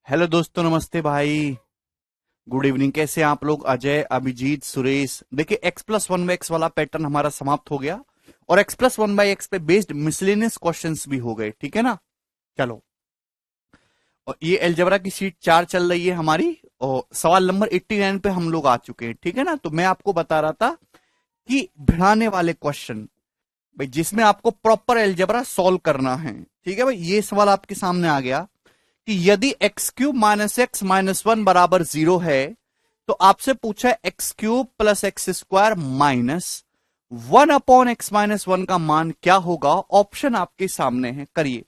Hello दोस्तों, नमस्ते भाई। Good evening. कैसे हैं आप लोग? अजय, अभिजीत, सुरेश। देखिए, x plus one by x वाला पैटर्न हमारा समाप्त हो गया और X plus one by x पे बेस्ड मिसलेनियस क्वेश्चंस भी हो गए। ठीक है ना? चलो, और ये अलजेब्रा की शीट 4 चल रही है हमारी और सवाल नंबर 89 पे हम लोग आ चुके हैं। ठीक है ना? तो मैं आपको बता रहा था कि भिड़ाने वाले क्वेश्चन, भाई जिसमें आपको प्रॉपर अलजेब्रा सॉल्व करना है। ठीक है भाई, ये सवाल आपके सामने आ गया कि यदि x cube minus X minus one बराबर 0 है तो आपसे पूछा है x cube plus x square minus one upon x minus one का मान क्या होगा। ऑप्शन आपके सामने है, करिए।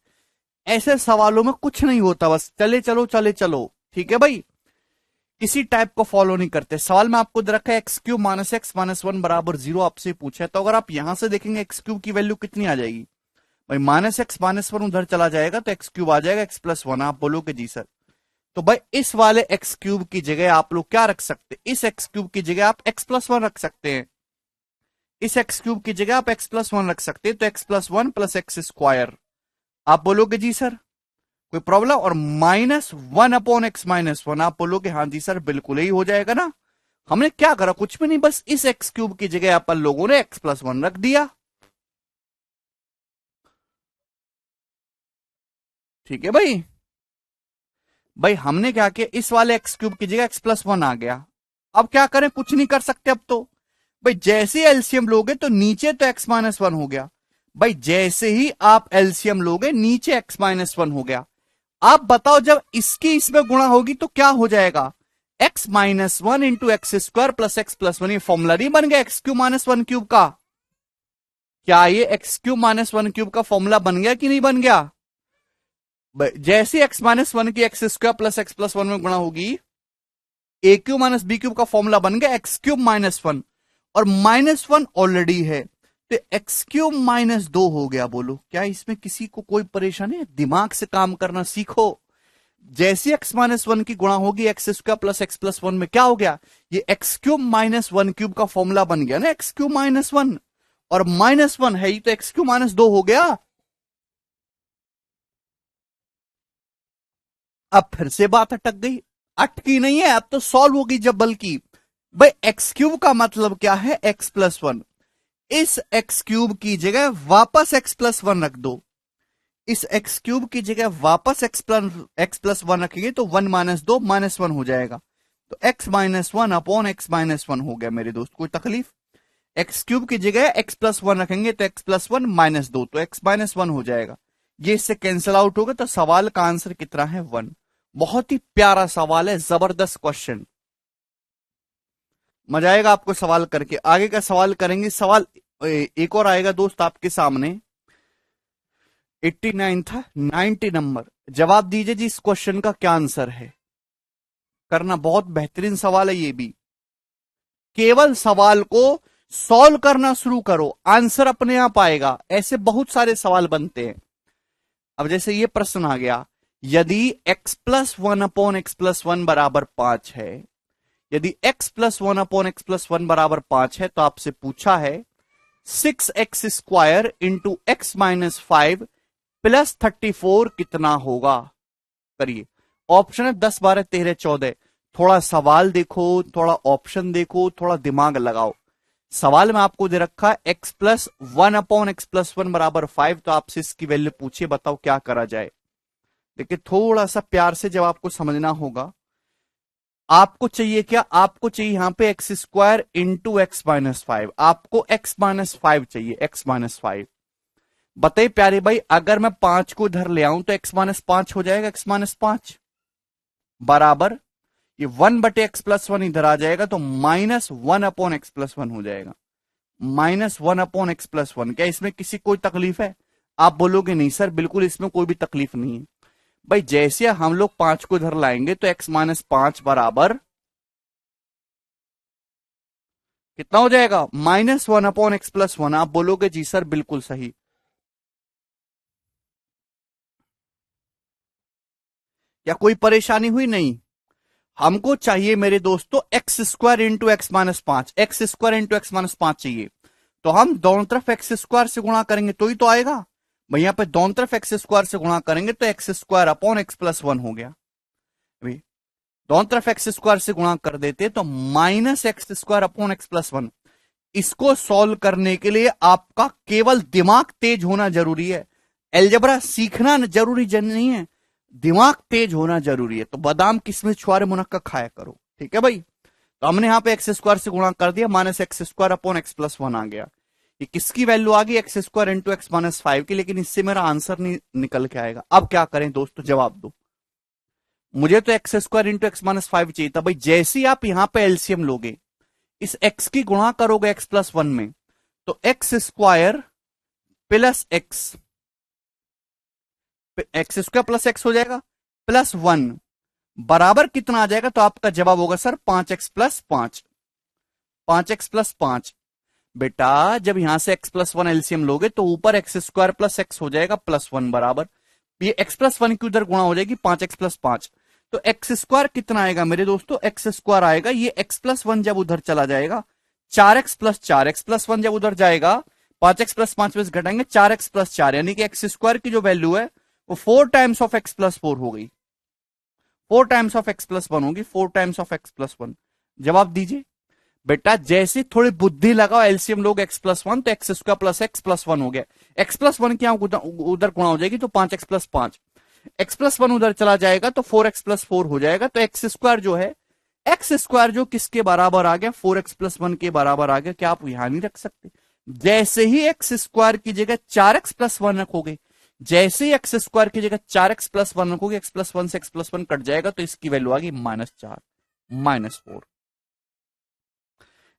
ऐसे सवालों में कुछ नहीं होता, बस चले चलो चले चलो। ठीक है भाई, किसी टाइप को फॉलो नहीं करते। सवाल में आपको दे रखा है x cube minus X minus one बराबर 0 आपसे पूछा है, तो अगर आप यहां से देखेंगे एक्स क्यूब की वैल्यू कितनी आ जाएगी भाई? माइनस एक्स माइनस वन उधर चला जाएगा तो एक्स क्यूब आ जाएगा एक्स प्लस वन। आप बोलोगे जी सर, तो भाई इस वाले एक्स क्यूब की जगह आप लोग क्या रख सकते हैं? इस एक्स क्यूब की जगह आप एक्स प्लस वन रख सकते हैं। इस एक्स क्यूब की जगह आप एक्स प्लस वन रख सकते हैं, तो x plus one plus x square. आप बोलोगे जी सर कोई प्रॉब्लम? और minus one upon x minus one, आप बोलोगे हाँ जी सर बिल्कुल ही हो जाएगा ना। हमने क्या करा? कुछ भी नहीं, बस इस एक्स क्यूब की जगह अपन लोगों ने एक्स प्लस वन रख दिया। ठीक है भाई। भाई हमने क्या किया, इस वाले एक्स क्यूब की जगह एक्स प्लस वन आ गया। अब क्या करें? कुछ नहीं कर सकते अब तो। भाई जैसे ही एलसीएम लोगे तो नीचे तो एक्स माइनस वन हो गया। भाई जैसे ही आप एलसीएम लोगे नीचे एक्स माइनस वन हो गया। आप बताओ, जब इसकी इसमें गुणा होगी तो क्या हो जाएगा? X minus one into X square plus x plus one. ये फॉर्मूला नहीं बन गया x cube minus one cube का? क्या ये x cube minus one cube का फॉर्मूला बन गया कि नहीं बन गया? जैसे एक्स माइनस वन की x square plus x plus one में गुणा होगी, ए क्यूब माइनस बी क्यूब का फॉर्मूला बन गया एक्स क्यूब माइनस वन, और माइनस वन ऑलरेडी है तो एक्स क्यूब माइनस दो हो गया। बोलो, क्या इसमें किसी को कोई परेशानी है? दिमाग से काम करना सीखो। जैसे एक्स माइनस वन की गुणा होगी x square plus x plus one में, क्या हो गया? ये x cube minus one cube का फॉर्मूला बन गया ना, एक्स क्यूब माइनस वन, और माइनस वन है ही तो एक्स क्यूब माइनस दो हो गया। अब फिर से बात अटक गई। अटकी नहीं है, अब तो सॉल्व होगी जब, बल्कि भाई एक्स क्यूब का मतलब क्या है? X plus one. इस एक्स क्यूब की जगह वापस एक्स प्लस वन रख दो। इस एक्स क्यूब की जगह वापस एक्स प्लस वन रखेंगे तो वन माइनस दो माइनस वन हो जाएगा। तो x minus one upon x minus one हो गया मेरे दोस्त। कोई तकलीफ? एक्स क्यूब की जगह एक्स प्लस वन रखेंगे तो एक्स प्लस वन माइनस दो, तो एक्स माइनस वन हो जाएगा। ये इससे कैंसिल आउट होगा, तो सवाल का आंसर कितना है? वन। बहुत ही प्यारा सवाल है, जबरदस्त क्वेश्चन। मजा आएगा आपको सवाल करके। आगे का सवाल करेंगे। सवाल एक और आएगा दोस्त आपके सामने। 89 था, 90 नंबर। जवाब दीजिए जी, इस क्वेश्चन का क्या आंसर है? करना, बहुत बेहतरीन सवाल है ये भी। केवल सवाल को सॉल्व करना शुरू करो, आंसर अपने आप आएगा। ऐसे बहुत सारे सवाल बनते हैं। अब जैसे ये प्रश्न आ गया, यदि x plus one upon x plus one बराबर 5 है, यदि x plus one upon x plus one बराबर 5 है, तो आपसे पूछा है 6x square into x minus five plus 34 कितना होगा? करिए। ऑप्शन है 10 12 13 14। थोड़ा सवाल देखो, थोड़ा ऑप्शन देखो, थोड़ा दिमाग लगाओ। सवाल में आपको दे रखा है x plus one upon x plus one बराबर 5, तो आपसे इसकी वैल्यू पूछिए, बताओ क्या करा जाए। देखिए, थोड़ा सा प्यार से जब आपको समझना होगा। आपको चाहिए क्या? आपको चाहिए यहां पे x square into x minus five. आपको एक्स माइनस फाइव चाहिए, एक्स माइनस फाइव। बताइए प्यारे भाई, अगर मैं 5 को इधर ले आऊं तो एक्स माइनस पांच हो जाएगा, एक्स माइनस पांच बराबर ये वन बटे एक्स प्लस वन इधर आ जाएगा, तो minus one upon x plus one हो जाएगा। Minus one upon x plus one. क्या इसमें किसी कोई तकलीफ है? आप बोलोगे नहीं सर बिल्कुल इसमें कोई भी तकलीफ नहीं है। भाई जैसे हम लोग 5 को इधर लाएंगे तो एक्स माइनस पांच बराबर कितना हो जाएगा? Minus one upon x plus one. आप बोलोगे जी सर बिल्कुल सही। क्या कोई परेशानी हुई? नहीं। हमको चाहिए मेरे दोस्तों X square into x minus पांच। X square into x minus पांच चाहिए, तो हम दोनों तरफ एक्स स्क्वायर से गुणा करेंगे तो ही तो आएगा। भाई यहां पे दोनों तरफ एक्स स्क्वायर से गुणा करेंगे तो X square upon x plus one हो गया। दोनों तरफ एक्स स्क्वायर से गुणा कर देते तो minus x square upon x plus one. इसको सॉल्व करने के लिए आपका केवल दिमाग तेज होना जरूरी है, अलजेब्रा सीखना जरूरी नहीं है, दिमाग तेज होना जरूरी है। तो बादाम किसमिस छुआरे मुनक्का खाया करो, ठीक है भाई। तो हमने यहां पे एक्स स्क्वायर से गुणा कर दिया, minus x square upon x plus one आ गया। ये किसकी वैल्यू आ गई, X square into x minus five की, लेकिन इससे मेरा आंसर नहीं निकल के आएगा। अब क्या करें दोस्तों, जवाब दो। मुझे तो X square into x minus five चाहिए था भाई। जैसे ही आप यहां पे एलसीएम लोगे, इस एक्स की गुणा करोगे एक्स प्लस वन में, तो X square plus x, x square plus x हो जाएगा प्लस वन बराबर कितना आ जाएगा, तो आपका जवाब होगा sir 5x plus 5, 5x plus 5। बेटा जब यहां से x प्लस वन एलसीएम लोगे तो ऊपर एक्स स्क्वायर प्लस एक्स हो जाएगा प्लस वन बराबर, ये x प्लस वन की उधर गुणा हो जाएगी 5x प्लस 5। तो एक्स स्क्वायर कितना आएगा मेरे दोस्तों, एक्स स्क्वायर आएगा, ये x प्लस वन जब उधर चला जाएगा 4x plus 4, x plus one जब उधर जाएगा 5x प्लस 5 में घटाएंगे 4x प्लस 4, यानी कि एक्स स्क्वायर की जो वैल्यू है वो 4 टाइम्स ऑफ एक्स प्लस 4 हो गई, 4 times of x plus one होगी, 4 times of x plus one. जवाब दीजिए बेटा। जैसे थोड़ी बुद्धि लगाओ, एलसीएम लोग एक्स प्लस वन तो X square plus x plus one हो गया, एक्स प्लस वन की उधर गुणा हो जाएगी तो 5x plus 5, x plus one उधर चला जाएगा तो 4x प्लस 4 हो जाएगा। तो एक्स स्क्वायर जो है, एक्स स्क्वायर जो किसके बराबर आ गया, 4x प्लस वन के बराबर आ गया। क्या आप यहां नहीं रख सकते? जैसे ही एक्स स्क्वायर की जगह 4x प्लस वन रखोगे, जैसे ही एक्स स्क्वायर की जगह 4x प्लस वन रखोगे, एक्स प्लस वन से एक्स प्लस वन कट जाएगा, तो इसकी वैल्यू आ गई -4 -4।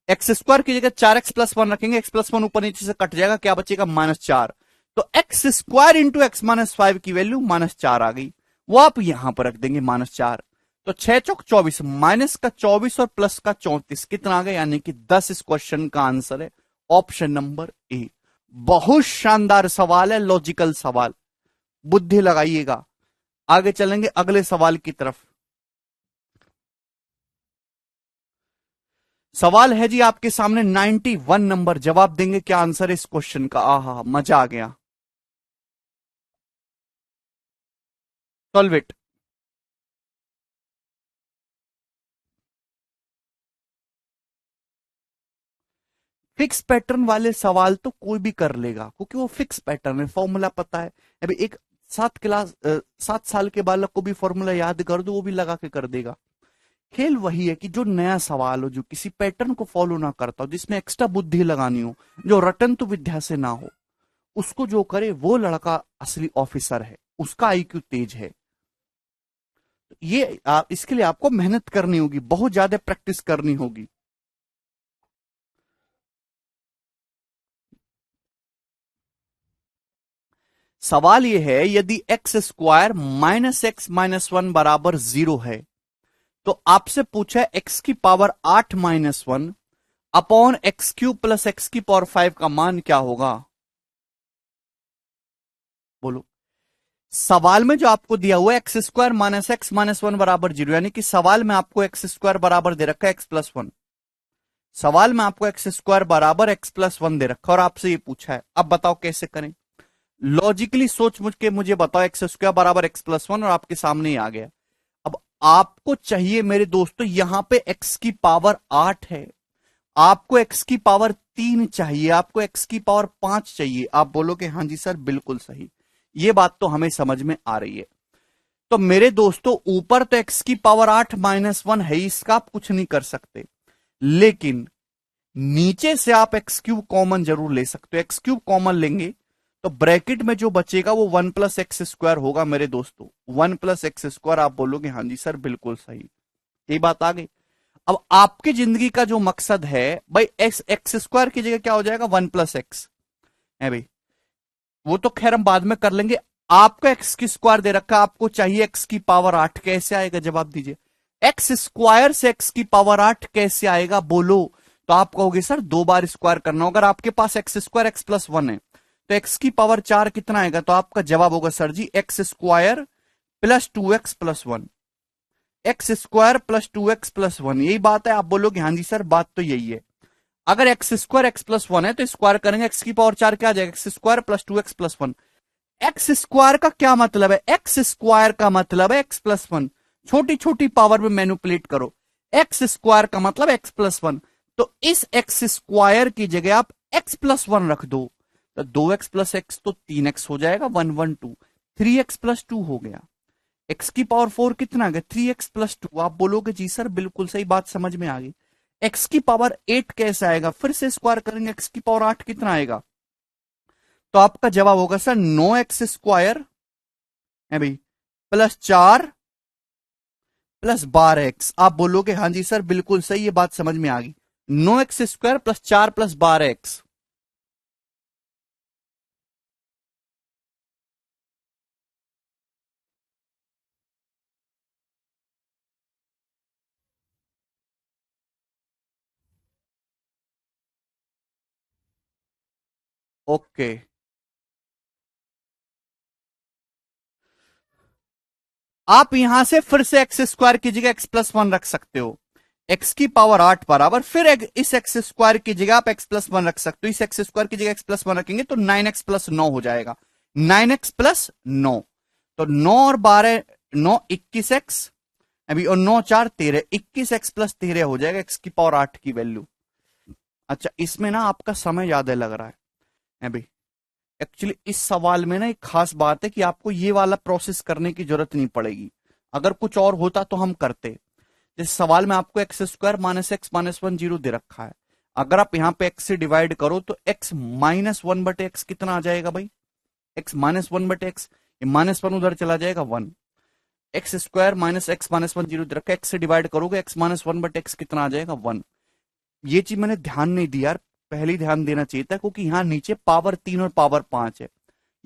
एक्स स्क्वायर की जगह 4x प्लस वन रखेंगे, एक्स प्लस वन ऊपर नीचे से कट जाएगा, क्या बचेगा -4। तो X square into x minus 5 की वैल्यू -4 आ गई, वो आप यहां पर रख देंगे -4। तो 6 चौक 24, माइनस का 24 और प्लस का 34 कितना आ गया, यानी कि 10 इस क्वेश्चन का आंसर है ऑप्शन नंबर ए। बहुत शानदार सवाल है, लॉजिकल सवाल, बुद्धि लगाइएगा। आगे चलेंगे अगले सवाल की तरफ। सवाल है जी आपके सामने 91 नंबर, जवाब देंगे क्या आंसर है इस क्वेश्चन का। आहा मजा आ गया। Solve it. फिक्स पैटर्न वाले सवाल तो कोई भी कर लेगा, क्योंकि वो फिक्स पैटर्न है, फॉर्मूला पता है। अभी एक 7 साल के बालक को भी फॉर्मूला याद कर दो, वो भी लगा के कर देगा। खेल वही है कि जो नया सवाल हो, जो किसी पैटर्न को फॉलो ना करता हो, जिसमें एक्स्ट्रा बुद्धि लगानी हो, जो रटन तो विद्या से ना हो, उसको जो करे वो लड़का असली ऑफिसर है, उसका आईक्यू तेज है। ये इसके लिए आपको मेहनत करनी होगी, बहुत ज्यादा प्रैक्टिस करनी होगी। सवाल यह है, यदि x square minus X minus one बराबर 0 है, तो आपसे पूछा है एक्स की power 8 minus one upon x cube plus x की पावर 5 का मान क्या होगा। बोलो। सवाल में जो आपको दिया हुआ है x square minus X minus one बराबर 0, यानी कि सवाल में आपको एक्स स्क्वायर बराबर दे रखा है एक्स प्लस वन, सवाल में आपको एक्स स्क्वायर बराबर एक्स प्लस वन दे रखा और आपसे ये पूछा है। अब बताओ कैसे करें, लॉजिकली सोच मुझ के मुझे बताओ। एक्स स्क्वायर बराबर एक्स प्लस वन और आपके सामने ही आ गया। अब आपको चाहिए मेरे दोस्तों, यहां पे एक्स की पावर 8 है, आपको एक्स की पावर 3 चाहिए, आपको एक्स की पावर 5 चाहिए। आप बोलोगे हाँ जी सर बिल्कुल सही, ये बात तो हमें समझ में आ रही है। तो मेरे दोस्तों ऊपर तो एक्स की पावर 8 माइनस वन है, इसका आप कुछ नहीं कर सकते, लेकिन नीचे से आप एक्स क्यूब कॉमन जरूर ले सकते हो। एक्स क्यूब कॉमन लेंगे तो ब्रैकेट में जो बचेगा वो 1 प्लस एक्स स्क्वायर होगा मेरे दोस्तों, 1 प्लस एक्स स्क्वायर। आप बोलोगे हाँ जी सर बिल्कुल सही, ये बात आ गई। अब आपकी जिंदगी का जो मकसद है भाई, एक्स स्क्वायर की जगह क्या हो जाएगा 1 प्लस एक्स है भाई, वो तो खैर हम बाद में कर लेंगे। आपको एक्स की स्क्वायर दे रखा, आपको चाहिए एक्स की पावर 8, कैसे आएगा जवाब दीजिए। एक्स स्क्वायर से एक्स की पावर 8 कैसे आएगा बोलो। तो आप कहोगे सर 2 बार स्क्वायर करना, अगर आपके पास X square X plus one है तो एक्स की पावर 4 कितना आएगा, तो आपका जवाब होगा sir ji X square plus 2x plus one, X square plus 2x plus one, यही बात है। आप बोलोगे हाँ जी सर बात तो यही है। अगर x square X plus one है तो स्क्वायर करेंगे, एक्स की पावर 4 क्या आ जाएगा, x square plus 2x plus one. X square का क्या मतलब है, एक्स स्क्वायर का मतलब है एक्स प्लस वन, छोटी छोटी पावर में मैनिपुलेट करो। एक्स स्क्वायर का मतलब एक्स प्लस वन, तो इस एक्स स्क्वायर की जगह आप एक्स प्लस वन रख दो, तो 2x प्लस एक्स तो 3x हो जाएगा, 1 1 2, 3x प्लस 2 हो गया। एक्स की पावर 4 कितना आ गया, 3x प्लस 2। आप बोलोगे जी सर बिल्कुल सही बात समझ में आ गई। एक्स की पावर 8 कैसे आएगा, फिर से स्क्वायर करेंगे, एक्स की पावर 8 कितना आएगा, तो आपका जवाब होगा सर 9x स्क्वायर है भाई, प्लस 4 प्लस 12x। आप बोलोगे हाँ जी सर बिल्कुल सही, ये बात समझ में आ गई। 9x square plus 4 plus 12x। Okay, आप यहां से फिर से एक्स स्क्वायर की जगह एक्स प्लस वन रख सकते हो। एक्स की पावर 8 बराबर, फिर इस एक्स स्क्वायर की जगह आप एक्स प्लस वन रख सकते हो। इस एक्स स्क्वायर की जगह एक्स प्लस वन रखेंगे तो 9x प्लस 9 हो जाएगा, 9x प्लस 9। तो 9 और 12, 9 21x, अभी और 9 4 13, 21x प्लस 13 हो जाएगा एक्स की पावर 8 की वैल्यू। अच्छा, इसमें ना आपका समय ज्यादा लग रहा है भाई। एक्चुअली इस सवाल में ना एक खास बात है कि आपको ये वाला प्रोसेस करने की जरूरत नहीं पड़ेगी। अगर कुछ और होता तो हम करते। इस सवाल में आपको X square minus X minus one zero दे रखा है। अगर आप यहां पे एक्स से डिवाइड करो तो एक्स माइनस वन बटे एक्स कितना आ जाएगा भाई, एक्स माइनस वन बटे एक्स, ये माइनस वन उधर चला जाएगा 1। X square minus minus one zero दे रखा है, एक्स से डिवाइड करोगे एक्स माइनस वन बटे एक्स कितना आ जाएगा 1। ये चीज मैंने ध्यान नहीं दिया यार, पहले ही ध्यान देना चाहिए था, क्योंकि यहां नीचे पावर 3 और पावर 5 है।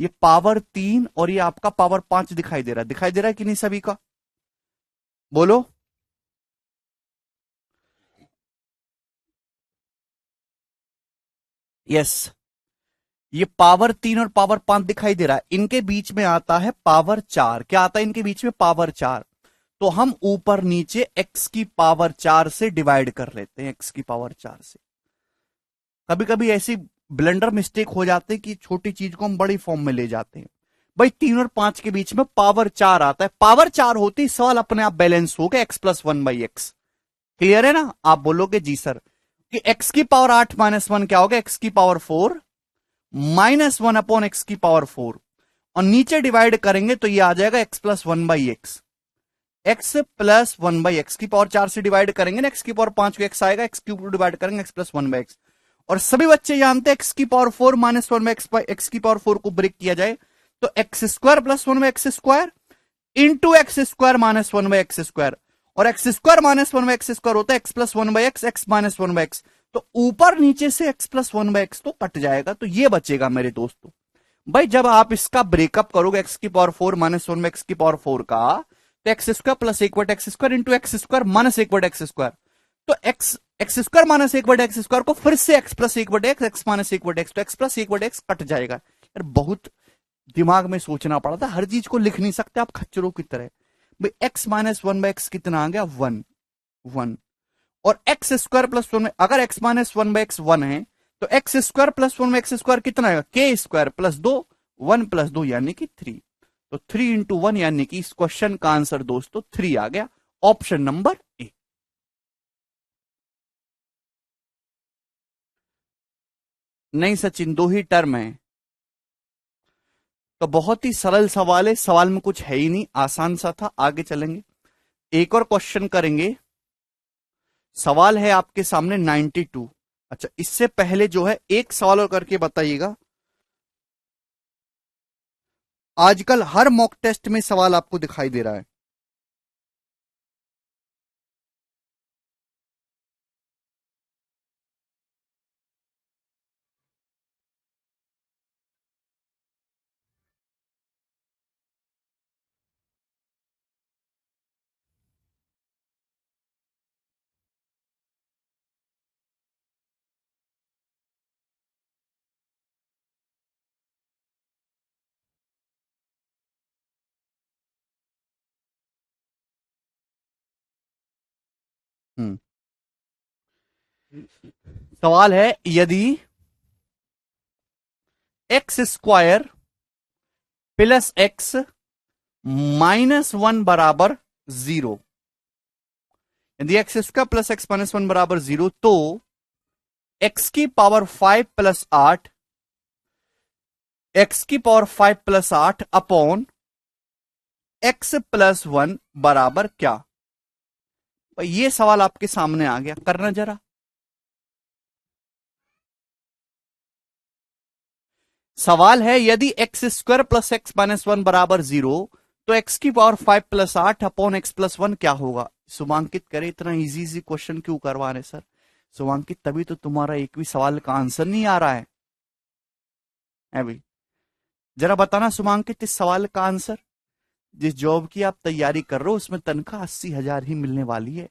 ये पावर 3 और ये आपका पावर 5 दिखाई दे रहा है कि नहीं सभी का, बोलो। यस, ये पावर 3 और पावर 5 दिखाई दे रहा है, इनके बीच में आता है पावर 4। क्या आता है इनके बीच में, पावर 4। तो हम ऊपर नीचे x की पावर 4 से डिवाइड कर लेते हैं, x की पावर 4 से। कभी कभी ऐसी ब्लेंडर मिस्टेक हो जाते हैं कि छोटी चीज को हम बड़ी फॉर्म में ले जाते हैं। भाई 3 और 5 के बीच में पावर 4 आता है, पावर 4 होती है, सवाल अपने आप बैलेंस हो गया, x plus one by x. Clear है ना, आप बोलोगे जी सर कि x की पावर 8 माइनस वन क्या होगा, x की power 4 minus one upon x की पावर 4, और नीचे डिवाइड करेंगे तो ये आ जाएगा x plus one by X. X plus one by X की पावर 4 से डिवाइड करेंगे ना, एक्स की पावर 5 को एक्स आएगा, एक्स क्यूब को डिवाइड करेंगे X plus one by X. और सभी बच्चे जानते हैं एक्स की power 4 minus one by X की पावर 4 को ब्रेक किया जाए तो X square plus one by X square into X square minus one by X square, और x square minus one by X square होता है x plus one by X, X minus one by x. तो ऊपर नीचे से x plus one by x तो cut जाएगा, तो ये बचेगा मेरे दोस्तों। भाई जब आप इसका ब्रेकअप करोगे एक्स की power 4 minus one by X की पावर 4 का, तो एक्स स्क्वायर प्लस एक but x square into X square minus एक बट एक्स स्क्वायर। तो एक्स एक्स स्क्वायर माइनस एक बटे एक्स स्क्वायर को फिर से एक्स प्लस एक बटे एक्स, एक्स माइनस एक बटे एक्स, तो एक्स प्लस एक बटे एक्स कट जाएगा यार। बहुत दिमाग में सोचना पड़ा था, हर चीज को लिख नहीं सकते आप खच्चरों की तरह। भाई X minus one by x कितना आ गया, 1 1, और एक्स स्क्वायर प्लस वन, अगर x minus one by x 1 है तो X square plus one by X square कितना आएगा, के स्क्वायर प्लस 2, 1 प्लस 2 यानी कि 3। तो 3 इंटू 1 यानी कि इस क्वेश्चन का आंसर दोस्तों 3 आ गया, ऑप्शन नंबर ए। नहीं सचिन, दो ही टर्म है, तो बहुत ही सरल सवाल है, सवाल में कुछ है ही नहीं, आसान सा था। आगे चलेंगे, एक और क्वेश्चन करेंगे। सवाल है आपके सामने 92। अच्छा, इससे पहले जो है एक सवाल और करके बताइएगा। आजकल हर मॉक टेस्ट में सवाल आपको दिखाई दे रहा है। हम्म, सवाल है, यदि x square plus x minus one बराबर 0। यदि x square plus x minus 1 बराबर 0 तो एक्स की पावर 5 प्लस 8 एक्स की power 5 plus 8 upon x plus 1 बराबर क्या? भाई ये सवाल आपके सामने आ गया, करना जरा। सवाल है यदि x square plus x minus 1 बराबर 0 तो एक्स की power 5 plus 8 upon x plus 1 क्या होगा? शुभांकित करे, इतना इजी इजी क्वेश्चन क्यों करवा रहे सर? शुभांकित तभी तो तुम्हारा एक भी सवाल का आंसर नहीं आ रहा है अभी। जरा बताना शुभांकित, इस सवाल का आंसर। जिस जॉब की आप तैयारी कर रहे हो उसमें तनख्वाह 80,000 ही मिलने वाली है,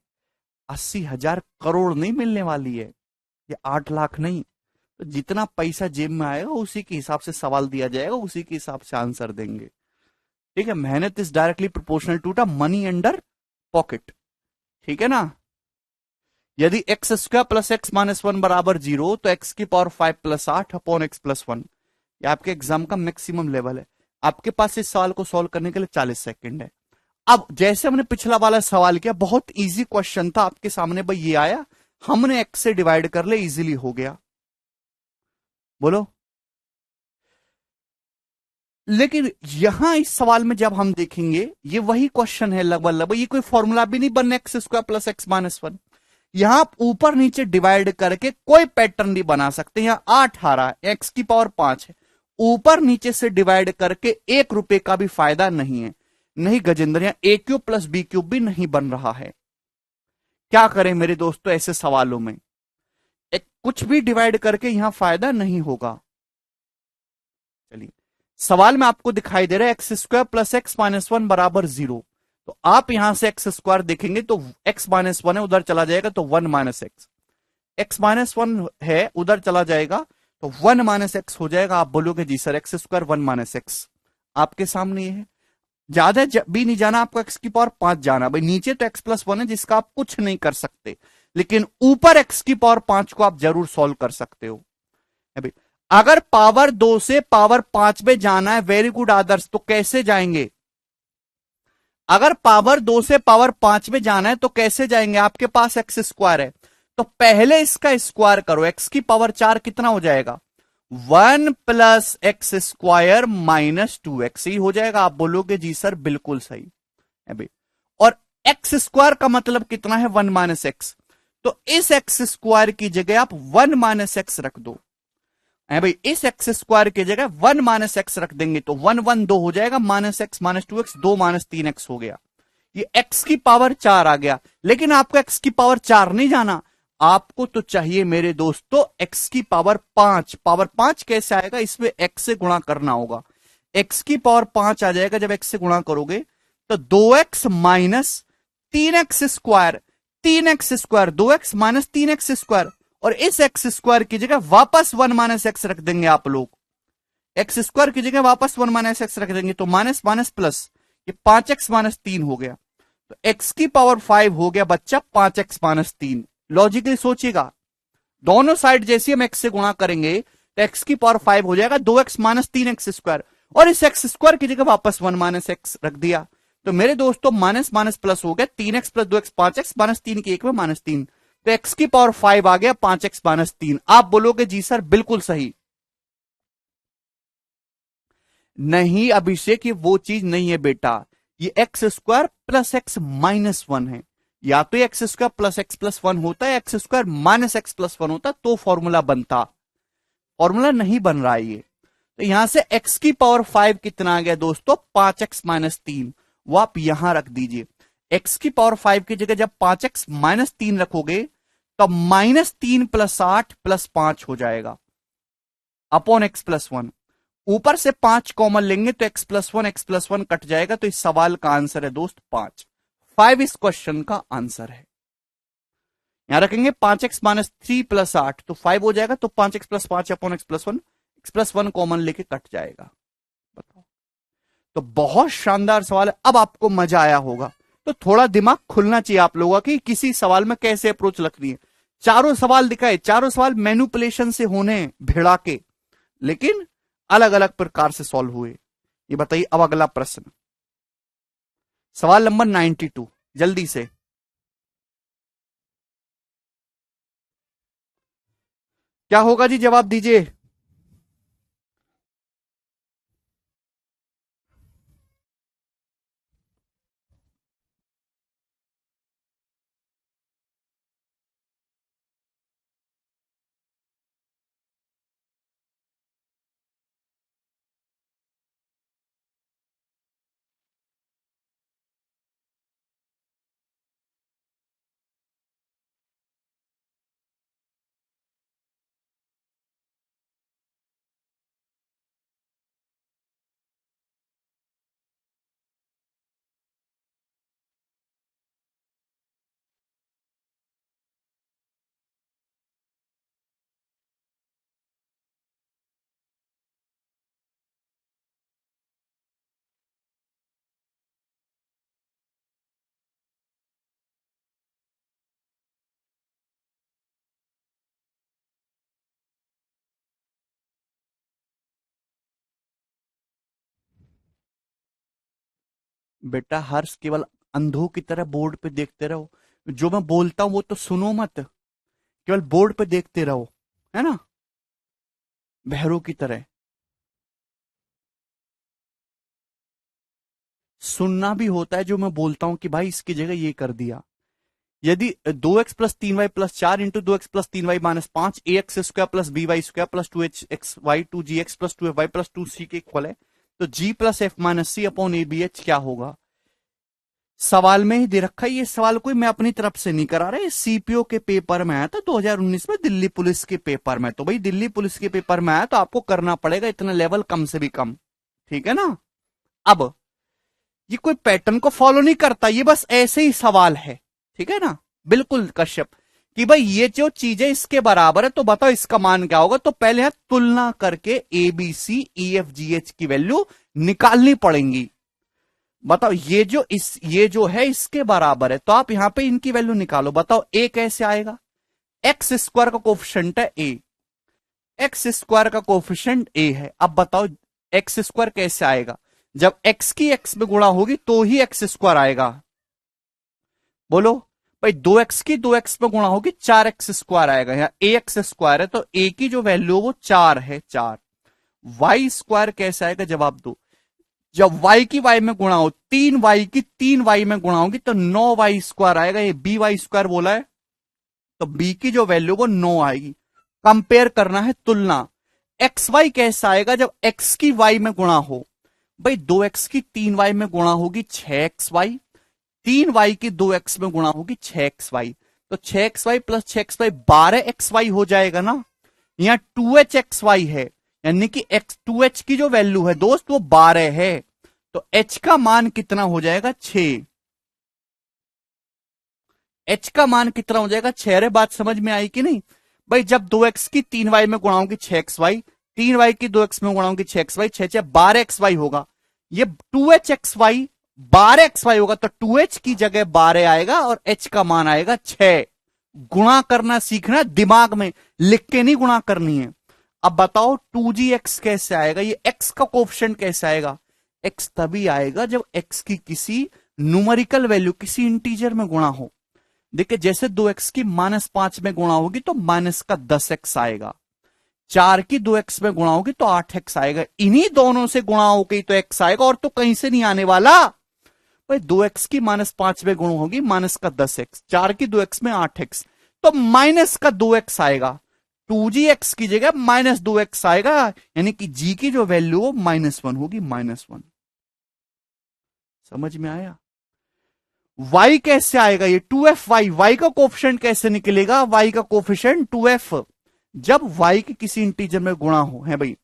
80,000 करोड़ नहीं मिलने वाली है, ये 8 लाख नहीं। तो जितना पैसा जेब में आएगा उसी के हिसाब से सवाल दिया जाएगा, उसी के हिसाब से आंसर देंगे, ठीक है। मेहनत is directly proportional to the money under pocket, ठीक है ना। यदि x square plus x minus 1 बराबर 0 तो एक्स की power 5 plus 8 upon x plus 1, यह आपके एग्जाम का मैक्सिमम लेवल है। आपके पास इस सवाल को सॉल्व करने के लिए 40 सेकंड है। अब जैसे हमने पिछला वाला सवाल किया, बहुत इजी क्वेश्चन था आपके सामने, भाई ये आया, हमने एक्स से डिवाइड कर ले, इजीली हो गया। बोलो। लेकिन यहां इस सवाल में जब हम देखेंगे, ये वही क्वेश्चन है लगभग लगभग, ये कोई फॉर्मूला भी नहीं बनना x square plus x minus 1। यहां आप ऊपर नीचे डिवाइड करके कोई पैटर्न नहीं बना सकते। यहां 8 आ रहा है, एक्स की पावर 5 है, ऊपर नीचे से डिवाइड करके 1 रुपए का भी फायदा नहीं है। नहीं गजेंद्र, यहां ए क्यूब प्लस बी क्यूब भी नहीं बन रहा है। क्या करें मेरे दोस्तों ऐसे सवालों में? कुछ भी डिवाइड करके यहां फायदा नहीं होगा। चलिए, सवाल में आपको दिखाई दे रहा है x square plus x minus 1 बराबर 0। तो आप यहां से एक्स स्क्वायर देखेंगे तो एक्स माइनस 1 है, उधर चला जाएगा तो 1 माइनस एक्स। एक्स माइनस 1 है, उधर चला जाएगा तो 1 माइनस एक्स हो जाएगा। आप बोलोगे जी sir X square 1 minus X, आपके सामने ये है। ज्यादा भी नहीं जाना आपको, एक्स की पावर 5 जाना। भाई नीचे तो एक्स प्लस 1 है जिसका आप कुछ नहीं कर सकते, लेकिन ऊपर एक्स की पावर 5 को आप जरूर सॉल्व कर सकते हो। अभी अगर पावर 2 से पावर 5 में जाना है, वेरी गुड आदर्श, तो कैसे जाएंगे? अगर पावर 2 से पावर 5 में जाना है तो कैसे जाएंगे? आपके पास एक्स स्क्वायर है तो पहले इसका स्क्वायर करो, एक्स की पावर 4 कितना हो जाएगा? 1 plus x square minus 2x ही हो जाएगा। आप बोलोगे जी सर बिल्कुल सही अभी। और एक्स स्क्वायर का मतलब कितना है? 1 माइनस एक्स। तो इस एक्स स्क्वायर की जगह आप 1 माइनस एक्स रख दो। भाई इस एक्स स्क्वायर की जगह 1 माइनस एक्स रख देंगे तो 1 1 2 हो जाएगा, minus X minus 2x, 2 minus 3x हो गया। ये एक्स की पावर 4 आ गया। लेकिन आपको एक्स की पावर 4 नहीं जाना, आपको तो चाहिए मेरे दोस्तों एक्स की पावर 5। पावर 5 कैसे आएगा? इसमें एक्स से गुणा करना होगा। एक्स की पावर 5 आ जाएगा जब एक्स से गुणा करोगे तो 2x minus 3x square, 3x square 2x minus 3x square, और इस एक्स स्क्वायर की जगह वापस 1 माइनस एक्स रख देंगे आप लोग। एक्स स्क्वायर की जगह वापस 1 माइनस एक्स रख देंगे तो माइनस माइनस प्लस, ये 5x माइनस 3 हो गया। तो एक्स की पावर 5 हो गया बच्चा 5x माइनस 3। लॉजिकली सोचिएगा, दोनों साइड जैसे हम एक्स से गुणा करेंगे तो एक्स की पावर 5 हो जाएगा 2x माइनस 3x स्क्वायर, और इस एक्स स्क्वायर की जगह वापस 1 माइनस एक्स रख दिया। तो मेरे दोस्तों माइनस माइनस प्लस हो गया, 3x plus 2x 5x minus 3 की एक में माइनस 3, तो एक्स की पावर 5 आ गया 5x माइनस 3। आप बोलोगे जी सर बिल्कुल सही। नहीं अभिषेक, ये वो चीज नहीं है बेटा, ये x square plus x minus 1 है। या तो X square plus x plus 1 होता है, x square minus x plus 1 होता तो फॉर्मूला बनता। फॉर्मूला नहीं बन रहा है ये। तो यहां से एक्स की पावर 5 कितना आ गया दोस्तों? 5x माइनस 3, वो आप यहां रख दीजिए। एक्स की पावर 5 की जगह जब 5x माइनस 3 रखोगे तो माइनस 3 प्लस 8 प्लस 5 हो जाएगा अपॉन एक्स प्लस 1। ऊपर से 5 कॉमन लेंगे तो x प्लस 1 कट जाएगा। तो इस सवाल का आंसर है दोस्त 5 इस क्वेश्चन का आंसर है। यहां रखेंगे 5x माइनस 3 प्लस 8 तो 5 हो जाएगा, तो 5x plus 5 upon x plus 1 common लेके कट जाएगा। बताओ, तो बहुत शानदार सवाल है। अब आपको मजा आया होगा, तो थोड़ा दिमाग खुलना चाहिए आप लोगों का कि किसी सवाल में कैसे अप्रोच रखनी है। चारों सवाल दिखाए, चारों सवाल मैनिपुलेशन से होने भिड़ा के, लेकिन अलग अलग प्रकार से सॉल्व हुए। ये बताइए अब अगला प्रश्न, सवाल नंबर 92। जल्दी से। क्या होगा जी, जवाब दीजिए। बेटा हर्ष, केवल अंधों की तरह बोर्ड पे देखते रहो। जो मैं बोलता हूं वो तो सुनो मत, केवल बोर्ड पे देखते रहो, है ना, बहरों की तरह। सुनना भी होता है जो मैं बोलता हूं कि भाई इसकी जगह ये कर दिया। यदि 2x+3y+4 × 2x+3y-5 ax² + by² + 2h(x)+2fy+2c के इक्वल है, तो g+f-c/ab(h) क्या होगा? सवाल में ही दे रखा है। ये सवाल कोई मैं अपनी तरफ से नहीं करा रहा, ये सीपीओ के पेपर में आया था 2019 में, दिल्ली पुलिस के पेपर में। तो भाई दिल्ली पुलिस के पेपर में आया तो आपको करना पड़ेगा इतना लेवल कम से भी कम, ठीक है ना। अब ये कोई पैटर्न को फॉलो नहीं करता, ये बस ऐसे ही सवाल है, ठीक है ना। बिल्कुल कश्यप, कि भाई ये जो चीजें इसके बराबर है तो बताओ इसका मान क्या होगा। तो पहले यहां तुलना करके A B C E F G H की वैल्यू निकालनी पड़ेंगी। बताओ ये जो है इसके बराबर है, तो आप यहां पे इनकी वैल्यू निकालो। बताओ ए कैसे आएगा? x² का कोफिशिएंट है ए, x² का कोफिशिएंट ए है। अब बताओ x² कैसे आएगा? जब x की x में गुणा होगी तो ही x² आएगा। बोलो भाई, 2x की 2x में गुणा होगी 4x² आएगा। यहाँ ax² है तो a की जो वैल्यू वो 4 है, 4। y² कैसे आएगा? जवाब दो। जब y की y में गुणा हो, 3y की 3y में गुणा होगी तो 9y² आएगा। ये by² बोला है तो b की जो वैल्यू वो 9 आएगी। कंपेयर करना है, तुलना। xy कैसा आएगा? जब x की y में गुणा हो, भाई 2x की 3y में गुणा होगी 6xy, 3y की 2x में गुणा होगी 6xy, तो 6xy + 6xy 12xy हो जाएगा ना। यहां 2hxy है, यानी कि x2h की जो वैल्यू है दोस्त वो 12 है, तो h का मान कितना हो जाएगा? 6। h का मान कितना हो जाएगा? 6। अरे बात समझ में आई कि नहीं? भाई जब 2x की 3y में गुणा होगी 6xy, 3y की 2x में गुणा होगी 6xy, 6 12xy होगा। ये 2hxy 12xy होगा, तो 2h की जगह 12 आएगा और h का मान आएगा 6। गुणा करना सीखना, दिमाग में लिख के नहीं गुणा करनी है। अब बताओ 2gx कैसे आएगा? ये x का कोफिशिएंट कैसे आएगा? x तभी आएगा जब x की किसी न्यूमेरिकल वैल्यू, किसी इंटीजर में गुणा हो। देखिए जैसे 2x की -5 में गुणा होगी तो -10x आएगा, 4 की 2x में गुणा होगी तो 8x आएगा। इन्हीं दोनों से गुणा हो गई तो x आएगा, और तो कहीं से नहीं आने वाला। भाई 2x की -5 में गुणा होगी -10x, 4 की 2x में 8x, तो -2x आएगा। 2gx की जगह -2x आएगा, यानी कि g की जो वैल्यू वो -1 होगी, -1। समझ में आया? y कैसे आएगा? ये 2f(y), y का कोफिशिएंट कैसे निकलेगा? y का कोफिशिएंट 2f जब y के किसी इंटीजर में गुणा हो है भाई।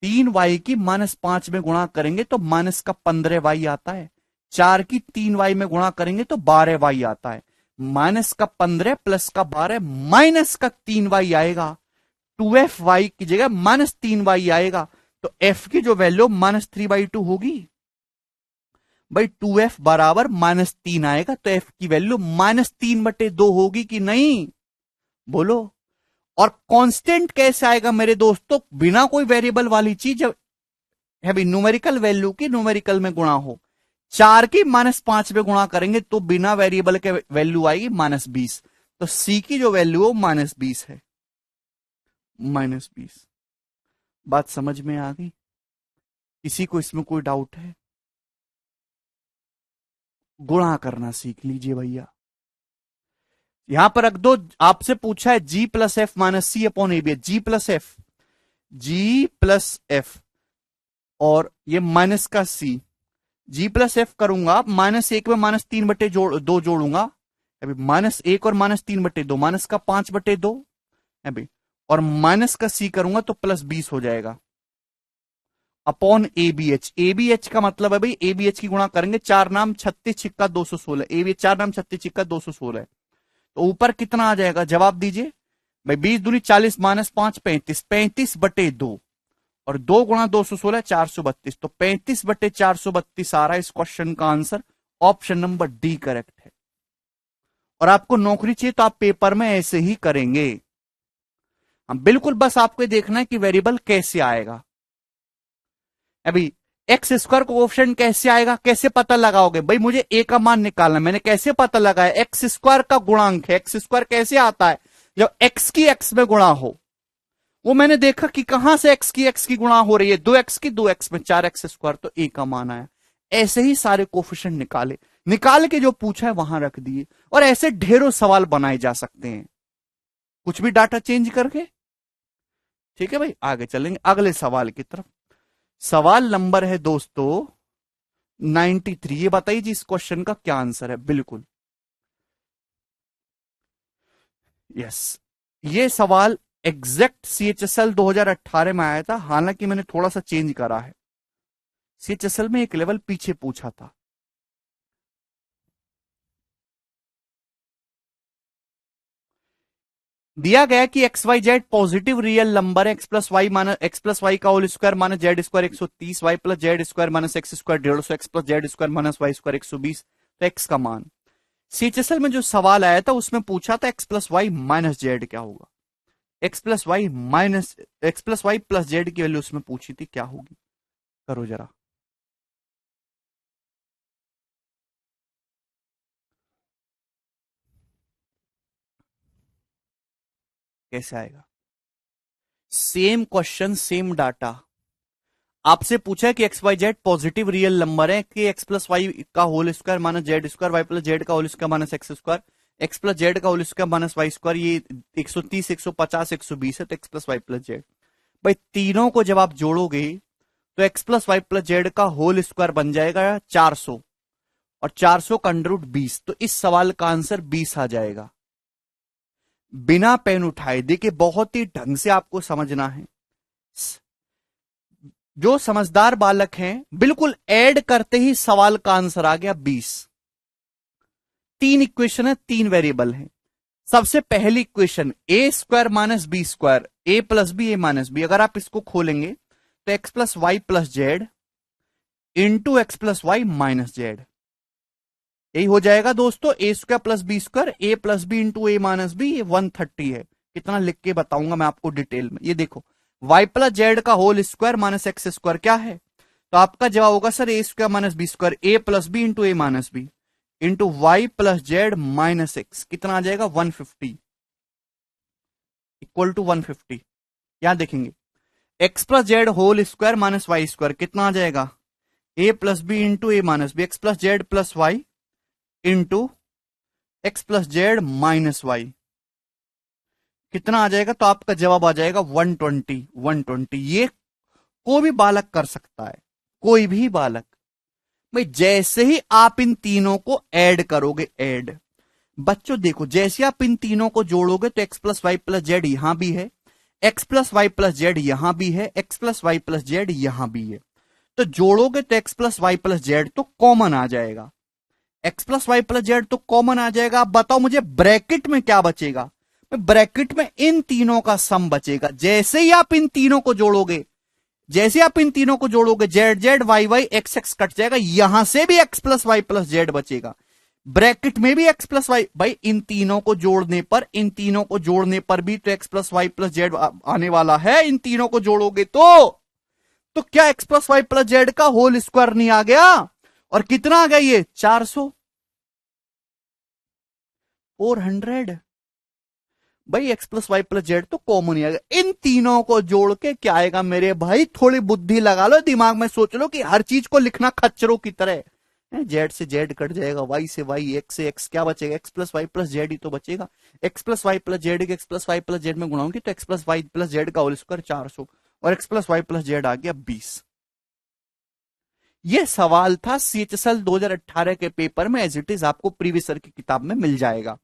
3y की -5 में गुणा करेंगे तो -15y आता है, 4 की 3y में गुणा करेंगे तो 12y आता है, -15 + 12 -3y आएगा। 2fy की जगह -3y आएगा, तो f की जो वैल्यू -3/2 होगी। भाई 2f बराबर -3 आएगा, तो f की वैल्यू -3/2 होगी कि नहीं? बोलो। और कांस्टेंट कैसे आएगा मेरे दोस्तों? बिना कोई वेरिएबल वाली चीज, जब है भाई न्यूमेरिकल वैल्यू की न्यूमेरिकल में गुणा हो। 4 की -5 पे गुणा करेंगे तो बिना वेरिएबल के वैल्यू आएगी -20। तो सी की जो वैल्यू है -20 है, -20। बात समझ में आ गई? किसी को इसमें कोई डाउट है? गुणा करना सीख लीजिए भैया। यहां पर रख दो, आपसे पूछा है G plus F minus C upon ए B, G plus F, G plus F और ये माइनस का सी। जी प्लस एफ करूंगा, -1 में -3/2 जोड़ूंगा अभी, -1 और -3/2, माइनस का 5/2 अभी, और माइनस का सी करूंगा तो +20 हो जाएगा अपॉन एबीएच। एबीएच का मतलब है भाई, एबीएच की गुणा करेंगे, 4 नाम 36 छिक्का 216, एबीएच 4 नाम 36 छिक्का 216, तो ऊपर कितना आ जाएगा? जवाब दीजिए भाई। 20 दूनी 40 -5 35, 35/2 और 2 गुणा 216 432, तो 35/432 आ रहा है इस क्वेश्चन का answer. Option number D correct है। और आपको नौकरी चाहिए तो आप पेपर में ऐसे ही करेंगे। हम बिल्कुल, बस आपको देखना है कि वेरिएबल कैसे आएगा। अभी एक्स स्क्वायर कोएफिशिएंट कैसे आएगा, कैसे पता लगाओगे भाई? मुझे ए का मान निकालना, मैंने कैसे पता लगाया? एक्स स्क्वायर का गुणांक है। एक्स स्क्वायर कैसे आता है? जब एक्स की एक्स में गुणा हो। वो मैंने देखा कि कहां से एक्स की गुणा हो रही है, 2x की 2x में, 4x स्क्वायर, तो ए का मान आया। ऐसे ही सारे कोफिशिएंट निकाले, निकाल के जो पूछा है वहां रख दिए। और ऐसे ढेरों सवाल बनाए जा सकते हैं, कुछ भी डाटा चेंज करके। ठीक है भाई, आगे चलेंगे अगले सवाल की तरफ। सवाल नंबर है दोस्तों 93। ये बताइए जी इस क्वेश्चन का क्या आंसर है? बिल्कुल यस, ये सवाल एग्जैक्ट CHSL 2018 में आया था, हालांकि मैंने थोड़ा सा चेंज करा है। CHSL में एक लेवल पीछे पूछा था। दिया गया कि x Y Z positive real number है, एक्स प्लस वाई का whole square minus Z square 130, y plus z square minus x square 150, x plus z square minus Y square 120, तो एक्स का मान। CHSL में जो सवाल आया था उसमें पूछा था X plus Y minus Z क्या होगा। X plus Y plus Z की वैल्यू उसमें पूछी थी, क्या होगी? करो जरा। कैसे आएगा? Same question, same data. आपसे पूछा है कि x Y Z positive real number है, कि एक्स प्लस वाई का whole square minus Z square, Y plus Z का whole square minus x square, X plus Z का whole square minus Y square, ये 130 150 120 है, तो x plus Y plus z. भाई तीनों को जब आप जोड़ोगे तो x plus Y plus Z का होल स्क्वायर बन जाएगा 400, और 400 का √20, तो इस सवाल का आंसर 20 आ जाएगा। बिना पेन उठाए, देखिए बहुत ही ढंग से आपको समझना है। जो समझदार बालक हैं बिल्कुल ऐड करते ही सवाल का आंसर आ गया 20। 3 इक्वेशन है, 3 वेरिएबल है। सबसे पहली equation a square minus B square, A plus b a minus b, अगर आप इसको खोलेंगे तो x plus Y plus Z into x plus Y minus z, यही हो जाएगा दोस्तों। A square plus b square, A plus B into A minus b, ये 130 है। कितना लिख के बताऊंगा मैं आपको डिटेल में। ये देखो, वाई प्लस जेड का whole square minus x square क्या है, तो आपका जवाब होगा sir A square minus B square, A plus B into A minus B into Y plus Z minus X, कितना आ जाएगा 150, इक्वल टू 150। यहां देखेंगे X plus Z whole square minus Y square कितना आ जाएगा, A plus B into A minus B, X plus Z plus Y into x plus Z minus y, कितना आ जाएगा, तो आपका जवाब आ जाएगा 120। 120 ये कोई भी बालक कर सकता है, कोई भी बालक। भाई जैसे ही आप इन तीनों को ऐड करोगे, ऐड बच्चों देखो, जैसे आप इन तीनों को जोड़ोगे तो x plus Y plus z यहां भी है, x plus Y plus z यहां भी है, x plus Y plus z यहां भी है, तो जोड़ोगे तो x plus Y plus z तो कॉमन आ जाएगा। X plus Y plus z तो कॉमन आ जाएगा। आप बताओ मुझे ब्रैकेट में क्या बचेगा? ब्रैकेट में इन तीनों का सम बचेगा। जैसे ही आप इन तीनों को जोड़ोगे, जैसे आप इन तीनों को जोड़ोगे, Z Z Y Y X X cut जाएगा, यहां से भी X plus Y plus Z बचेगा, ब्रैकेट में भी एक्स प्लस वाई। भाई इन तीनों को जोड़ने पर, इन तीनों को जोड़ने पर भी तो x plus Y plus z आने वाला है। इन तीनों को जोड़ोगे तो क्या x plus Y plus Z का होल स्क्वायर नहीं आ गया? और कितना आ गया ये 400, 400। भाई x plus Y plus z तो कॉमन ही आएगा। इन तीनों को जोड़ के क्या आएगा मेरे भाई, थोड़ी बुद्धि लगा लो, दिमाग में सोच लो कि हर चीज को लिखना खच्चरों की तरह। जेड से जेड कट जाएगा, वाई से वाई, एक्स से एक्स, क्या बचेगा, X plus Y plus Z ही तो बचेगा। X plus Y plus Z के X plus Y plus Z में गुणाऊंगी तो x plus Y plus Z का होल स्क्वायर 400 और X plus Y plus Z आ गया 20। ये सवाल था CHSL 2018 के पेपर में, एज इट इज आपको प्रीवियस ईयर की किताब में मिल जाएगा।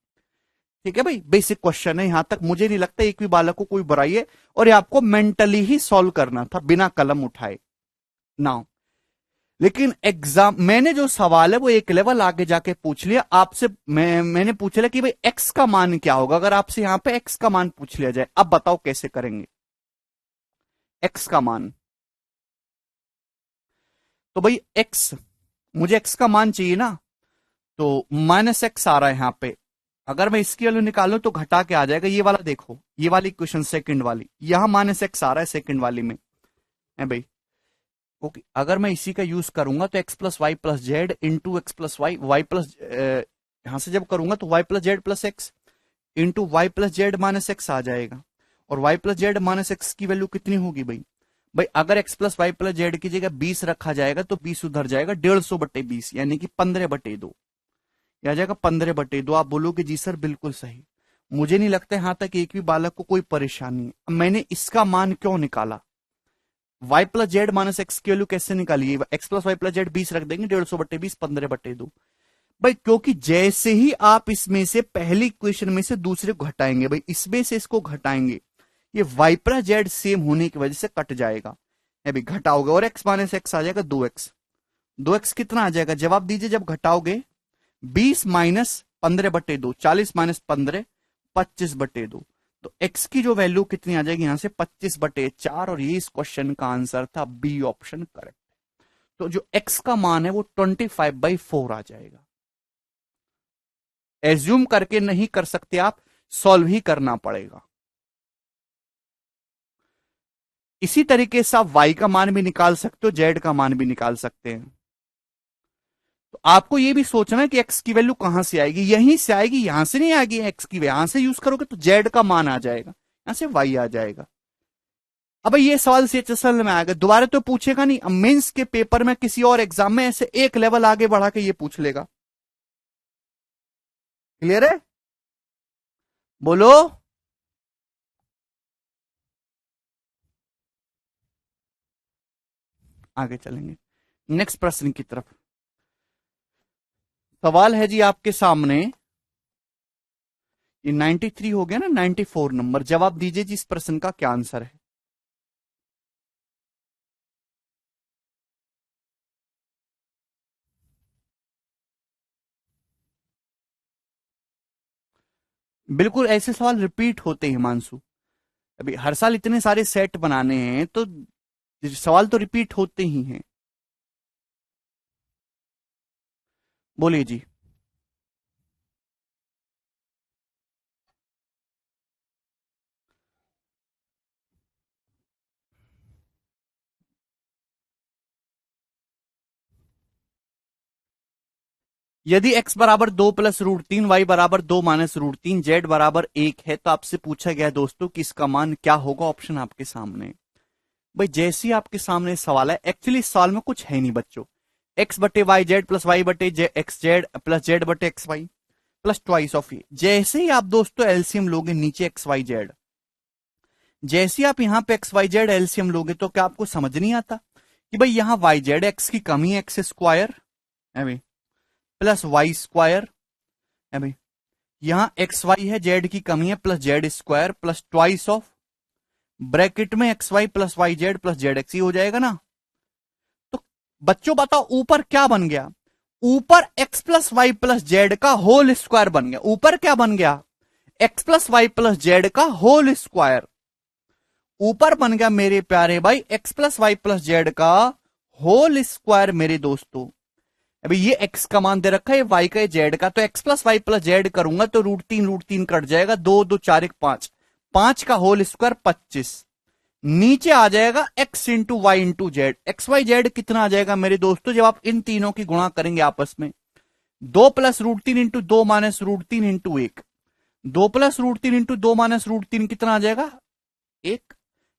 ठीक है भाई, बेसिक क्वेश्चन है, यहां तक मुझे नहीं लगता एक भी बालक को कोई बुराई है, और ये आपको मेंटली ही सॉल्व करना था बिना कलम उठाए ना। लेकिन एग्जाम मैंने जो सवाल है वो एक लेवल आगे जाके पूछ लिया आपसे। मैंने पूछ लिया कि भाई एक्स का मान क्या होगा, अगर आपसे यहां पे एक्स का मान पूछ लिया जाए, अब बताओ कैसे करेंगे एक्स का मान। तो भाई एक्स, मुझे एक्स का मान चाहिए ना, तो माइनस एक्स आ रहा है यहां पे। अगर मैं इसकी वैल्यू निकालूं तो घटा के आ जाएगा, ये वाला देखो, ये वाली इक्वेशन सेकंड वाली, यहां माइनस एक्स आ रहा है सेकंड वाली में है भाई। ओके, अगर मैं इसी का यूज करूंगा तो x plus Y plus Z into x plus Y, Y plus यहां से जब करूंगा तो Y plus Z plus X into Y plus Z minus X आ जाएगा। और Y plus Z minus x की वैल्यू कितनी होगी भाई, भाई अगर X plus Y plus Z की जगह 20 रखा जाएगा तो 20 उधर जाएगा, 150/20 यानी कि 15/2 आ जाएगा, 15/2। आप बोलोगे जी सर बिल्कुल सही। मुझे नहीं लगता यहां तक एक भी बालक को कोई परेशानी है। मैंने इसका मान क्यों निकाला, y plus Z minus x की वैल्यू कैसे निकाली, x plus Y plus z 20 रख देंगे, 150/20 15/2 भाई। क्योंकि जैसे ही आप इसमें से पहली इक्वेशन में से दूसरे को घटाएंगे भाई, इसमें से इसको घटाएंगे, ये वाई प्लस जेड सेम होने की वजह से कट जाएगा, अभी घटाओगे और एक्स माइनस एक्स आ जाएगा 2x। 2x कितना आ जाएगा, जवाब दीजिए जब घटाओगे, 20 माइनस 15/2, 40 माइनस 15, 25/2। तो x की जो वैल्यू कितनी आ जाएगी यहां से 25/4, और ये इस क्वेश्चन का आंसर था बी ऑप्शन करेक्ट। तो जो x का मान है वो 25/4 आ जाएगा। एज्यूम करके नहीं कर सकते आप, सॉल्व ही करना पड़ेगा। इसी तरीके से आप y का मान भी निकाल सकते हो, z का मान भी निकाल सकते हैं। तो आपको यह भी सोचना है कि x की वैल्यू कहां से आएगी, यहीं से आएगी, यहां से नहीं आएगी। x की यहां से यूज करोगे तो z का मान आ जाएगा, यहां से y आ जाएगा। अब ये सवाल CHSL में आएगा, दोबारा तो पूछेगा नहीं, अब मेंस के पेपर में किसी और एग्जाम में ऐसे एक लेवल आगे बढ़ा के ये पूछ लेगा। क्लियर है, बोलो। आगे चलेंगे नेक्स्ट प्रश्न की तरफ। सवाल है जी आपके सामने, ये 93 हो गया ना, 94 नंबर। जवाब दीजिए जी इस प्रश्न का क्या आंसर है। बिल्कुल ऐसे सवाल रिपीट होते हैं हिमांशु, अभी हर साल इतने सारे सेट बनाने हैं तो सवाल तो रिपीट होते ही हैं। बोलिए जी। यदि x बराबर 2 प्लस √3, y बराबर 2 माइनस √3, z बराबर 1 है तो आपसे पूछा गया दोस्तों कि इसका मान क्या होगा। ऑप्शन आपके सामने भाई, जैसे ही आपके सामने सवाल है, एक्चुअली इस सवाल में कुछ है नहीं बच्चों। x/y/z plus y/x/z plus z/xy plus twice of ये। जैसे ही आप दोस्तों एलसीएम लोगे नीचे x y z, जैसे ही आप यहां पे x y z एलसीएम लोगे तो क्या आपको समझ नहीं आता कि भाई यहां y/z x की कमी है, x स्क्वायर है भाई प्लस वाई स्क्वायर है भाई, यहां XY है, Z की कमी है, plus Z square plus twice of bracket में XY plus YZ plus ZX हो जाएगा ना। तो बच्चों बताओ ऊपर क्या बन गया, ऊपर x plus Y plus Z का होल स्क्वायर बन गया। ऊपर क्या बन गया, x plus Y plus Z का होल स्क्वायर। ऊपर बन गया मेरे प्यारे भाई x plus Y plus Z का होल स्क्वायर मेरे दोस्तों। अभी ये x का मान दे रखा है, y का z का, तो x plus Y plus z करूंगा तो √3 √3 कट जाएगा, 2 2 4 1 5, 5 का होल स्क्वायर 25, नीचे आ जाएगा x into y into z. X Y z कितना आ जाएगा मेरे दोस्तों, जब आप इन तीनों की गुणा करेंगे आपस में, 2+√3 into 2 minus √3 into 1। 2+√3 into 2 minus √3 कितना आ जाएगा, 1।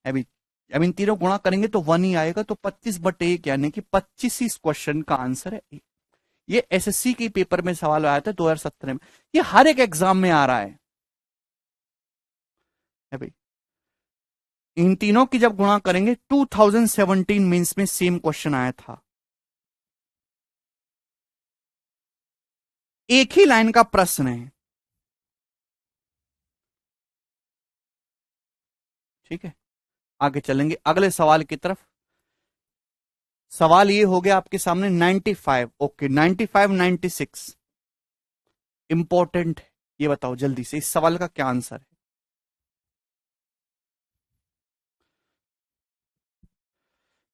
अभी अब इन तीनों गुणा करेंगे तो 1 ही आएगा, तो 25/1 यानी कि 25 इस क्वेश्चन का आंसर है। ये एसएससी के पेपर में सवाल आया था 2017 में, ये हर एक एग्जाम में आ रहा है भाई। इन तीनों की जब गुणा करेंगे, 2017 मेंस में सेम क्वेश्चन आया था। एक ही लाइन का प्रश्न है, ठीक है। आगे चलेंगे अगले सवाल की तरफ। सवाल ये हो गया आपके सामने 95। Okay 95 96 important. ये बताओ जल्दी से इस सवाल का क्या आंसर है।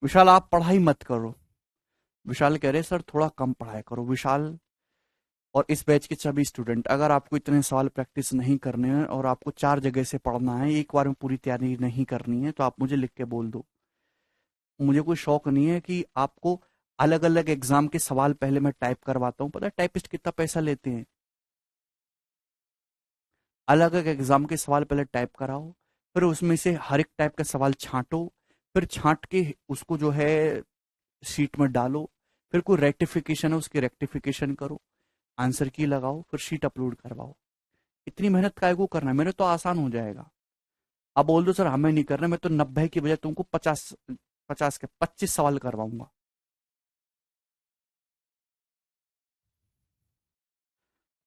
विशाल आप पढ़ाई मत करो, विशाल कह रहे सर थोड़ा कम पढ़ाई करो। विशाल और इस बैच के सभी स्टूडेंट, अगर आपको इतने सवाल प्रैक्टिस नहीं करने हैं और आपको 4 जगह से पढ़ना है, एक बार में पूरी तैयारी नहीं करनी है, तो आप मुझे लिख के बोल दो। मुझे कोई शौक नहीं है कि आपको अलग अलग एग्जाम के सवाल पहले मैं टाइप करवाता हूं। पता है टाइपिस्ट कितना पैसा लेते हैं। अलग अलग एग्जाम के सवाल पहले टाइप कराओ, फिर उसमें से हर एक टाइप का सवाल छांटो, फिर छांट के उसको जो है शीट में डालो, फिर कोई रेक्टिफिकेशन है उसकी रेक्टिफिकेशन करो, आंसर की लगाओ, फिर शीट अपलोड करवाओ। इतनी मेहनत काय को करना है, मेरे तो आसान हो जाएगा। अब बोल दो सर हमें नहीं करना, मैं तो 90 की बजाय तुमको 50 के 25 सवाल करवाऊंगा।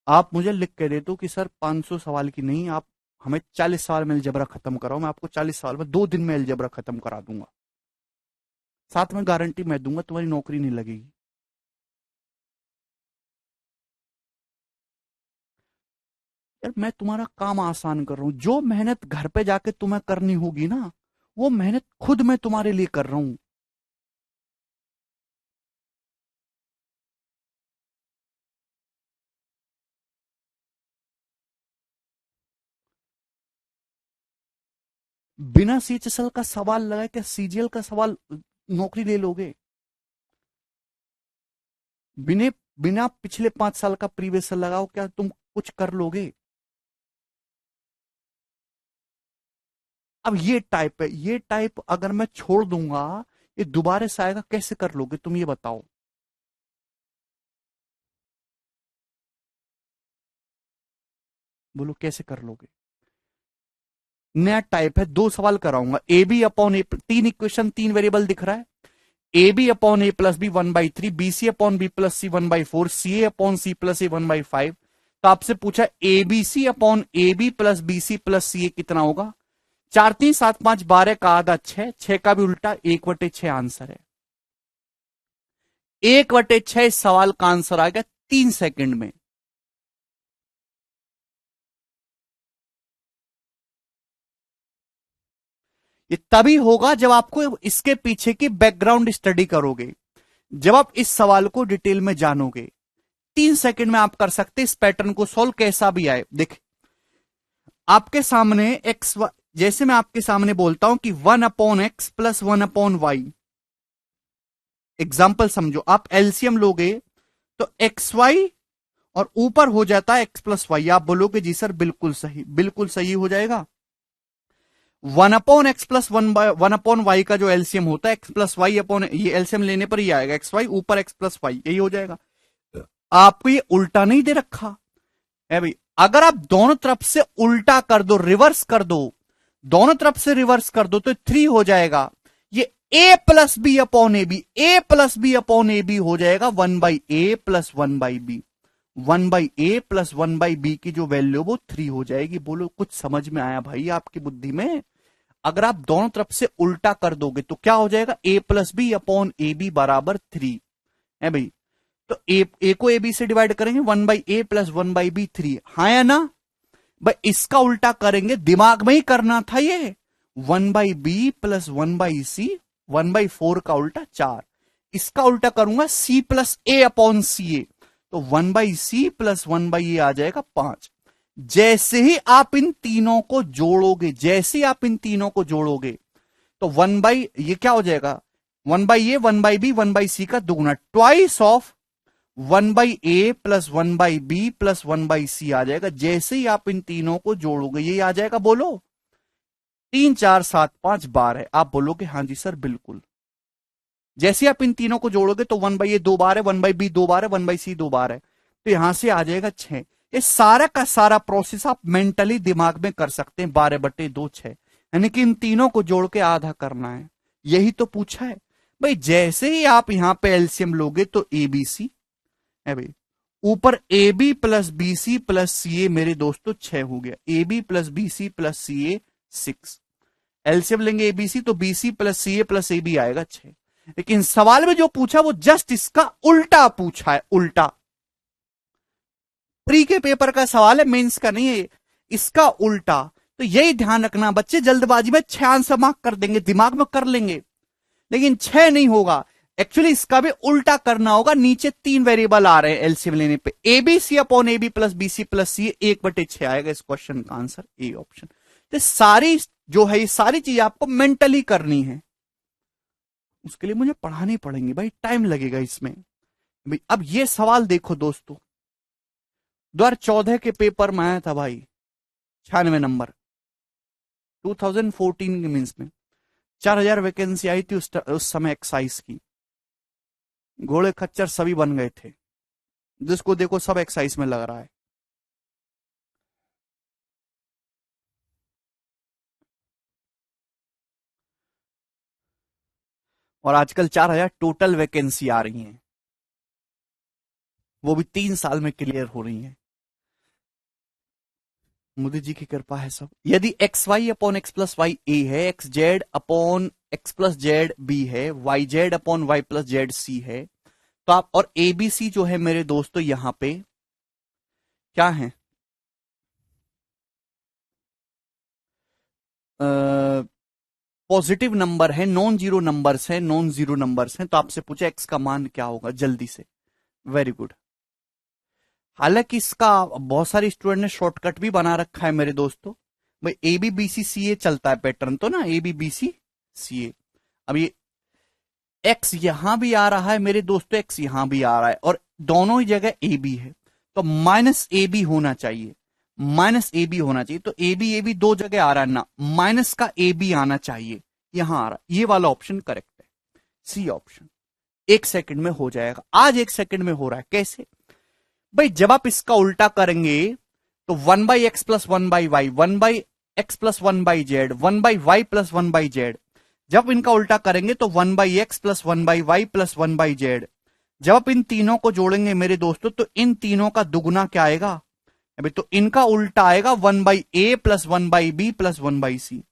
आप मुझे लिख के दे दो कि सर 500 सवाल की नहीं, आप हमें 40 सवाल में अलजेब्रा खत्म कराओ, मैं आपको 40 सवाल में 2 दिन में अलजेब्रा खत्म करा दूंगा। साथ में गारंटी मैं दूंगा तुम्हारी नौकरी नहीं लगेगी। यार मैं तुम्हारा काम आसान कर रहा हूं, जो मेहनत घर पे जाके तुम्हें करनी होगी ना, वो मेहनत खुद मैं तुम्हारे लिए कर रहा हूं। बिना सीएचएसएल का सवाल लगाए क्या सीजीएल का सवाल नौकरी ले लोगे। बिना बिना पिछले 5 साल का प्रीवियस लगाओ क्या तुम कुछ कर लोगे। अब ये टाइप है, ये टाइप अगर मैं छोड़ दूंगा, ये दोबारा से आएगा, कैसे कर लोगे तुम ये बताओ। बोलो कैसे कर लोगे। नया टाइप है, 2 सवाल कराऊंगा। A B upon A, 3 equation 3 variable दिख रहा है। A B upon A plus B 1/3, B C upon B plus C 1/4, C A upon C plus A 1/5। तो आपसे पूछा A B C upon A B plus B C plus C A कितना होगा। 4 3 7 5 12 का आधा 6, 6 का भी उल्टा 1/6 आंसर है। 1/6 इस सवाल का आंसर आ गया 3 सेकंड में। ये तभी होगा जब आपको इसके पीछे की बैकग्राउंड स्टडी करोगे, जब आप इस सवाल को डिटेल में जानोगे। 3 सेकंड में आप कर सकते इस पैटर्न को सॉल्व, कैसा भी आए। देख आपके सामने एक्स, जैसे मैं आपके सामने बोलता हूं कि 1/x प्लस 1/y, एग्जाम्पल समझो। आप एलसीएम लोगे तो एक्स वाई और ऊपर हो जाता है एक्स प्लस वाई। आप बोलोगे जी सर बिल्कुल सही, बिल्कुल सही हो जाएगा। 1/x प्लस 1/y का जो एलसीएम होता है एक्स प्लस वाई अपॉन, ये एलसीएम लेने पर ही आएगा, एक्स वाई ऊपर एक्स प्लस वाई, यही हो जाएगा। आपको ये उल्टा नहीं दे रखा है भाई। अगर आप दोनों तरफ से उल्टा कर दो, रिवर्स कर दो, दोनों तरफ से रिवर्स कर दो तो 3 हो जाएगा। ये A plus B upon A B, A plus B upon A B हो जाएगा 1/a plus 1/b। 1/a plus 1/b की जो वैल्यू वो 3 हो जाएगी। बोलो कुछ समझ में आया भाई आपकी बुद्धि में। अगर आप दोनों तरफ से उल्टा कर दोगे तो क्या हो जाएगा, a plus B upon A b बराबर 3 है भाई। तो ए को ए बी से डिवाइड करेंगे, 1/a प्लस 1/b 3, हाँ या ना भाई। इसका उल्टा करेंगे, दिमाग में ही करना था ये। 1/b प्लस 1/c, 1/4 का उल्टा 4। इसका उल्टा करूंगा c plus A upon C a, तो 1/c प्लस 1/a आ जाएगा 5। जैसे ही आप इन तीनों को जोड़ोगे, जैसे ही आप इन तीनों को जोड़ोगे, तो 1 बाई ये क्या हो जाएगा, 1 by A 1 by B 1 by C का दुगुना, twice of 1 by A plus 1 by B plus 1 by C आ जाएगा। जैसे ही आप इन तीनों को जोड़ोगे ये आ जाएगा, बोलो 3 4 7 5 बार है। आप बोलोगे हाँ जी सर बिल्कुल। जैसे आप इन तीनों को जोड़ोगे तो 1 बाई ए 2 बार है, 1 बाई बी 2 बार है, 1 बाई सी 2 बार है, तो यहां से आ जाएगा 6। ये सारा का सारा प्रोसेस आप मेंटली दिमाग में कर सकते हैं, 12/2 6, यानी कि इन तीनों को जोड़ के आधा करना है। यही तो पूछा है भाई। जैसे ही आप यहां पे एलसीएम लोगे तो एबीसी है भाई, ऊपर A B plus B C plus C A मेरे दोस्तों 6 हो गया, A B plus B C plus C A 6। LCM लेंगे एबीसी तो BC plus C A plus A B आएगा 6। लेकिन सवाल में जो पूछा वो जस्ट इसका उल्टा पूछा है, उल्टा। प्री के पेपर का सवाल है, मेंस का नहीं है, इसका उल्टा। तो यही ध्यान रखना बच्चे, जल्दबाजी में 6 आंसर मार्क कर देंगे, दिमाग में कर लेंगे, लेकिन 6 नहीं होगा। एक्चुअली इसका भी उल्टा करना होगा। नीचे 3 वेरिएबल आ रहे हैं एलसीएम लेने पे, ABC upon A B plus B C plus C 1/6 आएगा इस क्वेश्चन का आंसर, ए ऑप्शन। तो सारी जो है ये सारी चीज आपको मेंटली करनी है, उसके लिए मुझे पढ़ानी पड़ेंगी भाई, टाइम लगेगा इसमें भाई। अब ये सवाल देखो दोस्तों, 2014 के पेपर में आया था भाई, 96 नंबर, 2014 के मीन्स में 4000 वैकेंसी आई थी उस समय एक्साइज की। घोड़े खच्चर सभी बन गए थे, जिसको देखो सब एक्साइज में लग रहा है। और आजकल 4000 टोटल वैकेंसी आ रही हैं, वो भी 3 साल में क्लियर हो रही हैं। मोदी जी की कृपा है सब। यदि x y upon x plus y a है, x z upon x plus z b है, y z upon y plus z c है, तो आप, और ए बी सी जो है मेरे दोस्तों यहां पे क्या है, पॉजिटिव नंबर है, नॉन जीरो नंबर्स है, नॉन जीरो नंबर्स हैं, तो आपसे पूछा एक्स का मान क्या होगा जल्दी से। Very good. हालांकि इसका बहुत सारे स्टूडेंट ने शॉर्टकट भी बना रखा है मेरे दोस्तों भाई, ए बी बी सी सी ए चलता है पैटर्न तो ना, ए बी बी सी सी ए। अब ये एक्स यहां भी आ रहा है मेरे दोस्तों, एक्स यहां भी आ रहा है, और दोनों ही जगह ए बी है, तो माइनस ए बी होना चाहिए, माइनस ए बी होना चाहिए। तो ए बी दो जगह आ रहा है ना, माइनस का ए बी आना चाहिए, यहां आ रहा है, ये वाला ऑप्शन करेक्ट है, सी ऑप्शन। 1 सेकंड में हो जाएगा, आज 1 सेकंड में हो रहा है। कैसे भाई, जब आप इसका उल्टा करेंगे तो 1/x plus 1/y, 1/x plus 1/z, 1/y plus 1/z। जब इनका उल्टा करेंगे तो 1/x plus 1/y plus 1/z। जब आप इन तीनों को जोड़ेंगे मेरे दोस्तों तो इन तीनों का दुगुना क्या आएगा अभी, तो इनका उल्टा आएगा 1/a plus 1/b plus 1/c,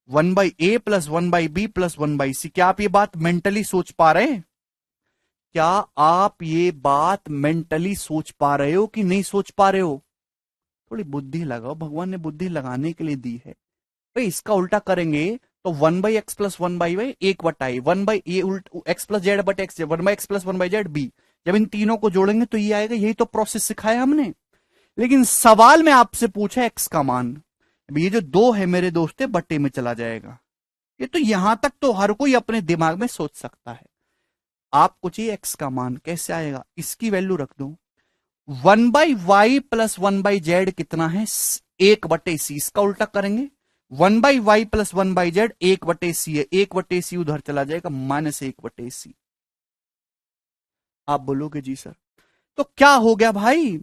1/a plus 1/b plus 1/c। क्या आप ये बात मेंटली सोच पा रहे हैं? क्या आप ये बात मेंटली सोच पा रहे हो कि नहीं सोच पा रहे हो? थोड़ी बुद्धि लगाओ, भगवान ने बुद्धि लगाने के लिए दी है भाई। इसका उल्टा करेंगे तो 1/x plus 1/y 1/a, 1/a उल्ट x plus Z but x, 1/x plus 1/z b। जब इन तीनों को जोड़ेंगे तो ये आएगा, यही तो प्रोसेस सिखाया हमने। लेकिन सवाल में आपसे पूछा x का मान, ये जो 2 है मेरे दोस्त बट्टे में चला जाएगा। ये तो यहां तक तो हर कोई अपने दिमाग में सोच सकता है। आपको चाहिए x का मान, कैसे आएगा, इसकी वैल्यू रख दो। 1/y प्लस 1/z कितना है, 1/c। इसका उल्टा करेंगे 1/y प्लस 1/z 1/c है, 1/c उधर चला जाएगा, माइनस 1/c। आप बोलोगे जी सर तो क्या हो गया भाई,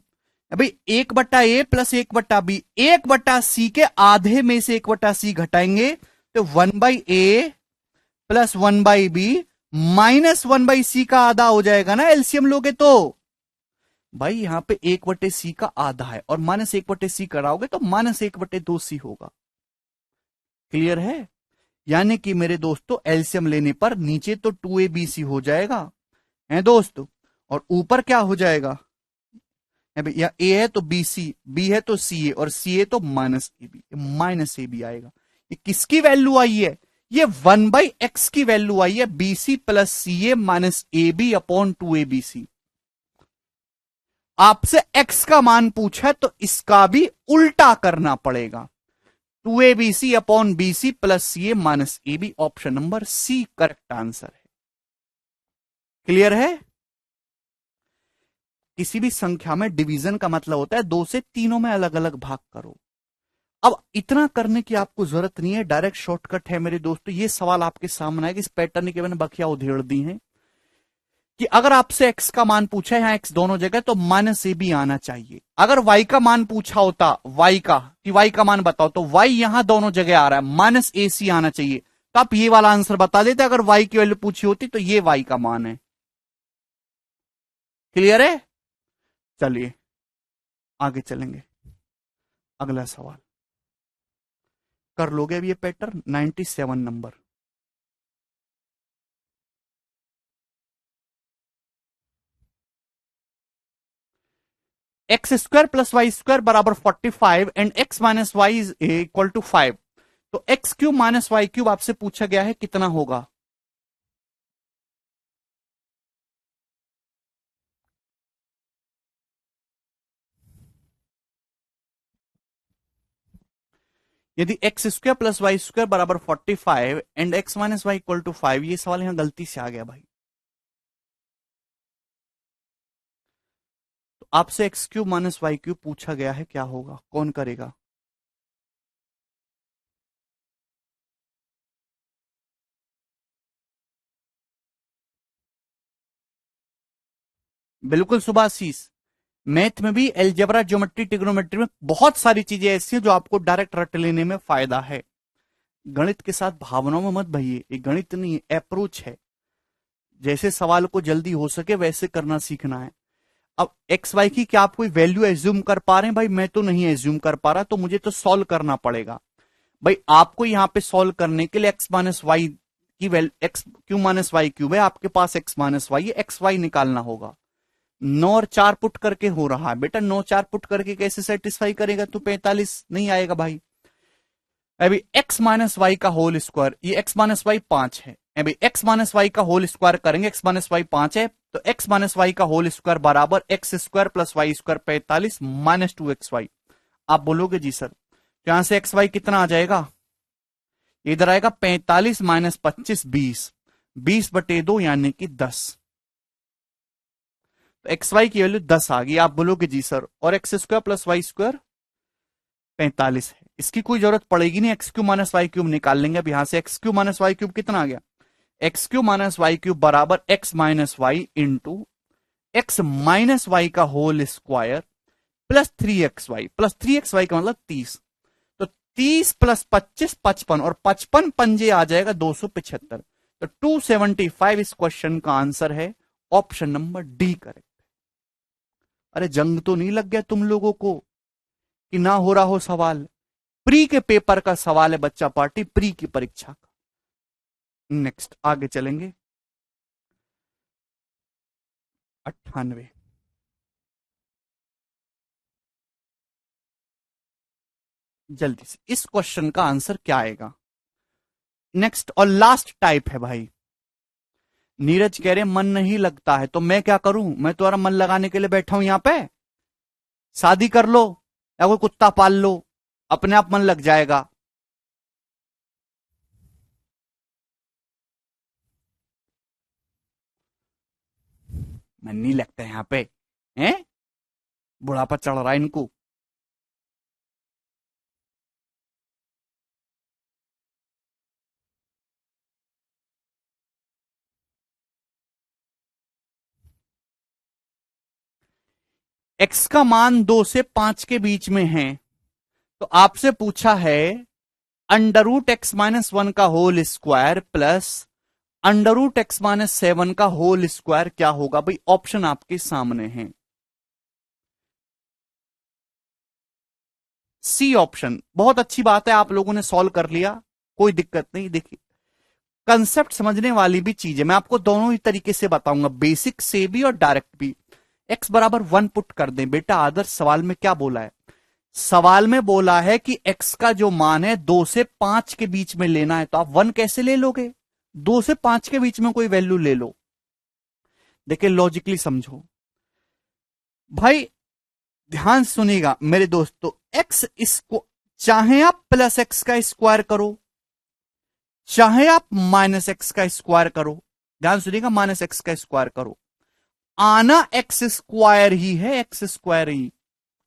अभी 1/a प्लस 1/b, 1/c के आधे में से 1/c घटाएंगे तो 1/a plus 1/b minus 1/c का आधा हो जाएगा ना, एलसीएम लोगे तो। भाई यहां पे 1/c का आधा है और माइनस 1/c कराओगे तो माइनस 1/2c होगा। क्लियर है? यानी कि मेरे दोस्तों एलसीएम लेने पर नीचे तो 2abc हो जाएगा है दोस्तों, और ऊपर क्या हो जाएगा, या ए है तो बीसी, बी है तो सी ए, और सी ए तो minus a b, minus a B आएगा। ये किसकी वैल्यू आई है, ये 1/x की वैल्यू आई है, b c plus C a minus a B upon 2abc। आपसे x का मान पूछा है तो इसका भी उल्टा करना पड़ेगा। 2abc upon bc plus ca minus ab। Option number c correct answer है। क्लियर है? किसी भी संख्या में डिवीजन का मतलब होता है दो से तीनों में अलग अलग भाग करो। अब इतना करने की आपको जरूरत नहीं है, डायरेक्ट शॉर्टकट है मेरे दोस्तों। ये सवाल आपके सामने है कि इस पैटर्न के मैंने बखिया उधेड़ दी है कि अगर आपसे एक्स का मान पूछा है, यहां एक्स दोनों जगह, तो माइनस ए बी आना चाहिए। अगर वाई का मान पूछा होता, वाई का, कि वाई का मान बताओ, तो वाई यहां दोनों जगह आ रहा है, माइनस ए सी आना चाहिए। तो आप ये वाला आंसर बता देते। अगर वाई की वैल्यू पूछी होती तो ये वाई का मान है। क्लियर है? चलिए आगे चलेंगे। अगला सवाल कर लोगे अब ये पैटर्न। 97 नंबर। X square plus y square बराबर 45 and x minus y is equal to 5। तो x cube minus y cube आपसे पूछा गया है कितना होगा। यदि x square plus y square बराबर 45 and x minus y equal to 5, ये सवाल यहां गलती से आ गया भाई। तो आपसे x cube minus y cube पूछा गया है, क्या होगा, कौन करेगा? बिल्कुल सुभाशीष। मैथ में भी, एलजेब्रा, ज्योमेट्री, ट्रिग्नोमेट्री में बहुत सारी चीजें ऐसी हैं जो आपको डायरेक्ट रट लेने में फायदा है। गणित के साथ भावनाओं में मत भइए। ये गणित नहीं, अप्रोच है। जैसे सवाल को जल्दी हो सके वैसे करना सीखना है। अब एक्स वाई की क्या आप कोई वैल्यू एज्यूम कर पा रहे हैं? भाई मैं तो नहीं एज्यूम कर पा रहा, तो मुझे तो सॉल्व करना पड़ेगा। भाई आपको यहां पे सॉल्व करने के लिए एक्स माइनस वाई की value, x cube minus y cube है, आपके पास एक्स माइनस वाई है, एक्स वाई निकालना होगा। 9 और 4 पुट करके हो रहा है बेटा। 9 4 पुट करके कैसे सेटिस्फाई करेगा? तो 45 नहीं आएगा भाई। अभी एक्स माइनस वाई का होल स्क्वायर, ये एक्स माइनस वाई 5 है। अभी एक्स माइनस वाई का होल स्क्वायर करेंगे, एक्स माइनस वाई 5 है, तो एक्स माइनस वाई का होल स्क्वायर बराबर x square plus y square 45 minus 2xy। आप बोलोगे जी सर, तो यहां से एक्स वाई कितना आ जाएगा? इधर आएगा 45 माइनस 25 20, 20/2 यानी कि 10। तो एक्स वाई की वैल्यू 10 आ गई। आप बोलोगे जी सर, और x square plus y square 45 है, इसकी कोई जरूरत पड़ेगी नहीं, x cube minus y cube निकाल लेंगे। अब यहां से x cube minus y cube कितना आ गया? X cube minus y cube बराबर x minus y into x minus y का whole square plus 3xy। Plus 3xy का मतलब 30। तो 30 प्लस 25 55, और 55 पंजे आ जाएगा 275। तो 275 इस क्वेश्चन का आंसर है। Option number D correct. अरे जंग तो नहीं लग गया तुम लोगों को कि ना हो रहा हो सवाल? प्री के पेपर का सवाल है बच्चा पार्टी, प्री की परीक्षा का। नेक्स्ट आगे चलेंगे। 98। जल्दी से इस क्वेश्चन का आंसर क्या आएगा? नेक्स्ट और लास्ट टाइप है भाई। नीरज कह रहे मन नहीं लगता है, तो मैं क्या करूं? मैं तुम्हारा मन लगाने के लिए बैठा हूं यहां पे। शादी कर लो या कोई कुत्ता पाल लो, अपने आप मन लग जाएगा। मन नहीं लगता यहां पे, हैं? बुढ़ापा चढ़ रहा है इनको। एक्स का मान 2 से 5 के बीच में है, तो आपसे पूछा है अंडर रूट एक्स माइनस 1 का whole square plus under root x minus 7 का होल स्क्वायर क्या होगा? भाई ऑप्शन आपके सामने है। C option. बहुत अच्छी बात है, आप लोगों ने सॉल्व कर लिया, कोई दिक्कत नहीं। देखिए कंसेप्ट समझने वाली भी चीज है, मैं आपको दोनों ही तरीके से बताऊंगा, बेसिक से भी और डायरेक्ट भी। एक्स बराबर 1 पुट कर दें बेटा। आदर्श सवाल में क्या बोला है? सवाल में बोला है कि एक्स का जो मान है 2 से 5 के बीच में लेना है, तो आप 1 कैसे ले लोगे? 2 से 5 के बीच में कोई वैल्यू ले लो। देखिए लॉजिकली समझो भाई, ध्यान सुनिएगा मेरे दोस्तों। एक्स इसको चाहे आप प्लस एक्स का स्क्वायर करो, चाहे आप माइनस एक्स का स्क्वायर करो, ध्यान सुनिएगा, माइनस एक्स का स्क्वायर करो, आना एक्स स्क्वायर ही है, एक्स स्क्वायर ही।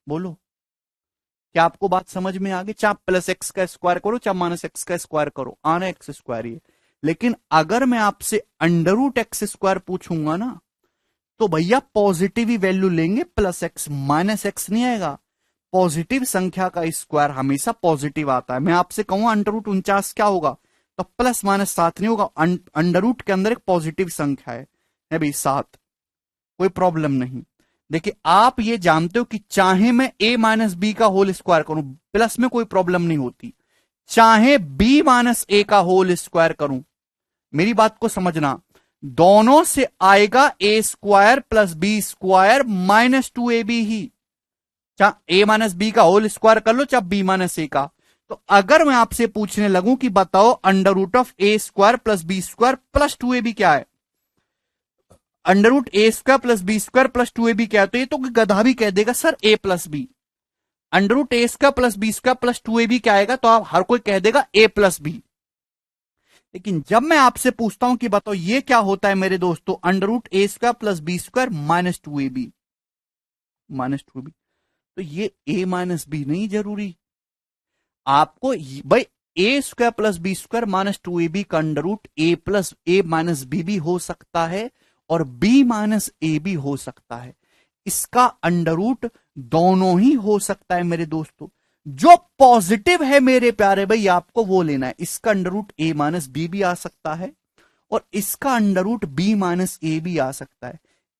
बोलो, क्या आपको बात समझ में आ गई? चाहे प्लस एक्स का स्क्वायर करो, चाहे माइनस एक्स का स्क्वायर करो, आना एक्स स्क्वायर ही है। लेकिन अगर मैं आपसे अंडर रूट एक्स स्क्वायर पूछूंगा ना, तो भैया पॉजिटिव ही वैल्यू लेंगे, प्लस एक्स माइनस एक्स नहीं आएगा। पॉजिटिव संख्या का स्क्वायर हमेशा पॉजिटिव आता है। मैं आपसे कहूं अंडर रूट 49 क्या होगा, तो प्लस माइनस 7 नहीं होगा। अंडर रूट के अंदर एक पॉजिटिव संख्या है भाई 7, कोई प्रॉब्लम नहीं। देखिए आप ये जानते हो कि चाहे मैं a माइनस बी का होल स्क्वायर करूं, प्लस में कोई प्रॉब्लम नहीं होती, चाहे b माइनस ए का होल स्क्वायर करूं, मेरी बात को समझना, दोनों से आएगा a square plus b square minus 2ab ही। चाहे a माइनस बी का होल स्क्वायर कर लो, चाहे b माइनस ए का। तो अगर मैं आपसे पूछने लगूं कि बताओ under root of a square plus b square plus 2ab क्या है, under root a square plus b square plus 2ab क्या है, तो ये तो गधा भी कह देगा sir a plus b. Under root a square plus b square plus 2ab क्या आएगा, तो आप हर कोई कह देगा a प्लस बी। लेकिन जब मैं आपसे पूछता हूं कि बताओ ये क्या होता है मेरे दोस्तों, under root a square plus b square minus 2ab, minus 2ab, तो ये a माइनस बी नहीं जरूरी आपको भाई। A square plus b square minus 2ab का under root a plus a minus b भी हो सकता है और बी माइनस ए भी हो सकता है। इसका अंडर रूट दोनों ही हो सकता है मेरे दोस्तों। जो पॉजिटिव है मेरे प्यारे भाई आपको वो लेना है। इसका अंडर रूट ए माइनस बी भी आ सकता है और इसका अंडर रूट बी माइनस ए भी आ सकता है।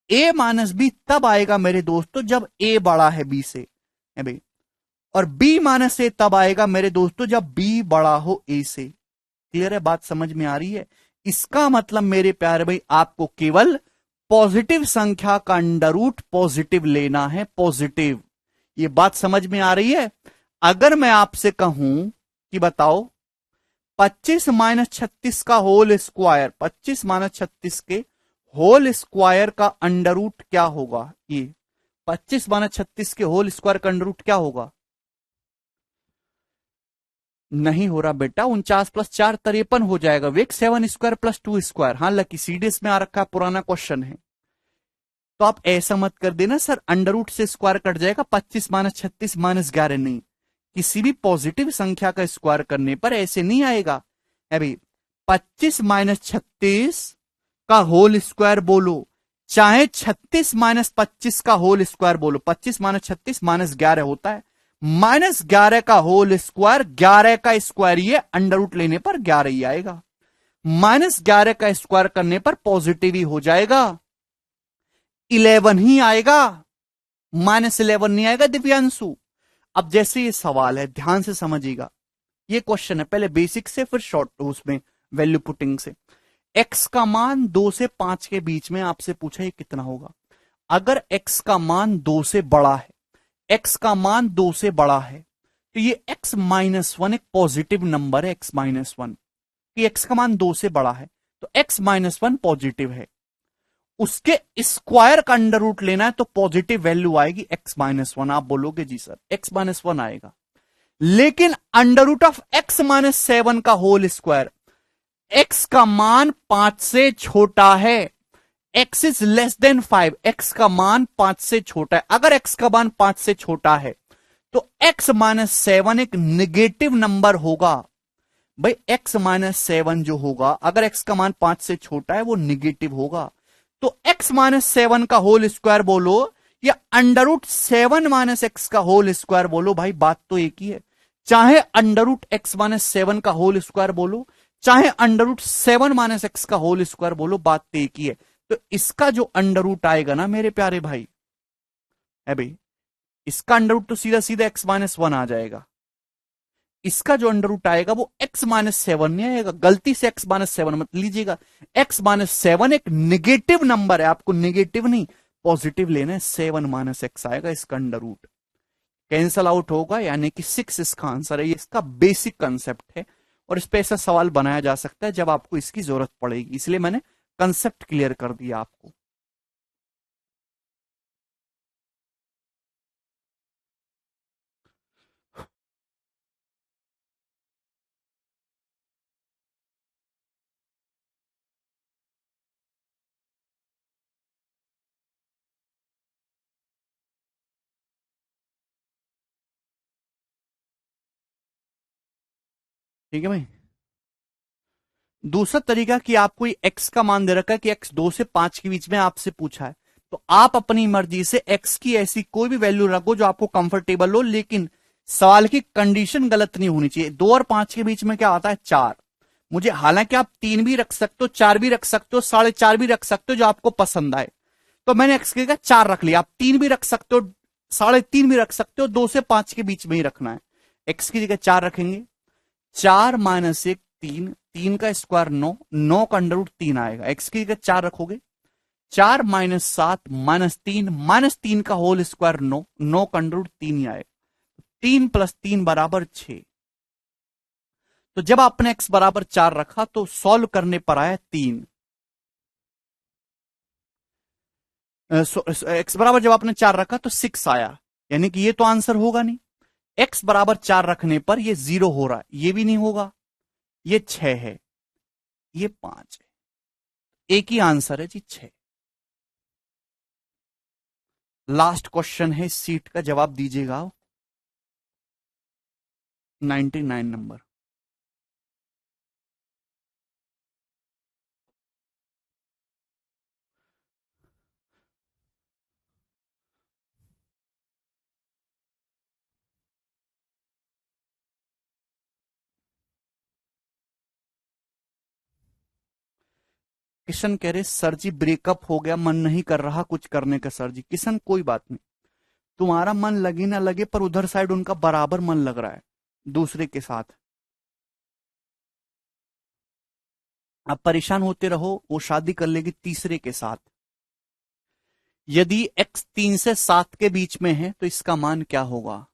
ए माइनस बी तब आएगा मेरे दोस्तों जब ए बड़ा है बी से, है भाई, और बी माइनस ए तब आएगा मेरे दोस्तों जब बी बड़ा हो ए से। क्लियर है, बात समझ में आ रही है? इसका मतलब मेरे प्यारे भाई आपको केवल पॉजिटिव संख्या का अंडर रूट पॉजिटिव लेना है, पॉजिटिव। ये बात समझ में आ रही है? अगर मैं आपसे कहूं कि बताओ 25 माइनस 36 का होल स्क्वायर, 25 माइनस 36 के होल स्क्वायर का अंडर रूट क्या होगा, ये 25 माइनस 36 के होल स्क्वायर का अंडर रूट क्या होगा? नहीं हो रहा बेटा, 49 प्लस 4 53 हो जाएगा, वेक 7 स्क्वायर प्लस 2 स्क्वायर। हाँ लकी सीडीएस में आ रखा है, पुराना क्वेश्चन है। तो आप ऐसा मत कर देना सर अंडर रूट से स्क्वायर कट जाएगा, 25 माइनस 36 माइनस 11 नहीं। किसी भी पॉजिटिव संख्या का स्क्वायर करने पर ऐसे नहीं आएगा। अभी 25 माइनस 36 का होल स्क्वायर बोलो, चाहे 36 माइनस 25 का होल स्क्वायर बोलो, 25 माइनस 36 माइनस 11 होता है, माइनस 11 का होल स्क्वायर, 11 का स्क्वायर ये अंडर रूट लेने पर 11 ही आएगा, माइनस 11 का स्क्वायर करने पर पॉजिटिव ही हो जाएगा, 11 ही आएगा, माइनस 11 नहीं आएगा दिव्यांशु। अब जैसे ये सवाल है ध्यान से समझिएगा, ये क्वेश्चन है पहले बेसिक से फिर शॉर्ट उसमें वैल्यू पुटिंग से। एक्स का मान 2 से 5 के बीच में आपसे पूछा ये कितना होगा। अगर एक्स का मान 2 से बड़ा है, एक्स का मान 2 से बड़ा है, तो ये एक्स माइनस 1 एक पॉजिटिव नंबर है, एक्स माइनस 1, एक्स का मान 2 से बड़ा है तो एक्स माइनस 1 पॉजिटिव है, उसके स्क्वायर का अंडर रूट लेना है तो पॉजिटिव वैल्यू आएगी एक्स माइनस 1। आप बोलोगे जी सर एक्स माइनस 1 आएगा, लेकिन under root of x minus 7 का होल स्क्वायर, एक्स का मान 5 से छोटा है, x is less than 5, x का मान 5 से छोटा है। अगर एक्स का मान 5 से छोटा है तो एक्स माइनस 7 एक निगेटिव नंबर होगा। भाई एक्स माइनस 7 जो होगा, अगर एक्स का मान 5 से छोटा है वो निगेटिव होगा। तो एक्स माइनस 7 का होल स्क्वायर बोलो या अंडर रूट 7 माइनस एक्स का होल स्क्वायर बोलो, भाई बात तो एक ही है। चाहे अंडर रूट एक्स माइनस 7 का होल स्क्वायर बोलो, चाहे अंडर रूट 7 माइनस एक्स का होल स्क्वायर बोलो, बात तो एक ही है। तो इसका जो अंडर रूट आएगा ना मेरे प्यारे भाई, है भाई, इसका अंडर रूट तो सीधा सीधा एक्स माइनस 1 आ जाएगा। इसका जो अंडर रूट आएगा वो एक्स माइनस 7 नहीं आएगा, गलती से एक्स माइनस 7 मत लीजिएगा। एक्स माइनस 7 एक निगेटिव नंबर है, आपको निगेटिव नहीं पॉजिटिव लेना है, 7 माइनस एक्स आएगा इसका अंडर रूट, कैंसल आउट होगा, यानी कि 6 इसका आंसर है। ये इसका बेसिक कंसेप्ट है और इस पे ऐसा सवाल बनाया जा सकता है जब आपको इसकी जरूरत पड़ेगी, इसलिए मैंने कंसेप्ट क्लियर कर दिया आपको। ठीक है भाई। दूसरा तरीका कि आपको एक्स का मान दे रखा है कि एक्स 2 से 5 के बीच में आपसे पूछा है, तो आप अपनी मर्जी से एक्स की ऐसी कोई भी वैल्यू रखो जो आपको कंफर्टेबल हो, लेकिन सवाल की कंडीशन गलत नहीं होनी चाहिए। 2 और 5 के बीच में क्या आता है? 4। मुझे, हालांकि आप 3 भी रख सकते हो, 4 भी रख सकते हो, 4.5 भी रख सकते हो, जो आपको पसंद आए। तो मैंने एक्स की जगह 4 रख लिया। आप 3 भी रख सकते हो, 3.5 भी रख सकते हो, 2 से 5 के बीच में ही रखना है। एक्स की जगह 4 रखेंगे। 4 माइनस 1 3, 3 का स्क्वायर 9, 9 का अंडर रूट 3 आएगा। एक्स की जगह 4 रखोगे। 4 माइनस 7 माइनस 3 का होल स्क्वायर 9, 9 का अंडर रूट 3 ही आएगा। 3 प्लस 3 बराबर 6। तो जब आपने एक्स बराबर 4 रखा तो सॉल्व करने पर आया 3। एक्स बराबर जब आपने 4 रखा तो 6 आया, यानी कि ये तो आंसर होगा नहीं। एक्स बराबर 4 रखने पर ये 0 हो रहा है, ये भी नहीं होगा। ये 6 है, ये 5 है। एक ही आंसर है जी, 6। लास्ट क्वेश्चन है, इस सीट का जवाब दीजिएगा। 99 नंबर। किशन कह रहे सर जी ब्रेकअप हो गया, मन नहीं कर रहा कुछ करने का। सर जी किशन कोई बात नहीं, तुम्हारा मन लगे ना लगे पर उधर साइड उनका बराबर मन लग रहा है दूसरे के साथ। आप परेशान होते रहो, वो शादी कर लेगी तीसरे के साथ। यदि x 3 से 7 के बीच में है तो इसका मान क्या होगा?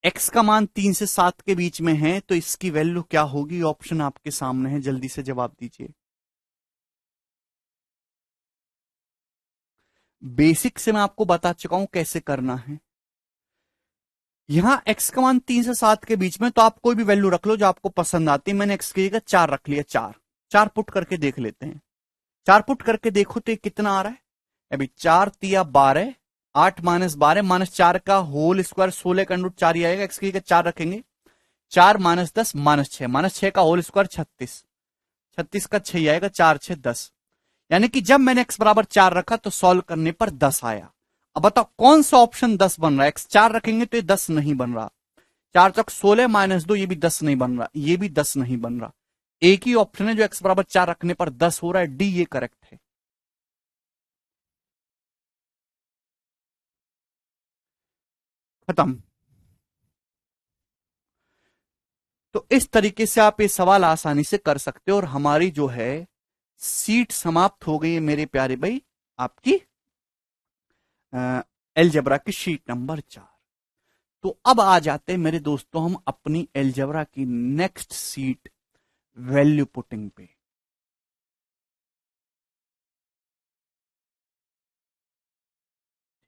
x का मान 3 से 7 के बीच में है तो इसकी वैल्यू क्या होगी? ऑप्शन आपके सामने है, जल्दी से जवाब दीजिए। बेसिक से मैं आपको बता चुका हूं कैसे करना है। यहां x का मान 3 से 7 के बीच में, तो आप कोई भी वैल्यू रख लो जो आपको पसंद आती है। मैंने x की जगह 4 रख लिया। 4 4 पुट करके देख लेते हैं। 4 पुट करके देखो तो ये कितना आ रहा है? अभी 4 तिया 12, 8 माइनस 12 माइनस 4 का होल स्क्वायर 16 का अंडर चार ही आएगा। x की जगह 4 रखेंगे। 4 माइनस 10 माइनस 6 का होल स्क्वायर 36, 36 का 6 आएगा। 4 6 10, यानी कि जब मैंने x बराबर 4 रखा तो सॉल्व करने पर 10 आया। अब बताओ कौन सा ऑप्शन 10 बन रहा है? x 4 रखेंगे तो ये 10 नहीं बन रहा। 4 चौक 16 माइनस 2, ये भी 10 नहीं बन रहा, ये भी 10 नहीं बन रहा। एक ही ऑप्शन है जो x बराबर 4 रखने पर 10 हो रहा है, डी, ये करेक्ट है। खत्म। तो इस तरीके से आप ये सवाल आसानी से कर सकते हो। और हमारी जो है सीट समाप्त हो गई है मेरे प्यारे भाई, आपकी एलजेब्रा की शीट नंबर 4। तो अब आ जाते हैं मेरे दोस्तों हम अपनी एलजेब्रा की नेक्स्ट सीट, वैल्यू पुटिंग पे।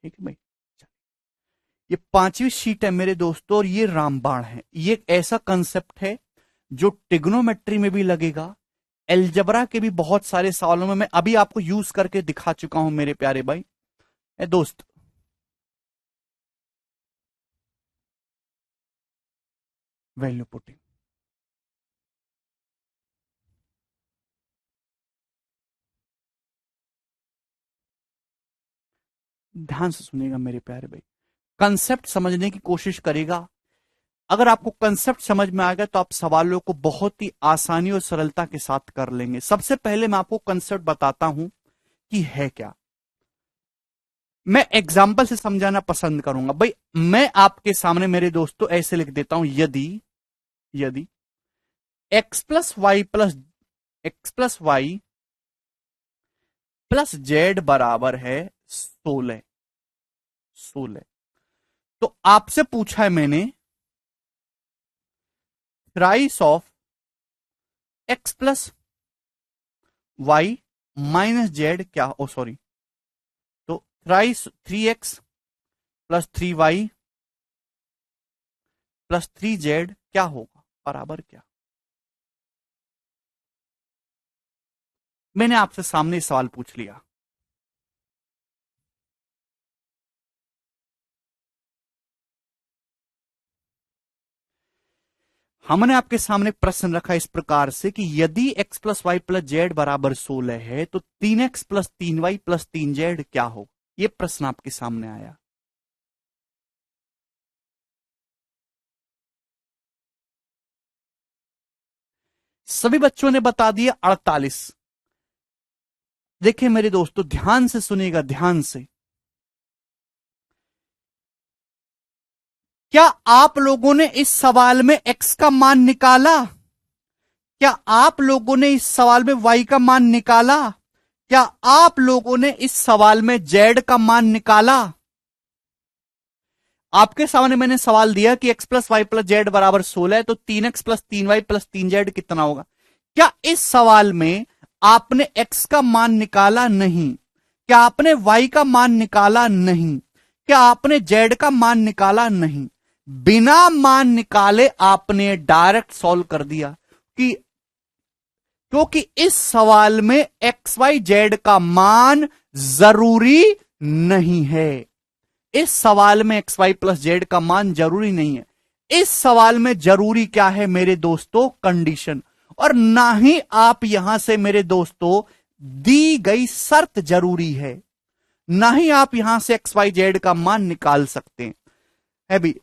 ठीक है भाई, ये 5वीं शीट है मेरे दोस्तों, और ये रामबाण है। ये एक ऐसा कंसेप्ट है जो टिग्नोमेट्री में भी लगेगा, एलजबरा के भी बहुत सारे सवालों में मैं अभी आपको यूज करके दिखा चुका हूं मेरे प्यारे भाई। दोस्त, वैल्यू पुटिंग ध्यान से सुनिएगा मेरे प्यारे भाई, कंसेप्ट समझने की कोशिश करेगा। अगर आपको कंसेप्ट समझ में आ गया तो आप सवालों को बहुत ही आसानी और सरलता के साथ कर लेंगे। सबसे पहले मैं आपको कंसेप्ट बताता हूं कि है क्या। मैं एग्जाम्पल से समझाना पसंद करूंगा भाई। मैं आपके सामने मेरे दोस्तों ऐसे लिख देता हूं, यदि यदि x+y प्लस जेड बराबर है 16, 16, तो आपसे पूछा है मैंने thrice of x+y minus Z क्या, ओ सॉरी, तो थ्राइस 3x+3y +3z क्या होगा, बराबर क्या? मैंने आपसे सामने सवाल पूछ लिया। हमने आपके सामने प्रश्न रखा इस प्रकार से कि यदि x plus Y plus z बराबर 16 है तो 3x plus 3y plus 3z क्या हो। यह प्रश्न आपके सामने आया। सभी बच्चों ने बता दिया 48। देखिए मेरे दोस्तों, ध्यान से सुनिएगा, ध्यान से। क्या आप लोगों ने इस सवाल में x का मान निकाला? क्या आप लोगों ने इस सवाल में y का मान निकाला? क्या आप लोगों ने इस सवाल में z का मान निकाला? आपके सामने मैंने सवाल दिया कि x plus Y plus z बराबर 16 है, तो 3x plus 3y plus 3z कितना होगा। क्या इस सवाल में आपने x का मान निकाला? नहीं। क्या आपने y का मान निकाला? नहीं। क्या आपने z का मान निकाला? नहीं। बिना मान निकाले आपने डायरेक्ट सॉल्व कर दिया कि क्योंकि इस सवाल में एक्स वाई जेड का मान जरूरी नहीं है। इस सवाल में एक्स वाई प्लस जेड का मान जरूरी नहीं है। इस सवाल में जरूरी क्या है मेरे दोस्तों? कंडीशन। और ना ही आप यहां से मेरे दोस्तों दी गई शर्त जरूरी है, ना ही आप यहां से एक्स वाई जेड का मान निकाल सकते हैं। अभी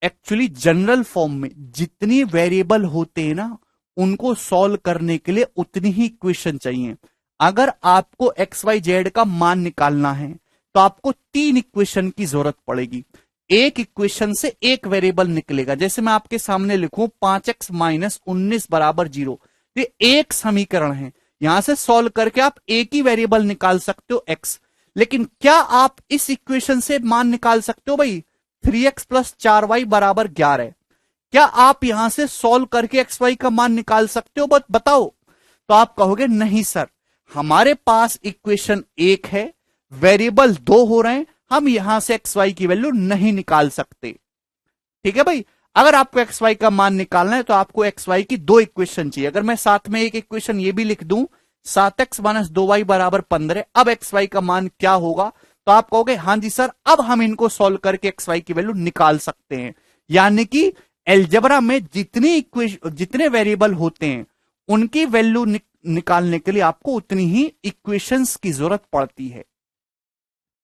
एक्चुअली जनरल फॉर्म में जितनी वेरिएबल होते हैं ना, उनको सॉल्व करने के लिए उतनी ही इक्वेशन चाहिए। अगर आपको एक्स वाई जेड का मान निकालना है तो आपको 3 इक्वेशन की जरूरत पड़ेगी। एक इक्वेशन से एक वेरिएबल निकलेगा। जैसे मैं आपके सामने लिखूं 5x माइनस 19 बराबर 0, ये एक समीकरण है। यहां से सॉल्व करके आप एक ही वेरिएबल निकाल सकते हो x। लेकिन क्या आप इस इक्वेशन से मान निकाल सकते हो भाई 3x प्लस 4y बराबर 11? क्या आप यहां से सॉल्व करके एक्स वाई का मान निकाल सकते हो? बताओ। तो आप कहोगे नहीं सर, हमारे पास इक्वेशन एक है, वेरिएबल 2 हो रहे हैं, हम यहां से एक्स वाई की वैल्यू नहीं निकाल सकते। ठीक है भाई। अगर आपको एक्स वाई का मान निकालना है तो आपको एक्स वाई की 2 इक्वेशन चाहिए। अगर मैं साथ में एक इक्वेशन ये भी लिख दूं 7x माइनस 2y बराबर 15, अब एक्स वाई का मान क्या होगा? तो आप कहोगे हां जी सर, अब हम इनको सॉल्व करके एक्स वाई की वैल्यू निकाल सकते हैं। यानी कि एल्जेब्रा में जितने वेरिएबल होते हैं उनकी वैल्यू निकालने के लिए आपको उतनी ही इक्वेशंस की जरूरत पड़ती है।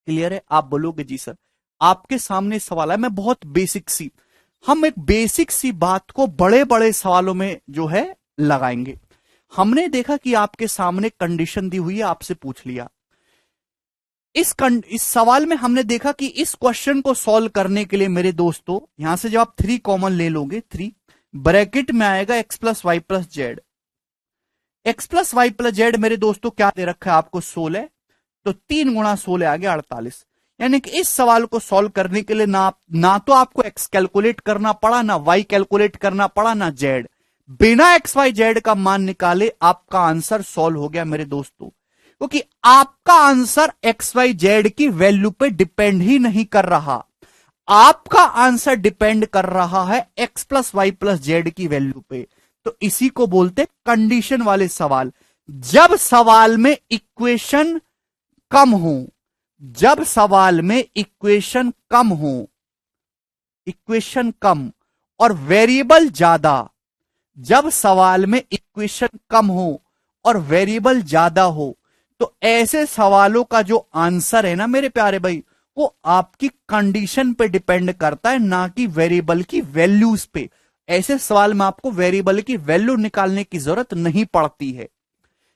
क्लियर है? आप बोलोगे जी सर। आपके सामने सवाल है, मैं बहुत बेसिक सी, हम एक बेसिक सी बात को बड़े बड़े सवालों में जो है लगाएंगे। हमने देखा कि आपके सामने कंडीशन दी हुई है, आपसे पूछ लिया। इस सवाल में हमने देखा कि इस क्वेश्चन को सॉल्व करने के लिए मेरे दोस्तों यहां से जब आप 3 कॉमन ले लोगे, 3 ब्रैकेट में आएगा x plus Y plus z. X plus Y plus z मेरे दोस्तों क्या दे रखा है आपको? 16। तो 3 गुणा 16 आ गया 48। यानी कि इस सवाल को सॉल्व करने के लिए ना तो आपको x कैलकुलेट करना पड़ा, ना y कैलकुलेट करना पड़ा, ना z। बिना x y z का मान निकाले आपका आंसर सॉल्व हो गया मेरे दोस्तों। क्योंकि आपका आंसर एक्स वाई जेड की वैल्यू पे डिपेंड ही नहीं कर रहा, आपका आंसर डिपेंड कर रहा है x plus Y plus Z की वैल्यू पे। तो इसी को बोलते कंडीशन वाले सवाल। जब सवाल में इक्वेशन कम हो, जब सवाल में इक्वेशन कम हो, इक्वेशन कम और वेरिएबल ज्यादा, जब सवाल में इक्वेशन कम हो और वेरिएबल ज्यादा हो, तो ऐसे सवालों का जो आंसर है ना मेरे प्यारे भाई, वो आपकी कंडीशन पे डिपेंड करता है, ना कि वेरिएबल की वैल्यूज पे। ऐसे सवाल में आपको वेरिएबल की वैल्यू निकालने की जरूरत नहीं पड़ती है।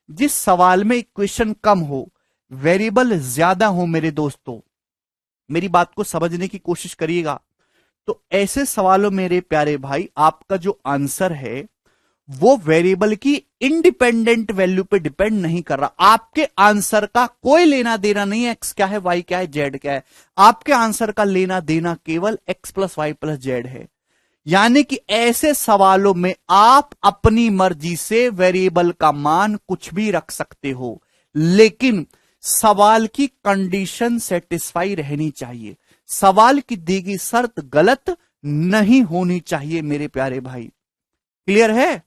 जिस सवाल में इक्वेशन कम हो, वेरिएबल ज्यादा हो मेरे दोस्तों, मेरी बात को समझने की कोशिश करिएगा। तो ऐसे सवालों मेरे प्यारे भाई आपका जो आंसर है वो वेरिएबल की इंडिपेंडेंट वैल्यू पे डिपेंड नहीं कर रहा। आपके आंसर का कोई लेना देना नहीं है एक्स क्या है, वाई क्या है, जेड क्या है। आपके आंसर का लेना देना केवल x plus Y plus z है। यानी कि ऐसे सवालों में आप अपनी मर्जी से वेरिएबल का मान कुछ भी रख सकते हो, लेकिन सवाल की कंडीशन सेटिस्फाई रहनी चाहिए। सवाल की दी गई शर्त गलत नहीं होनी चाहिए मेरे प्यारे भाई। क्लियर है?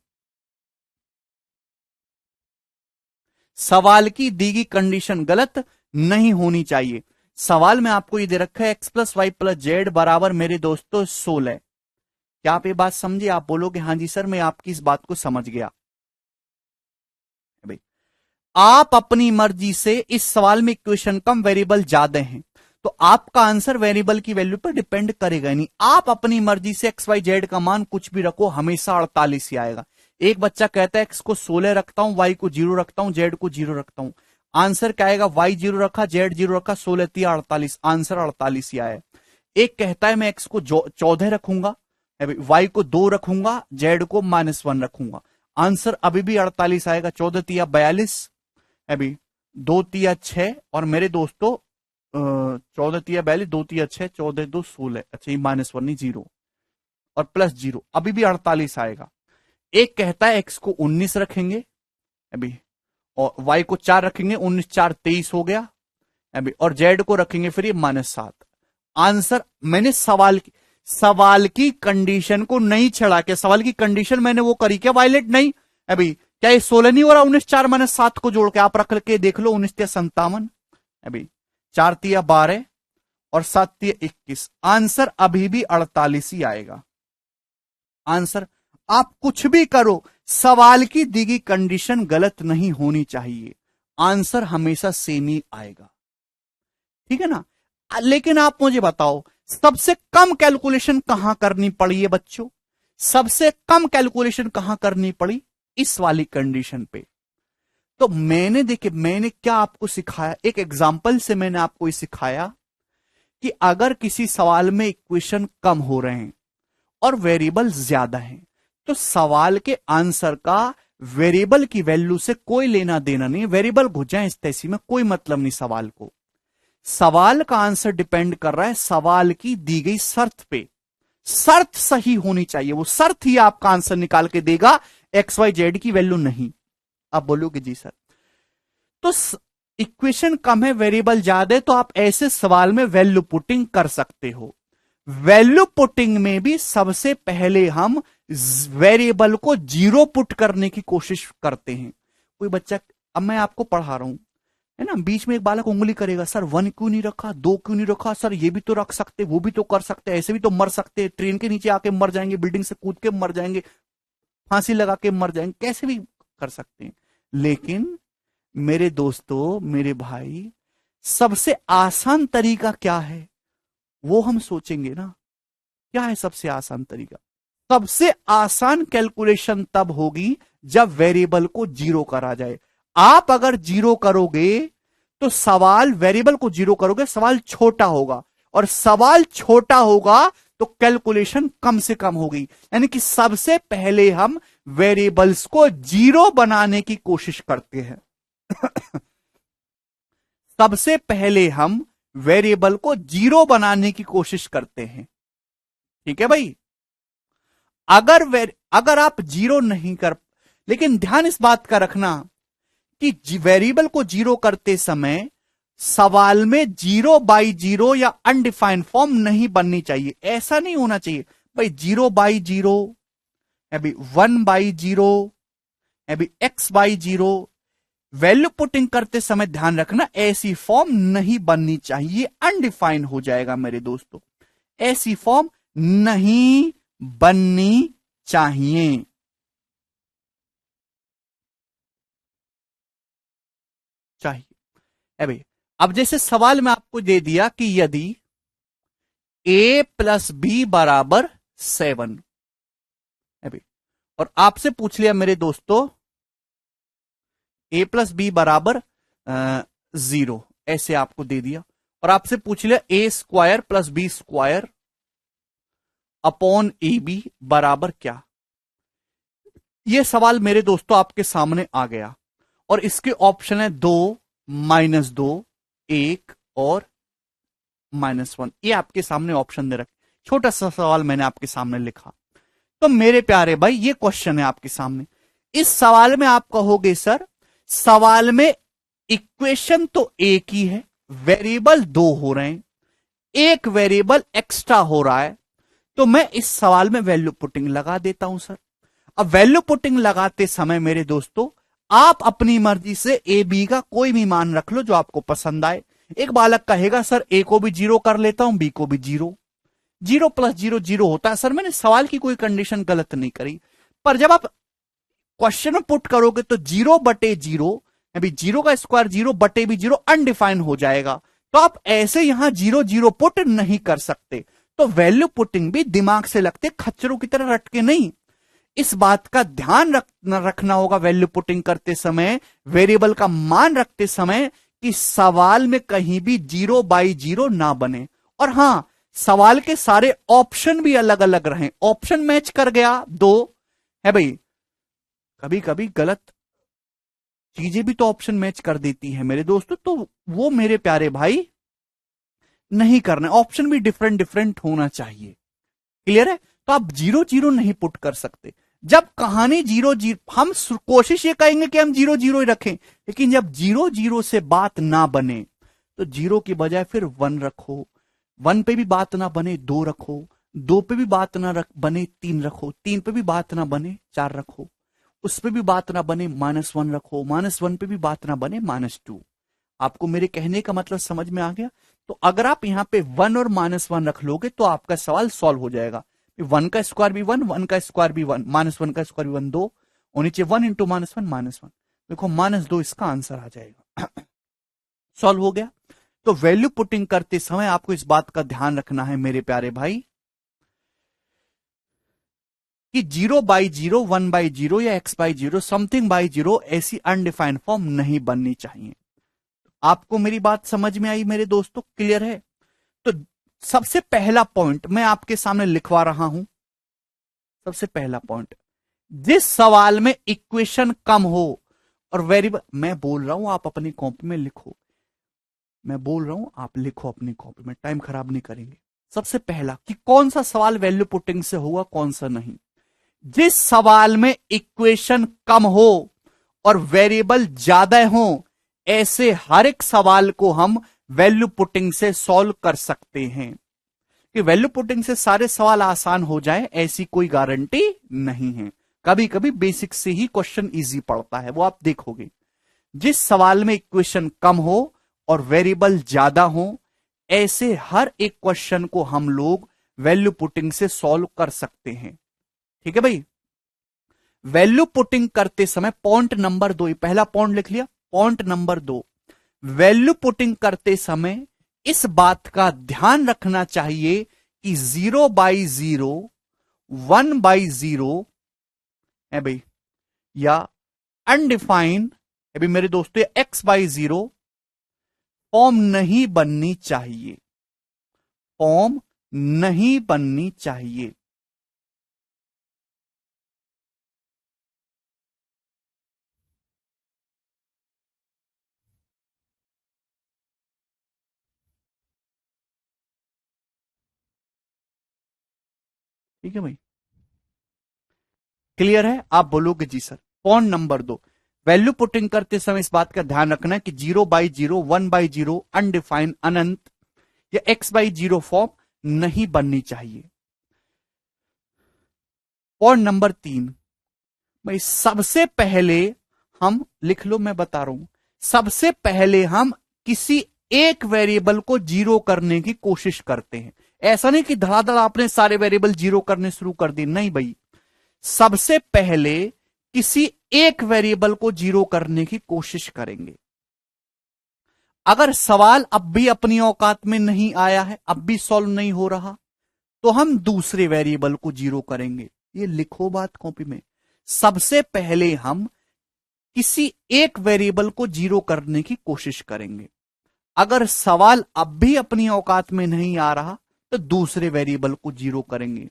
सवाल की दी गई कंडीशन गलत नहीं होनी चाहिए। सवाल में आपको ये दे रखा है x+y+z बराबर मेरे दोस्तों 16। क्या आप ये बात समझे? आप बोलोगे हाँ जी सर, मैं आपकी इस बात को समझ गया। भाई, आप अपनी मर्जी से इस सवाल में इक्वेशन कम वेरिएबल ज्यादा हैं, तो आपका आंसर वेरिएबल की वैल्यू पर डिपेंड करेगा नहीं। आप अपनी मर्जी से एक्स वाई जेड का मान कुछ भी रखो, हमेशा 48 ही आएगा। एक बच्चा कहता है एक्स को 16 रखता हूं, वाई को 0 रखता हूं, जेड को 0 रखता हूं, आंसर क्या आएगा? वाई 0 रखा, जेड 0 रखा, 16 तिया 48, आंसर 48 ही आया। एक कहता है मैं एक्स को 14 रखूंगा, वाई को 2 रखूंगा, जेड को -1 रखूंगा, आंसर अभी भी 48 आएगा। 14 तिया 42, अभी 2 तिया 6, और मेरे दोस्तों 14 तिया 42, 2 तिया 6, 14 2 16, अच्छा ये -1 नहीं 0 और +0, अभी भी 48 आएगा। एक कहता है एक्स को 19 रखेंगे अभी, और वाई को 4 रखेंगे, 19 4 23 हो गया अभी, और जेड को रखेंगे फिर ये -7। आंसर मैंने सवाल की कंडीशन को नहीं छेड़ा के, सवाल की कंडीशन मैंने वो करी क्या? वायलेट नहीं अभी। क्या ये 16 नहीं हो रहा? 19 4 -7 को जोड़ के आप रख के देख लो, 19 57 अभी, 4 तिया 12 और 7 तिया 21, आंसर अभी भी 48 ही आएगा। आंसर आप कुछ भी करो, सवाल की दी गई कंडीशन गलत नहीं होनी चाहिए, आंसर हमेशा सेम ही आएगा। ठीक है ना? लेकिन आप मुझे बताओ सबसे कम कैलकुलेशन कहां करनी पड़ी है बच्चों? सबसे कम कैलकुलेशन कहां करनी पड़ी? इस वाली कंडीशन पे। तो मैंने क्या आपको सिखाया? एक एग्जाम्पल से मैंने आपको ये सिखाया कि अगर किसी सवाल में इक्वेशन कम हो रहे हैं और वेरिएबल ज्यादा हैं, तो सवाल के आंसर का वेरिएबल की वैल्यू से कोई लेना देना नहीं। वेरिएबल घुस जाए इस तैसी में कोई मतलब नहीं सवाल को। सवाल का आंसर डिपेंड कर रहा है सवाल की दी गई शर्त पे। शर्त सही होनी चाहिए, वो शर्त ही आपका आंसर निकाल के देगा, एक्स वाई जेड की वैल्यू नहीं। आप बोलोगे जी सर, तो इक्वेशन कम है वेरिएबल ज्यादा है, तो आप ऐसे सवाल में वैल्यू पुटिंग कर सकते हो। वैल्यू पुटिंग में भी सबसे पहले हम वेरिएबल को 0 पुट करने की कोशिश करते हैं। कोई बच्चा, अब मैं आपको पढ़ा रहा हूं है ना, बीच में एक बालक उंगली करेगा, सर 1 क्यों नहीं रखा, 2 क्यों नहीं रखा, सर ये भी तो रख सकते, वो भी तो कर सकते, ऐसे भी तो मर सकते, ट्रेन के नीचे आके मर जाएंगे, बिल्डिंग से कूद के मर जाएंगे, फांसी लगा के मर जाएंगे, कैसे भी कर सकते हैं। लेकिन मेरे दोस्तों, मेरे भाई, सबसे आसान तरीका क्या है वो हम सोचेंगे ना। क्या है सबसे आसान तरीका? सबसे आसान कैलकुलेशन तब होगी जब वेरिएबल को 0 करा जाए। आप अगर 0 करोगे तो सवाल, वेरिएबल को 0 करोगे सवाल छोटा होगा, और सवाल छोटा होगा तो कैलकुलेशन कम से कम होगी। यानी कि सबसे पहले हम वेरिएबल्स को 0 बनाने की कोशिश करते हैं। सबसे पहले हम वेरिएबल को 0 बनाने की कोशिश करते हैं। ठीक है भाई? अगर आप 0 नहीं कर, लेकिन ध्यान इस बात का रखना कि वेरिएबल को 0 करते समय सवाल में 0/0 या अनडिफाइंड फॉर्म नहीं बननी चाहिए। ऐसा नहीं होना चाहिए भाई 0/0, अभी 1/0, अभी x/0। वैल्यू पुटिंग करते समय ध्यान रखना ऐसी फॉर्म नहीं बननी चाहिए, अनडिफाइंड हो जाएगा मेरे दोस्तों। ऐसी फॉर्म नहीं बननी चाहिए। अभी अब जैसे सवाल में आपको दे दिया कि यदि a + b = 7, अभी, और आपसे पूछ लिया मेरे दोस्तों a + b = 0, ऐसे आपको दे दिया, और आपसे पूछ लिया a² + b² अपॉन ab बराबर क्या। यह सवाल मेरे दोस्तों आपके सामने आ गया, और इसके ऑप्शन है 2, -2, 1 और -1। ये आपके सामने ऑप्शन दे रखे। छोटा सा सवाल मैंने आपके सामने लिखा। तो मेरे प्यारे भाई, ये क्वेश्चन है आपके सामने। इस सवाल में आप कहोगे सर, सवाल में इक्वेशन तो एक ही है, वेरिएबल 2 हो रहे हैं, एक वेरिएबल एक्स्ट्रा हो रहा है, तो मैं इस सवाल में वैल्यू पुटिंग लगा देता हूं सर। अब वैल्यू पुटिंग लगाते समय मेरे दोस्तों आप अपनी मर्जी से ए बी का कोई भी मान रख लो जो आपको पसंद आए। एक बालक कहेगा सर ए को भी 0 कर लेता हूं, बी को भी 0, 0 + 0 0 होता है। सर मैंने सवाल की कोई कंडीशन गलत नहीं करी, पर जब आप क्वेश्चन में पुट करोगे तो 0/0, अभी 0 का स्क्वायर 0/0 अनडिफाइन हो जाएगा। तो आप ऐसे यहां 0 0 पुट नहीं कर सकते। तो वैल्यू पुटिंग भी दिमाग से लगते खच्चरों की तरह रट के नहीं। इस बात का ध्यान रखना होगा वैल्यू पुटिंग करते समय, वेरिएबल का मान रखते समय, कि सवाल में कहीं भी 0/0 ना बने। और हां, सवाल के सारे ऑप्शन भी अलग अलग रहें। ऑप्शन मैच कर गया 2 है भाई, कभी कभी गलत चीजें भी तो ऑप्शन मैच कर देती है मेरे दोस्तों, तो वो मेरे प्यारे भाई नहीं करना। ऑप्शन भी डिफरेंट डिफरेंट होना चाहिए। क्लियर है? तो आप 0 0 नहीं पुट कर सकते। जब कहानी 0 0, हम कोशिश ये करेंगे कि हम 0 0 ही रखें, लेकिन जब 0 0 से बात ना बने तो 0 की बजाय फिर 1 रखो, 1 पे भी बात ना बने 2 रखो, 2 पे भी बात ना बने 3 रखो, 3 पे भी बात ना बने 4 रखो, उस पे भी बात ना बने -1 रखो, -1 पे भी बात ना बने -2। आपको मेरे कहने का मतलब समझ में आ गया? तो अगर आप यहां पे 1 और -1 रख लोगे तो आपका सवाल सॉल्व हो जाएगा। 1 का स्क्वायर भी 1, 1 का स्क्वायर भी 1, -1 का स्क्वायर भी 1, 2 और नीचे 1 × -1 -1, देखो -2 इसका आंसर आ जाएगा। सॉल्व हो गया। तो वैल्यू पुटिंग करते समय आपको इस बात का ध्यान रखना है मेरे प्यारे भाई कि 0/0, 1/0 या x/0, समथिंग बाई 0 ऐसी अनडिफाइंड फॉर्म नहीं बननी चाहिए। आपको मेरी बात समझ में आई मेरे दोस्तों? क्लियर है? तो सबसे पहला पॉइंट मैं आपके सामने लिखवा रहा हूं। सबसे पहला पॉइंट, जिस सवाल में इक्वेशन कम हो और वेरिएबल, मैं बोल रहा हूं आप अपनी कॉपी में लिखो, मैं बोल रहा हूं आप लिखो अपनी कॉपी में, टाइम खराब नहीं करेंगे। सबसे पहला कि कौन सा सवाल वैल्यू पुटिंग से होगा, कौन सा नहीं। जिस सवाल में इक्वेशन कम हो और वेरिएबल ज्यादा हो, ऐसे हर एक सवाल को हम वैल्यू पुटिंग से सॉल्व कर सकते हैं। कि वैल्यू पुटिंग से सारे सवाल आसान हो जाए ऐसी कोई गारंटी नहीं है। कभी कभी बेसिक से ही क्वेश्चन इजी पड़ता है, वो आप देखोगे। जिस सवाल में इक्वेशन कम हो और वेरिएबल ज्यादा हो, ऐसे हर एक क्वेश्चन को हम लोग वैल्यू पुटिंग से सॉल्व कर सकते हैं। ठीक है भाई? वैल्यू पुटिंग करते समय पॉइंट नंबर 2, पहला पॉइंट लिख लिया, पॉइंट नंबर 2, वैल्यू पुटिंग करते समय इस बात का ध्यान रखना चाहिए कि 0/0, 1/0 है भाई, या अनडिफाइंड है भाई मेरे दोस्तों, x/0 फॉर्म नहीं बननी चाहिए, फॉर्म नहीं बननी चाहिए। ठीक है भाई? क्लियर है? आप बोलोगे जी sir. Point number 2, value putting करते समय इस बात का ध्यान रखना है कि 0/0, 1/0 अनडिफाइंड, अनंत या x/0 फॉर्म नहीं बननी चाहिए। पॉइंट नंबर 3, भाई सबसे पहले हम लिख लो, मैं बता रहा हूं, सबसे पहले हम किसी एक वेरिएबल को 0 करने की कोशिश करते हैं। ऐसा नहीं कि धड़ाधड़ आपने सारे वेरिएबल 0 करने शुरू कर दिए, नहीं भाई। सबसे पहले किसी एक वेरिएबल को 0 करने की कोशिश करेंगे। अगर सवाल अब भी अपनी औकात में नहीं आया है, अब भी सॉल्व नहीं हो रहा, तो हम दूसरे वेरिएबल को 0 करेंगे। ये लिखो बात कॉपी में। सबसे पहले हम किसी एक वेरिएबल को 0 करने की कोशिश करेंगे। अगर सवाल अब भी अपनी औकात में नहीं आ रहा तो दूसरे वेरिएबल को 0 करेंगे।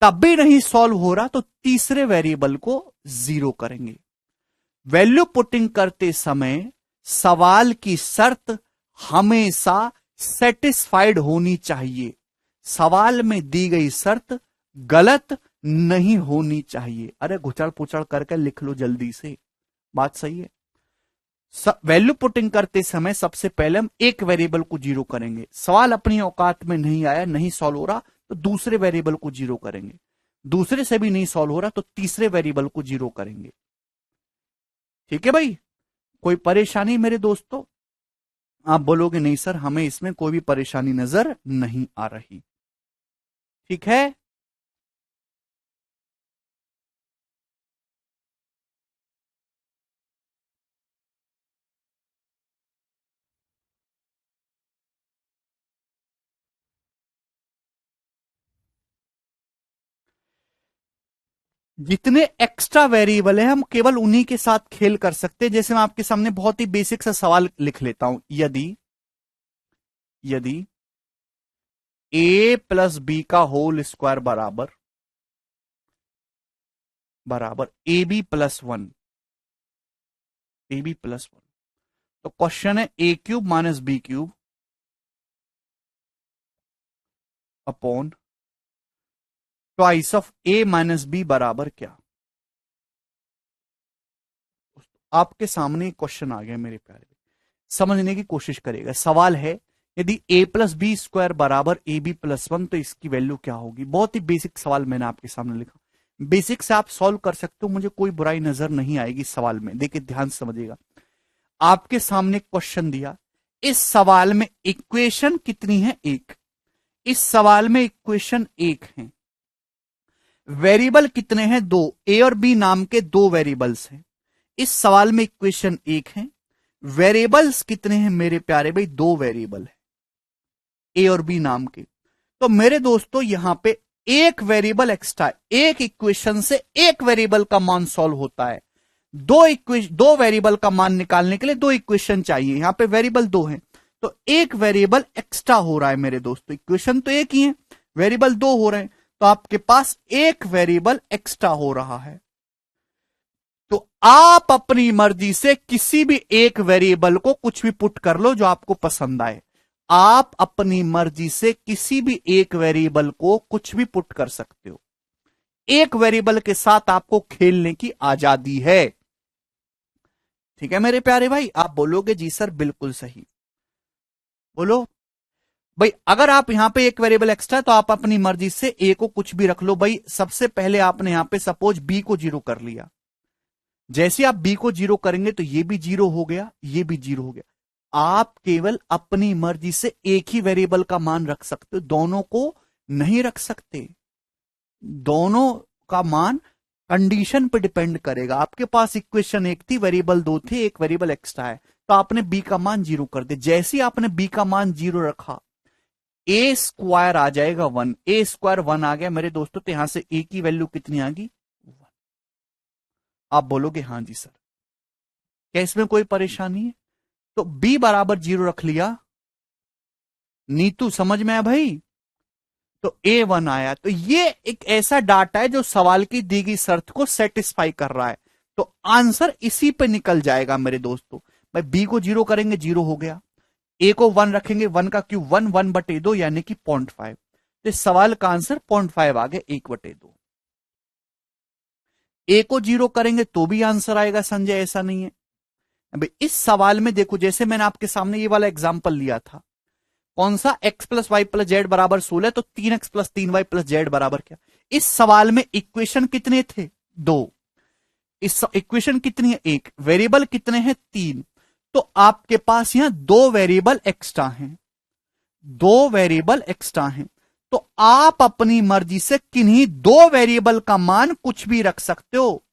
तब भी नहीं सॉल्व हो रहा तो तीसरे वेरिएबल को 0 करेंगे। वैल्यू पुटिंग करते समय सवाल की शर्त हमेशा सेटिस्फाइड होनी चाहिए। सवाल में दी गई शर्त गलत नहीं होनी चाहिए। अरे घुचड़ पुचड़ करके लिख लो जल्दी से, बात सही है। वैल्यू पुटिंग करते समय सबसे पहले हम एक वेरिएबल को 0 करेंगे। सवाल अपनी औकात में नहीं आया, नहीं सॉल्व हो रहा तो दूसरे वेरिएबल को 0 करेंगे। दूसरे से भी नहीं सॉल्व हो रहा तो तीसरे वेरिएबल को 0 करेंगे। ठीक है भाई, कोई परेशानी मेरे दोस्तों? आप बोलोगे नहीं सर हमें इसमें कोई भी परेशानी नजर नहीं आ रही। ठीक है, जितने एक्स्ट्रा वेरिएबल है हम केवल उन्हीं के साथ खेल कर सकते हैं। जैसे मैं आपके सामने बहुत ही बेसिक सा सवाल लिख लेता हूं, यदि यदि ए प्लस बी का होल स्क्वायर बराबर बराबर ए बी प्लस वन, तो क्वेश्चन है a cube minus b cube upon twice of a minus b बराबर क्या? आपके सामने क्वेश्चन आ गया मेरे प्यारे, समझने की कोशिश करेगा। सवाल है यदि ए प्लस बी स्क्वायर बराबर ए बी प्लस वन तो इसकी वैल्यू क्या होगी? बहुत ही बेसिक सवाल मैंने आपके सामने लिखा, बेसिक से आप सॉल्व कर सकते हो, मुझे कोई बुराई नजर नहीं आएगी सवाल में। देखिए ध्यान से समझिएगा, आपके सामने क्वेश्चन दिया, इस सवाल में इक्वेशन कितनी है? एक। इस सवाल में इक्वेशन एक है, वेरिएबल कितने हैं? दो। ए और बी नाम के दो वेरिएबल्स हैं। इस सवाल में इक्वेशन एक है, वेरिएबल्स कितने हैं मेरे प्यारे भाई? दो वेरिएबल है ए और बी नाम के। तो मेरे दोस्तों यहां पे एक वेरिएबल एक्स्ट्रा, एक इक्वेशन से एक वेरिएबल का मान सॉल्व होता है। दो वेरिएबल का मान निकालने के लिए दो इक्वेशन चाहिए, यहां पे वेरिएबल दो हैं, तो एक वेरिएबल एक्स्ट्रा हो रहा है मेरे दोस्तों। इक्वेशन तो एक ही है, वेरिएबल दो हो रहे हैं, तो आपके पास एक वेरिएबल एक्स्ट्रा हो रहा है। तो आप अपनी मर्जी से किसी भी एक वेरिएबल को कुछ भी पुट कर लो जो आपको पसंद आए। आप अपनी मर्जी से किसी भी एक वेरिएबल को कुछ भी पुट कर सकते हो, एक वेरिएबल के साथ आपको खेलने की आजादी है। ठीक है मेरे प्यारे भाई, आप बोलोगे जी सर बिल्कुल सही, बोलो भाई। अगर आप यहां पे एक वेरिएबल एक्स्ट्रा तो आप अपनी मर्जी से ए को कुछ भी रख लो भाई। सबसे पहले आपने यहां पे सपोज बी को जीरो कर लिया, जैसे आप बी को जीरो करेंगे तो ये भी जीरो हो गया, ये भी जीरो हो गया। आप केवल अपनी मर्जी से एक ही वेरिएबल का मान रख सकते हो, दोनों को नहीं रख सकते। दोनों का मान कंडीशन पे डिपेंड करेगा। आपके पास इक्वेशन एक थी, वेरिएबल दो थे, एक वेरिएबल एक्स्ट्रा है, तो आपने बी का मान जीरो कर दिया। जैसे ही आपने बी का मान जीरो रखा, ए स्क्वायर आ जाएगा वन। ए स्क्वायर वन आ गया मेरे दोस्तों, तो यहां से ए की वैल्यू कितनी आ गई? आप बोलोगे हां जी सर, क्या इसमें कोई परेशानी है? तो बी बराबर जीरो रख लिया, नीतू समझ में आया भाई? तो ए वन आया। तो ये एक ऐसा डाटा है जो सवाल की दी गई शर्त को सेटिस्फाई कर रहा है, तो आंसर इसी पे निकल जाएगा मेरे दोस्तों। भाई बी को जीरो करेंगे, जीरो हो गया, ए को वन रखेंगे, वन का क्यूब वन, वन बटे दो यानी कि 0.5। तो इस सवाल का आंसर 0.5 आ गया, एक बटे दो। ए को जीरो करेंगे तो भी आंसर आएगा संजय, ऐसा नहीं है भाई। इस सवाल में देखो, जैसे मैंने आपके सामने ये वाला एग्जांपल लिया था, कौन सा? X plus Y plus z बराबर 16, तो 3x plus 3y plus z बराबर क्या? इस सवाल में इक्वेशन कितने थे? दो। इस इक्वेशन कितनी है? एक। वेरिएबल कितने हैं? तीन। तो आपके पास यहां दो वेरिएबल एक्स्ट्रा हैं, दो वेरिएबल एक्स्ट्रा हैं। तो आप अपनी मर्जी से किन्हीं दो वेरिएबल का मान कुछ भी रख सकते हो।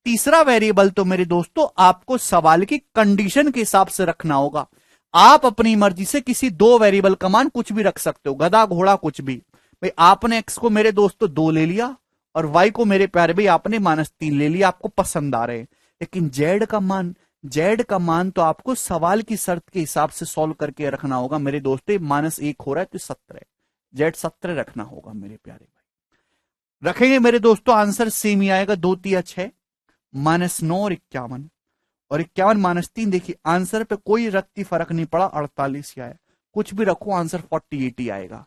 तीसरा वेरिएबल तो मेरे दोस्तों आपको सवाल की कंडीशन के हिसाब से रखना होगा। आप अपनी मर्जी से किसी दो वेरिएबल का मान कुछ भी रख सकते हो, गधा घोड़ा कुछ भी। भाई आपने एक्स को मेरे दोस्तों दो ले लिया, और वाई को मेरे प्यारे भाई आपने -3 ले लिया, आपको पसंद आ रहे हैं। लेकिन जेड का मान तो आपको सवाल की शर्त के हिसाब से सॉल्व करके रखना होगा मेरे दोस्तों। -1 हो रहा है तो 17, जेड 17 रखना होगा मेरे प्यारे भाई। रखेंगे मेरे दोस्तों, आंसर सेम ही आएगा, 2 3 6, -9 और 51, और 51 -3। देखिए आंसर पे कोई रत्ती फर्क नहीं पड़ा, 48 ही आया। कुछ भी रखो आंसर 48 ही आएगा।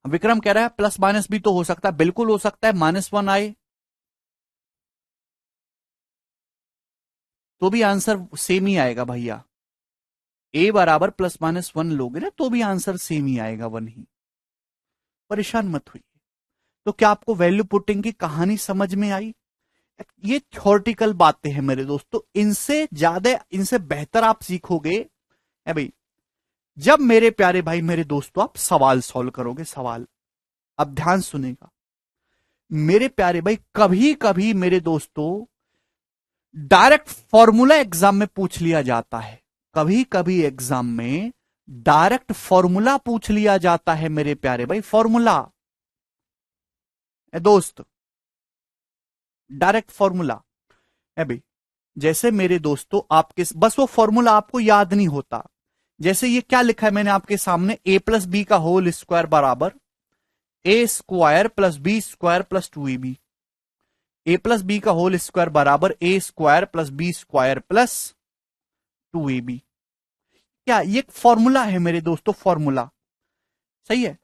विक्रम कह रहा है प्लस माइनस भी तो हो सकता है, बिल्कुल हो सकता है, -1 आए तो भी आंसर सेम ही आएगा भैया। ए बराबर +-1 लोगे ना तो भी आंसर सेम ही आएगा, 1 ही। परेशान मत हुई। तो क्या आपको वैल्यू पुटिंग की कहानी समझ में आई? ये थ्योरेटिकल बातें हैं मेरे दोस्तों, इनसे ज्यादा इनसे बेहतर आप सीखोगे है भाई जब मेरे प्यारे भाई मेरे दोस्तों आप सवाल सॉल्व करोगे। सवाल अब ध्यान सुनेगा मेरे प्यारे भाई, कभी कभी मेरे दोस्तों डायरेक्ट फॉर्मूला एग्जाम में पूछ लिया जाता है, कभी कभी एग्जाम में डायरेक्ट फॉर्मूला पूछ लिया जाता है मेरे प्यारे भाई, फॉर्मूला दोस्त, डायरेक्ट फॉर्मूला है भाई। जैसे मेरे दोस्तों आपके बस वो फॉर्मूला आपको याद नहीं होता, जैसे ये क्या लिखा है मैंने आपके सामने, ए प्लस बी का होल स्क्वायर बराबर a square plus b square plus 2ab, a plus b का होल स्क्वायर बराबर a square plus b square plus 2ab। क्या ये फॉर्मूला है मेरे दोस्तों, फॉर्मूला सही है।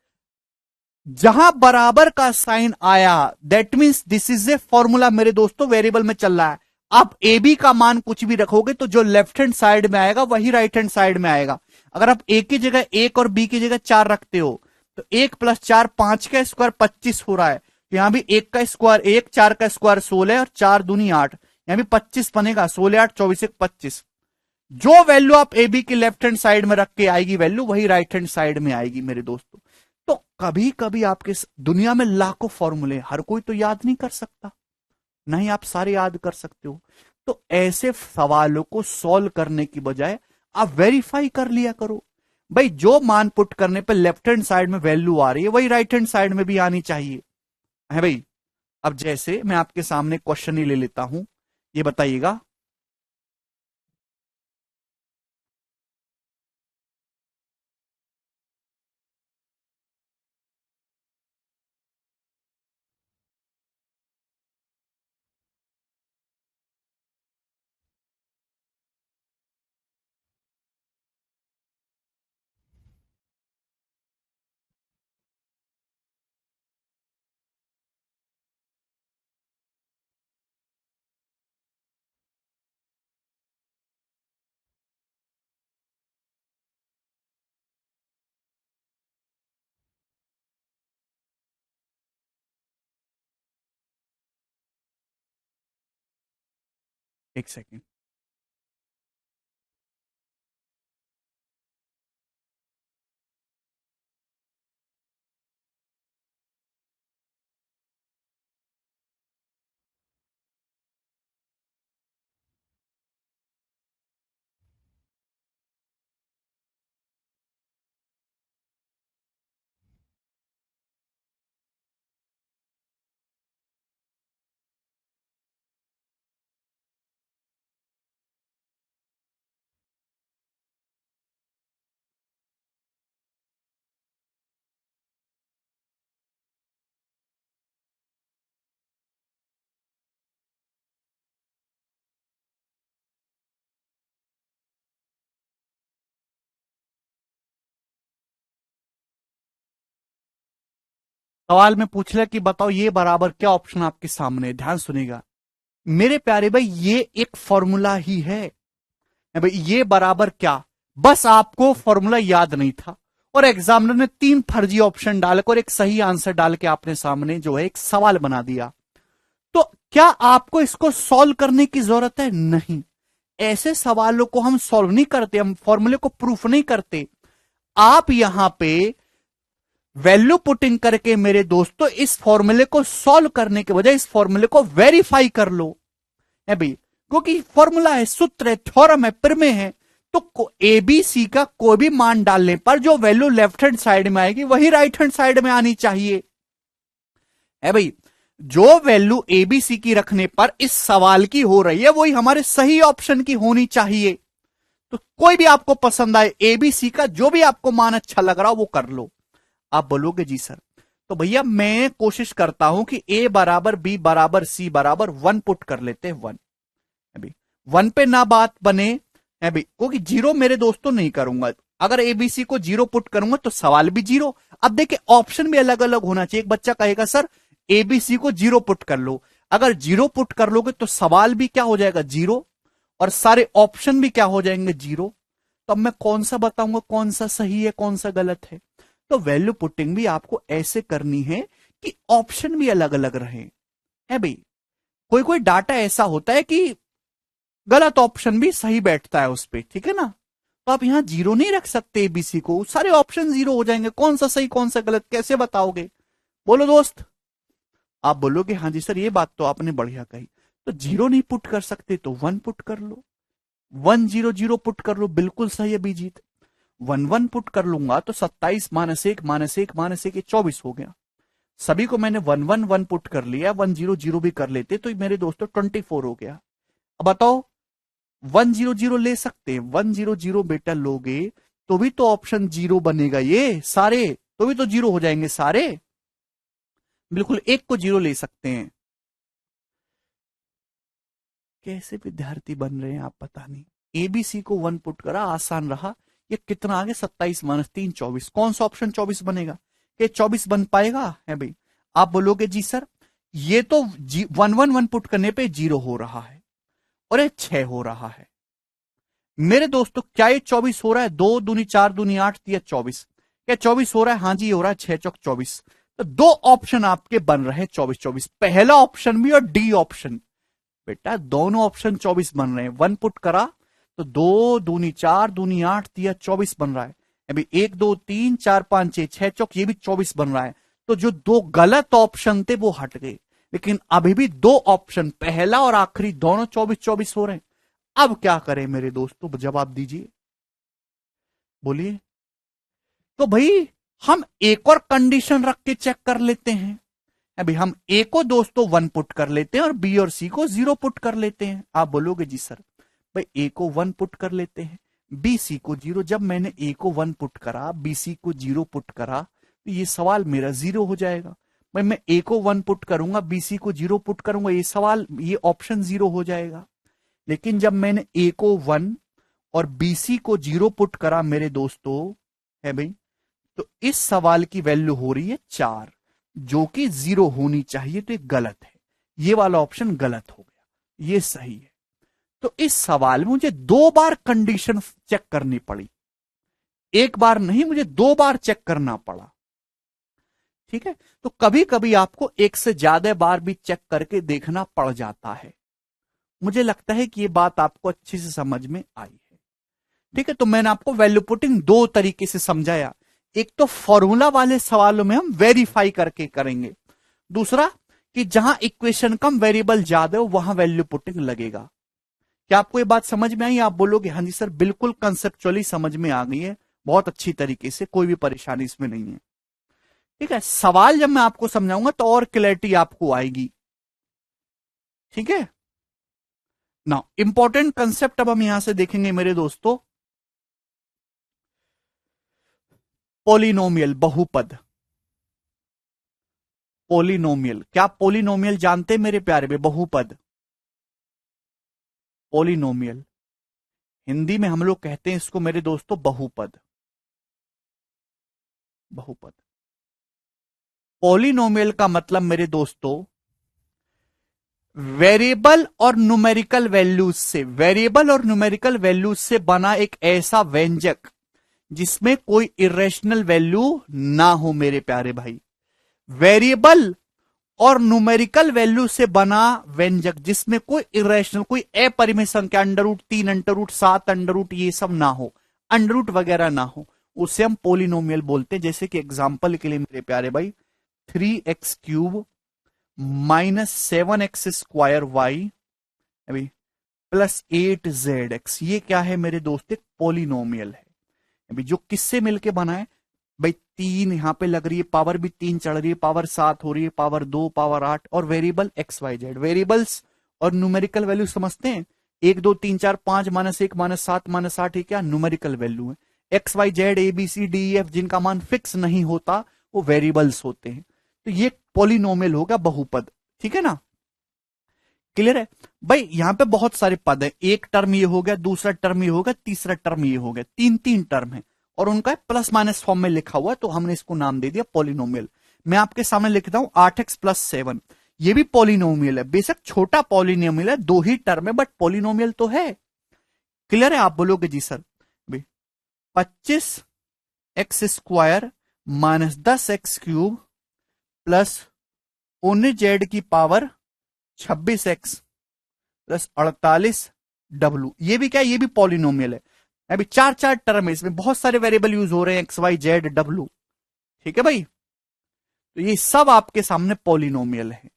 जहां बराबर का साइन आया that means this is a formula मेरे दोस्तों, वेरिएबल में चल रहा है। आप ए बी का मान कुछ भी रखोगे तो जो लेफ्ट हैंड साइड में आएगा वही राइट हैंड साइड में आएगा। अगर आप ए की जगह 1 और बी की जगह 4 रखते हो तो 1 + 4 5 का स्क्वायर 25 हो रहा है, तो यहां भी 1 का स्क्वायर 1, 4 का स्क्वायर 16 और 4 दूनी 8, यहां भी 25 बनेगा, 16 8 24 25। जो वैल्यू आप ए बी की लेफ्ट हैंड साइड में रख के आएगी वैल्यू वही राइट हैंड साइड में आएगी मेरे दोस्तों। तो कभी कभी आपके दुनिया में लाखों फॉर्मूले, हर कोई तो याद नहीं कर सकता, नहीं आप सारे याद कर सकते हो। तो ऐसे सवालों को सॉल्व करने की बजाय आप वेरीफाई कर लिया करो भाई, जो मान पुट करने पे लेफ्ट हैंड साइड में वैल्यू आ रही है वही राइट हैंड साइड में भी आनी चाहिए है भाई। अब जैसे मैं आपके सामने क्वेश्चन ही ले लेता हूं, ये बताइएगा, एक सेकेंड। सवाल में पूछ लिया कि बताओ ये बराबर क्या, ऑप्शन आपके सामने है, ध्यान सुनेगा मेरे प्यारे भाई, ये एक फॉर्मूला ही है भाई, ये बराबर क्या, बस आपको फॉर्मूला याद नहीं था और एग्जामिनर ने 3 फर्जी ऑप्शन डालकर और एक सही आंसर डाल के आपने सामने जो है एक सवाल बना दिया। तो क्या आपको इसको सॉल्व करने की जरूरत है? नहीं, ऐसे सवालों को हम सॉल्व नहीं करते, हम फॉर्मूले को प्रूफ नहीं करते। आप यहां पे वैल्यू पुटिंग करके मेरे दोस्तों इस फॉर्मूले को सॉल्व करने के बजाय इस फॉर्मूले को वेरीफाई कर लो है भाई, क्योंकि फॉर्मूला है, सूत्र है, थ्योरम है, प्रमेय है। तो एबीसी का कोई भी मान डालने पर जो वैल्यू लेफ्ट हैंड साइड में आएगी वही राइट हैंड साइड में आनी चाहिए है भाई। जो वैल्यू एबीसी की रखने पर इस सवाल की हो रही है वही हमारे सही ऑप्शन की होनी चाहिए। तो कोई भी आपको पसंद आए एबीसी का जो भी आपको मान अच्छा लग रहा हो वो कर लो। आप बोलोगे जी सर, तो भैया मैं कोशिश करता हूं कि ए बराबर बी बराबर सी बराबर 1 पुट कर लेते हैं, 1 अभी 1 पे ना बात बने है भाई, क्योंकि 0 मेरे दोस्तों नहीं करूंगा। अगर एबीसी को 0 पुट करूंगा तो सवाल भी 0। अब देखिए ऑप्शन भी अलग अलग होना चाहिए। एक बच्चा कहेगा सर एबीसी को 0 पुट कर लो, अगर 0 पुट कर लोगे तो सवाल भी क्या हो जाएगा 0 और सारे ऑप्शन भी क्या हो जाएंगे 0। तो अब मैं कौन सा बताऊंगा कौन सा सही है कौन सा गलत है। तो वैल्यू पुटिंग भी आपको ऐसे करनी है कि ऑप्शन भी अलग अलग रहे है भाई। कोई कोई डाटा ऐसा होता है कि गलत ऑप्शन भी सही बैठता है उस पे, ठीक है ना। तो आप यहां जीरो नहीं रख सकते एबीसी को, सारे ऑप्शन जीरो हो जाएंगे, कौन सा सही कौन सा गलत कैसे बताओगे? बोलो दोस्त। आप बोलोगे हाँ जी सर ये बात तो आपने बढ़िया कही, तो जीरो नहीं पुट कर सकते तो वन पुट कर लो, 100 पुट कर लो, बिल्कुल सही अभिजीत। 11 पुट कर लूंगा तो 27 माइनस 1 माइनस 1 माइनस 1 24 हो गया। सभी को मैंने 111 पुट कर लिया, 100 भी कर लेते तो मेरे दोस्तों 24 हो गया। अब बताओ 100 ले सकते हैं, 100 बेटा लोगे तो भी तो ऑप्शन जीरो बनेगा, ये सारे तो भी तो जीरो हो जाएंगे सारे, बिल्कुल एक को जीरो ले सकते हैं। कैसे विद्यार्थी बन रहे हैं आप पता नहीं। एबीसी को 1 पुट करा, आसान रहा। ये कितना आगे 27 माइनस 3 24, कौन सा ऑप्शन 24 बनेगा? ये 24 बन पाएगा है भाई? आप बोलोगे जी सर ये तो 111 पुट करने पे जीरो हो रहा है और ये 6 हो रहा है। मेरे दोस्तों क्या ये 24 हो रहा है? 2 दूनी 4 दूनी 8 दिया 24, क्या 24 हो रहा है? हाँ जी हो रहा है, 6 चौक 24। तो दो ऑप्शन आपके बन रहे हैं 24 24, पहला ऑप्शन भी और डी ऑप्शन। बेटा दोनों ऑप्शन 24 बन रहे हैं, 1 पुट करा तो 2 दूनी 4 दूनी 8 दिया 24 बन रहा है। अभी 1 2 3 4 5 6 6 चौक ये भी 24 बन रहा है। तो जो दो गलत ऑप्शन थे वो हट गए, लेकिन अभी भी दो ऑप्शन पहला और आखिरी दोनों 24 24 हो रहे हैं। अब क्या करें मेरे दोस्तों, जवाब दीजिए, बोलिए। तो भाई हम एक और कंडीशन रख के चेक कर लेते हैं। अभी हम ए को दोस्तों 1 पुट कर लेते हैं और बी और सी को 0 पुट कर लेते हैं। आप बोलोगे जी सर भाई ए को 1 पुट कर लेते हैं, बी सी को 0। जब मैंने ए को 1 पुट करा, बी सी को 0 पुट करा, तो ये सवाल मेरा 0 हो जाएगा। भाई मैं ए को 1 पुट करूंगा, बी सी को 0 पुट करूंगा, ये सवाल ये ऑप्शन 0 हो जाएगा। लेकिन जब मैंने ए को 1 और बी सी को 0 पुट करा मेरे दोस्तों, है भाई, तो इस सवाल की वैल्यू हो रही है 4, जो कि 0 होनी चाहिए, तो ये गलत है। ये वाला ऑप्शन गलत हो गया, ये सही है। तो इस सवाल में मुझे 2 बार कंडीशन चेक करनी पड़ी, एक बार नहीं मुझे 2 बार चेक करना पड़ा, ठीक है। तो कभी कभी आपको एक से ज्यादा बार भी चेक करके देखना पड़ जाता है। मुझे लगता है कि ये बात आपको अच्छे से समझ में आई है, ठीक है। तो मैंने आपको वैल्यू पुटिंग 2 तरीके से समझाया। एक तो फॉर्मूला वाले सवालों में हम वेरीफाई करके करेंगे, दूसरा कि जहां इक्वेशन कम वेरिएबल ज्यादा हो वहां वैल्यू पुटिंग लगेगा। क्या आपको ये बात समझ में आई? आप बोलोगे हाँ जी सर बिल्कुल कंसेप्चुअली समझ में आ गई है, बहुत अच्छी तरीके से, कोई भी परेशानी इसमें नहीं है, ठीक है। सवाल जब मैं आपको समझाऊंगा तो और क्लैरिटी आपको आएगी, ठीक है ना। इंपॉर्टेंट कंसेप्ट अब हम यहां से देखेंगे मेरे दोस्तों, पोलिनोमियल, बहुपद। पोलिनोमियल, क्या आप पोलिनोमियल जानते हैं मेरे प्यारे में? बहुपद, पोलिनोमियल, हिंदी में हम लोग कहते हैं इसको मेरे दोस्तों बहुपद। बहुपद, पोलिनोमियल का मतलब मेरे दोस्तों वेरिएबल और न्यूमेरिकल वैल्यूज से, वेरिएबल और न्यूमेरिकल वैल्यूज से बना एक ऐसा व्यंजक जिसमें कोई इरेशनल वैल्यू ना हो मेरे प्यारे भाई। वेरिएबल और न्यूमेरिकल वैल्यू से बना व्यंजक जिसमें कोई इरेशनल, कोई अपरिमेय संख्या, √3 √7 √, ये सब ना हो, √ वगैरह ना हो, उसे हम पोलिनोमियल बोलते हैं। जैसे कि एग्जांपल के लिए मेरे प्यारे भाई 3x³ -7x² y +8zx, ये क्या है मेरे दोस्त? एक पोलिनोमियल है। अभी जो किससे मिलके बना है भाई? 3 यहां पे लग रही है, पावर भी 3 चढ़ रही है, पावर 7 हो रही है, पावर 2, पावर 8, और वेरिएबल XYZ। वेरिएबल्स और न्यूमेरिकल वैल्यू समझते हैं, 1 2 3 4 5 -1 -7 -8, ये क्या न्यूमेरिकल वैल्यू है। XYZ ABCDEF जिनका मान फिक्स नहीं होता वो वेरिएबल्स होते हैं। तो ये पोलिनोमियल होगा, बहुपद, ठीक है ना। क्लियर है भाई? यहां पे बहुत सारे पद है, एक टर्म ये हो गया, दूसरा टर्म ये हो गया, तीसरा टर्म ये हो गया, 3 टर्म है और उनका प्लस माइनस फॉर्म में लिखा हुआ है, तो हमने इसको नाम दे दिया पोलिनोमियल। मैं आपके सामने लिखता हूं 8x + 7, ये भी पोलिनोमियल है, बेशक छोटा पोलिनोमियल है, 2 ही टर्म है, बट पोलिनोमियल तो है। क्लियर है? आप बोलोगे जी सर 25x² -10x³ + 19z की पावर 26x प्लस 48w, ये भी क्या है, ये भी पॉलिनोमियल है। अभी चार चार टर्म है, इसमें बहुत सारे वेरिएबल यूज हो रहे हैं, एक्स वाई जेड डब्ल्यू, ठीक है भाई। तो ये सब आपके सामने पॉलिनोमियल है।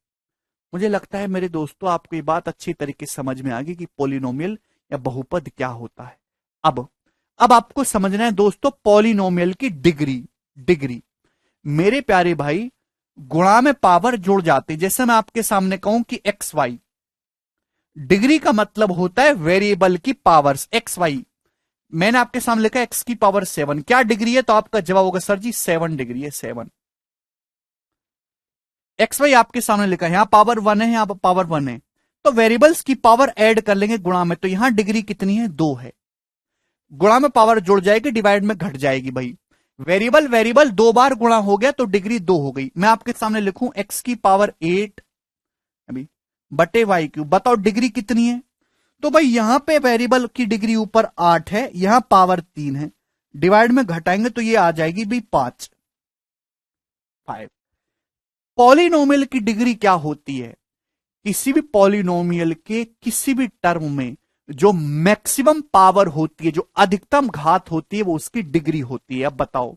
मुझे लगता है मेरे दोस्तों आपको ये बात अच्छी तरीके से समझ में आ गई कि पॉलिनोमियल या बहुपद क्या होता है। अब आपको समझना है दोस्तों पॉलिनोमियल की डिग्री। मेरे प्यारे भाई, गुणा में पावर जुड़ जाते, जैसे मैं आपके सामने कहूं कि एक्स वाई, डिग्री का मतलब होता है वेरिएबल की पावर्स एक्स वाई। मैंने आपके सामने लिखा एक्स की पावर 7, क्या डिग्री है? तो आपका जवाब होगा सर जी 7 डिग्री है, 7। एक्स वाई आपके सामने लिखा है, यहां पावर 1 है, यहां पावर 1 है, तो वेरिएबल्स की पावर ऐड कर लेंगे गुणा में, तो यहां डिग्री कितनी है? 2 है। गुणा में पावर जुड़ जाएगी, डिवाइड में घट जाएगी भाई। वेरिएबल 2 बार गुणा हो गया तो डिग्री 2 हो गई। मैं आपके सामने लिखूं एक्स की पावर 8 अभी बटे वाई क्यूब, बताओ डिग्री कितनी है? तो भाई यहां पे वेरिएबल की डिग्री ऊपर 8 है, यहां पावर 3 है, डिवाइड में घटाएंगे तो ये आ जाएगी भाई 5। पॉलिनोमियल की डिग्री क्या होती है? किसी भी पॉलिनोमियल के किसी भी टर्म में जो मैक्सिमम पावर होती है, जो अधिकतम घात होती है, वो उसकी डिग्री होती है। अब बताओ,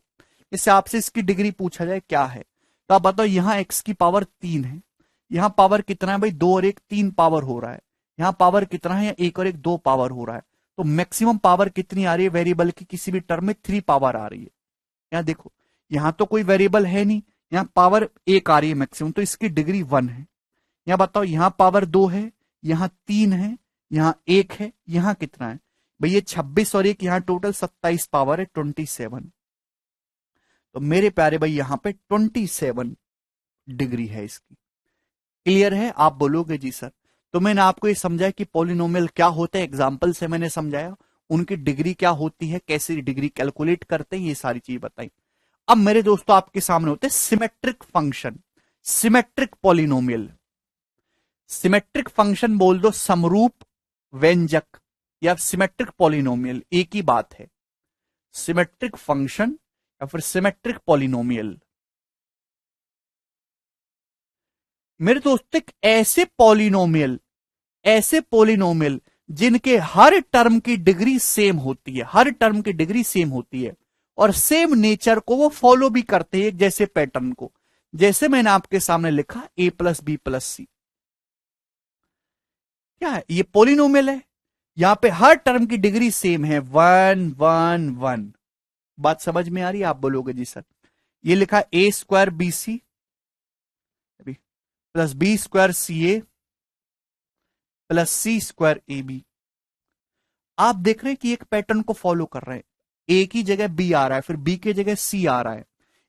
इससे आपसे इसकी डिग्री पूछा जाए क्या है, तो आप बताओ यहां एक्स की पावर 3 है, यहां पावर कितना है भाई? 2 और 1 3 पावर हो रहा है। यहां पावर कितना है? 1 और 1 2 पावर हो रहा है। तो मैक्सिमम पावर कितनी आ रही है वेरिएबल की? किसी भी टर्म में 3 पावर आ रही है। यहां देखो, यहां तो कोई वेरिएबल है नहीं, यहां पावर 1 आ रही है मैक्सिमम, तो इसकी डिग्री 1 है। यहां बताओ, यहां पावर 2 है, यहां 3 है, यहां 1 है, यहां कितना है भाई? ये 26 और 1, यहां टोटल 27 पावर है, 27। तो मेरे प्यारे भाई यहां पे 27 डिग्री है इसकी। क्लियर है? आप बोलोगे जी सर। तो मैंने आपको ये समझाया कि पॉलिनोमियल क्या होते हैं, एग्जाम्पल से मैंने समझाया, उनकी डिग्री क्या होती है, कैसे डिग्री कैलकुलेट करते हैं, ये सारी चीज बताई। अब मेरे दोस्तों आपके सामने होते हैं symmetric function, symmetric polynomial. Symmetric function बोल दो, समरूप व्यंजक, या सिमेट्रिक पॉलिनोमियल, एक ही बात है। सिमेट्रिक फंक्शन या फिर सिमेट्रिक पॉलिनोमियल। मेरे दोस्तों एक ऐसे पॉलिनोमियल जिनके हर टर्म की डिग्री सेम होती है, हर टर्म की डिग्री सेम होती है, और सेम नेचर को वो फॉलो भी करते हैं, जैसे पैटर्न को, जैसे मैंने आपके सामने लिखा a प्लस बी प्लस सी। क्या है ये? पॉलिनोमियल है, यहां पे हर टर्म की डिग्री सेम है, 1 1 1। बात समझ में आ रही है? आप बोलोगे जी सर। ये लिखा a square b C plus b square c A plus c square a b. आप देख रहे हैं कि एक पैटर्न को फॉलो कर रहे हैं, ए की जगह बी आ रहा है, फिर बी की जगह सी आ रहा है।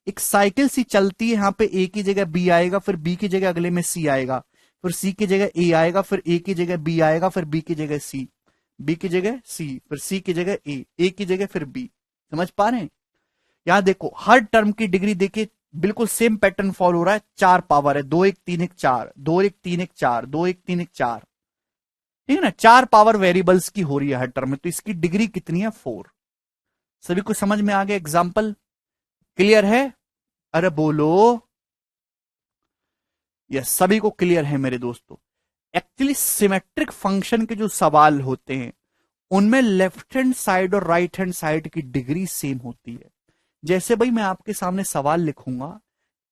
एक साइकिल सी चलती है, यहां पे ए की जगह बी आएगा, फिर बी की जगह अगले में सी आएगा, फिर सी की जगह ए आएगा, फिर ए की जगह बी आएगा, फिर बी की जगह सी, बी की जगह सी, फिर सी की जगह ए की जगह फिर बी। समझ पा रहे हैं? यहां देखो हर टर्म की डिग्री देखिए बिल्कुल सेम पैटर्न फॉलो हो रहा है। 4 पावर है, 2 1 3 1 4, 2 1 3 1 4, 2 1 3 1 4, ठीक है ना? 4 पावर वेरिएबल्स की हो रही है हर टर्म में, तो इसकी डिग्री कितनी है? 4। सभी को समझ में आ गया? एग्जाम्पल क्लियर है? अरे बोलो यस, सभी को क्लियर है मेरे दोस्तों। एक्चुअली सिमेट्रिक फंक्शन के जो सवाल होते हैं उनमें लेफ्ट हैंड साइड और राइट हैंड साइड की डिग्री सेम होती है। जैसे भाई मैं आपके सामने सवाल लिखूंगा,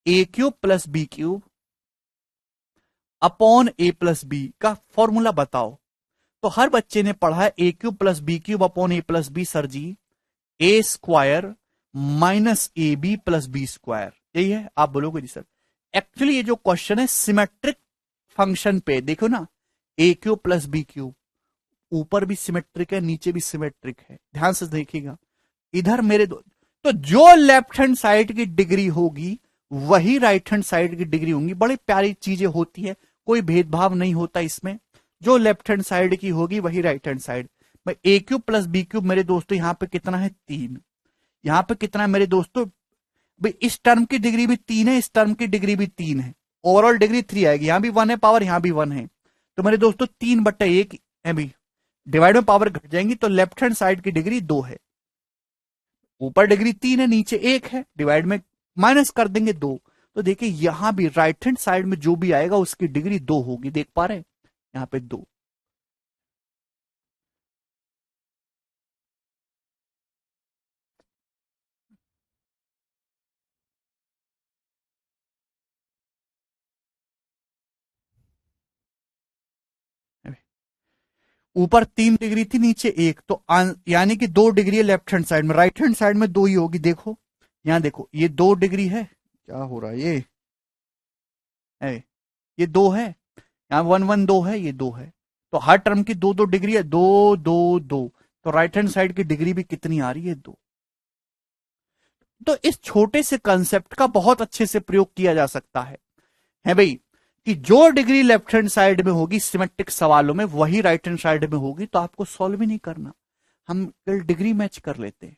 a cube plus b cube upon A plus b का फॉर्मूला बताओ। तो हर बच्चे ने पढ़ा है a cube plus b cube upon A plus b, sir जी a square minus a B plus b square, यही है। आप बोलोगे जी सर। एक्चुअली ये जो क्वेश्चन है सिमेट्रिक फंक्शन पे, देखो ना, ए क्यूब प्लस बी क्यूब, ऊपर भी सिमेट्रिक है, नीचे भी सिमेट्रिक है, ध्यान से देखिएगा। इधर मेरे दो, तो जो लेफ्ट हैंड साइड की डिग्री होगी वही राइट हैंड साइड की डिग्री होगी। बड़ी प्यारी चीजें होती है, कोई भेदभाव नहीं होता इसमें। जो लेफ्ट हैंड साइड की होगी वही राइट हैंड साइड। ए क्यूब प्लस बी क्यूब मेरे दोस्तों यहां पे कितना है? 3। यहां पे कितना है मेरे दोस्तों? भाई इस टर्म की डिग्री भी 3 है, इस टर्म की डिग्री भी 3 है, ओवरऑल डिग्री 3 आएगी। यहां भी 1 है पावर, यहां भी 1 है, तो मेरे दोस्तों 3/1 है भी, डिवाइड में पावर घट जाएंगी, तो लेफ्ट हैंड साइड की डिग्री 2 है। ऊपर डिग्री 3 है, नीचे 1 है, डिवाइड में माइनस कर देंगे 2, तो देखिए यहां भी राइट हैंड साइड में जो भी आएगा उसकी डिग्री 2 होगी, देख पा रहे हैं यहां पे 2। ऊपर 3 डिग्री थी, नीचे 1, तो यानी कि 2 डिग्री है लेफ्ट हैंड साइड में, राइट हैंड साइड में 2 ही होगी। देखो यहां देखो ये 2 डिग्री है, क्या हो रहा है ये 2 है, यहाँ 1 1 2 है, ये 2 है। तो हर टर्म की 2 2 डिग्री है, 2 2 2। तो राइट हैंड साइड की डिग्री भी कितनी आ रही है, 2। तो इस छोटे से कंसेप्ट का बहुत अच्छे से प्रयोग किया जा सकता है भाई, कि जो डिग्री लेफ्ट हैंड साइड में होगी सिमेट्रिक सवालों में वही राइट हैंड साइड में होगी, तो आपको सॉल्व ही नहीं करना, हम डिग्री मैच कर लेते हैं।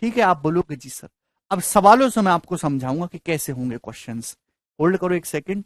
ठीक है, आप बोलोगे जी सर। अब सवालों से मैं आपको समझाऊंगा कि कैसे होंगे क्वेश्चंस। होल्ड करो एक सेकंड।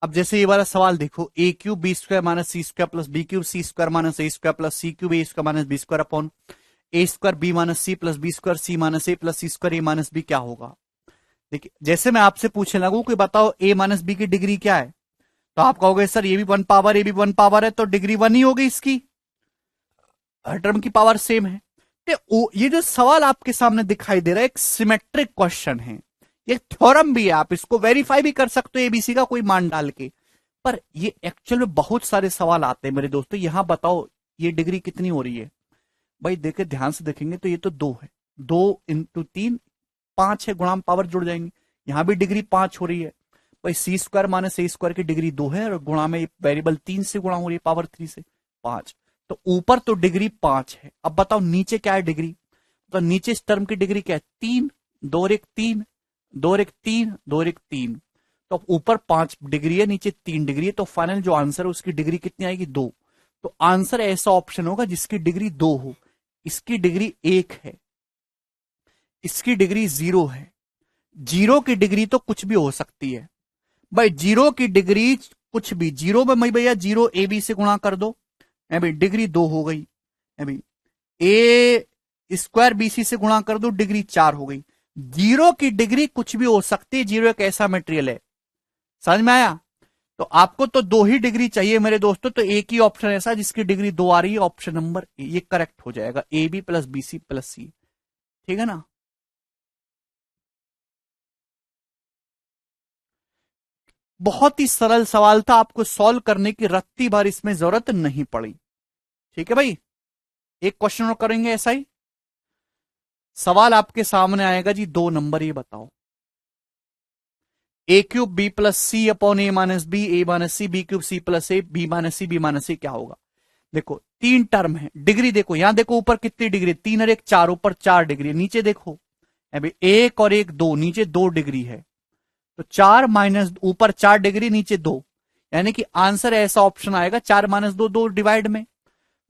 अब जैसे ये वाला सवाल देखो, a cube b square minus c square plus b cube c square minus a square plus c cube a square minus B square upon a square b minus c plus b square c minus a plus c square a minus b क्या होगा। देखिए जैसे मैं आपसे पूछने लगू कि बताओ ए माइनस बी की डिग्री क्या है, तो आप कहोगे सर ये भी 1 पावर ए भी 1 पावर है, तो डिग्री 1 ही होगी इसकी, हर टर्म की पावर सेम है। ये जो सवाल आपके सामने दिखाई दे रहा है एक सिमेट्रिक क्वेश्चन है, ये थ्योरम भी है, आप इसको वेरीफाई भी कर सकते हो एबीसी का कोई मान डाल के। पर ये एक्चुअल में बहुत सारे सवाल आते हैं मेरे दोस्तों, यहां बताओ ये डिग्री कितनी हो रही है। भाई देखे ध्यान से देखेंगे तो ये तो 2 है, 2 × 3 5 है, गुणाम पावर जुड़ जाएंगे, यहां भी डिग्री 5 हो रही है। भाई सी स्क्वायर माइनस ए स्क्वायर की डिग्री 2 है, और गुणा में वेरिएबल 3 से गुणा हो रही है, पावर 3 से 5। तो ऊपर तो डिग्री 5 है, अब बताओ नीचे क्या है डिग्री। तो नीचे इस टर्म की डिग्री क्या है, 3, 2 और 1 3, 2 और 1 3, 2 और 1 3। तो ऊपर 5 डिग्री है, नीचे 3 डिग्री है, तो फाइनल जो आंसर है उसकी डिग्री कितनी आएगी, 2। तो आंसर ऐसा ऑप्शन होगा जिसकी डिग्री 2 हो। इसकी डिग्री 1 है, इसकी डिग्री 0 है। 0 की डिग्री तो कुछ भी हो सकती है भाई, 0 की डिग्री कुछ भी, 0 में मैं भैया 0 ए बी से गुणा कर दो, है भाई डिग्री 2 हो गई, है भाई ए स्क्वायर बीसी से गुणा कर दो, डिग्री 4 हो गई। 0 की डिग्री कुछ भी हो सकती है, 0 एक ऐसा मटेरियल है, समझ में आया। तो आपको तो 2 ही डिग्री चाहिए मेरे दोस्तों, तो एक ही ऑप्शन ऐसा जिसकी डिग्री 2 आ रही है, ऑप्शन नंबर ये करेक्ट हो जाएगा, a B plus B C plus c. ठीक है ना। बहुत ही सरल सवाल था, आपको सॉल्व करने की रत्ती भर इसमें जरूरत नहीं पड़ी। ठीक है भाई, एक क्वेश्चन और करेंगे ऐसा ही। सवाल आपके सामने आएगा जी, 2 नंबर, ये बताओ ए cube B plus C upon A minus B, a minus C, B cube C plus A, b minus C, B minus सी, क्या होगा? देखो 3 टर्म है, डिग्री देखो, यहां देखो ऊपर कितनी डिग्री, 3 और 1 4, ऊपर 4 डिग्री, नीचे देखो अभी 1 और 1 2, नीचे 2 डिग्री है, तो 4 माइनस, ऊपर 4 डिग्री नीचे 2, यानी कि आंसर ऐसा ऑप्शन आएगा 4 माइनस 2, 2 डिवाइड में,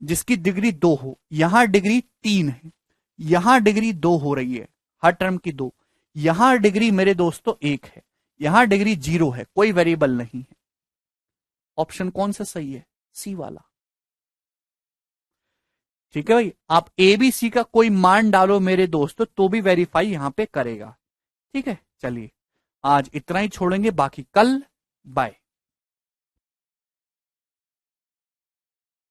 जिसकी डिग्री 2 हो। यहां डिग्री 3 है, यहां डिग्री 2 हो रही है, हर टर्म की 2, यहां डिग्री मेरे दोस्तों 1 है, यहां डिग्री 0 है, कोई वेरिएबल नहीं है। ऑप्शन कौन सा सही है? सी वाला। ठीक है भाई, आप ए बी सी का कोई मान डालो मेरे दोस्तों तो भी वेरीफाई यहां पे करेगा। ठीक है, चलिए आज इतना ही छोड़ेंगे, बाकी कल। बाय।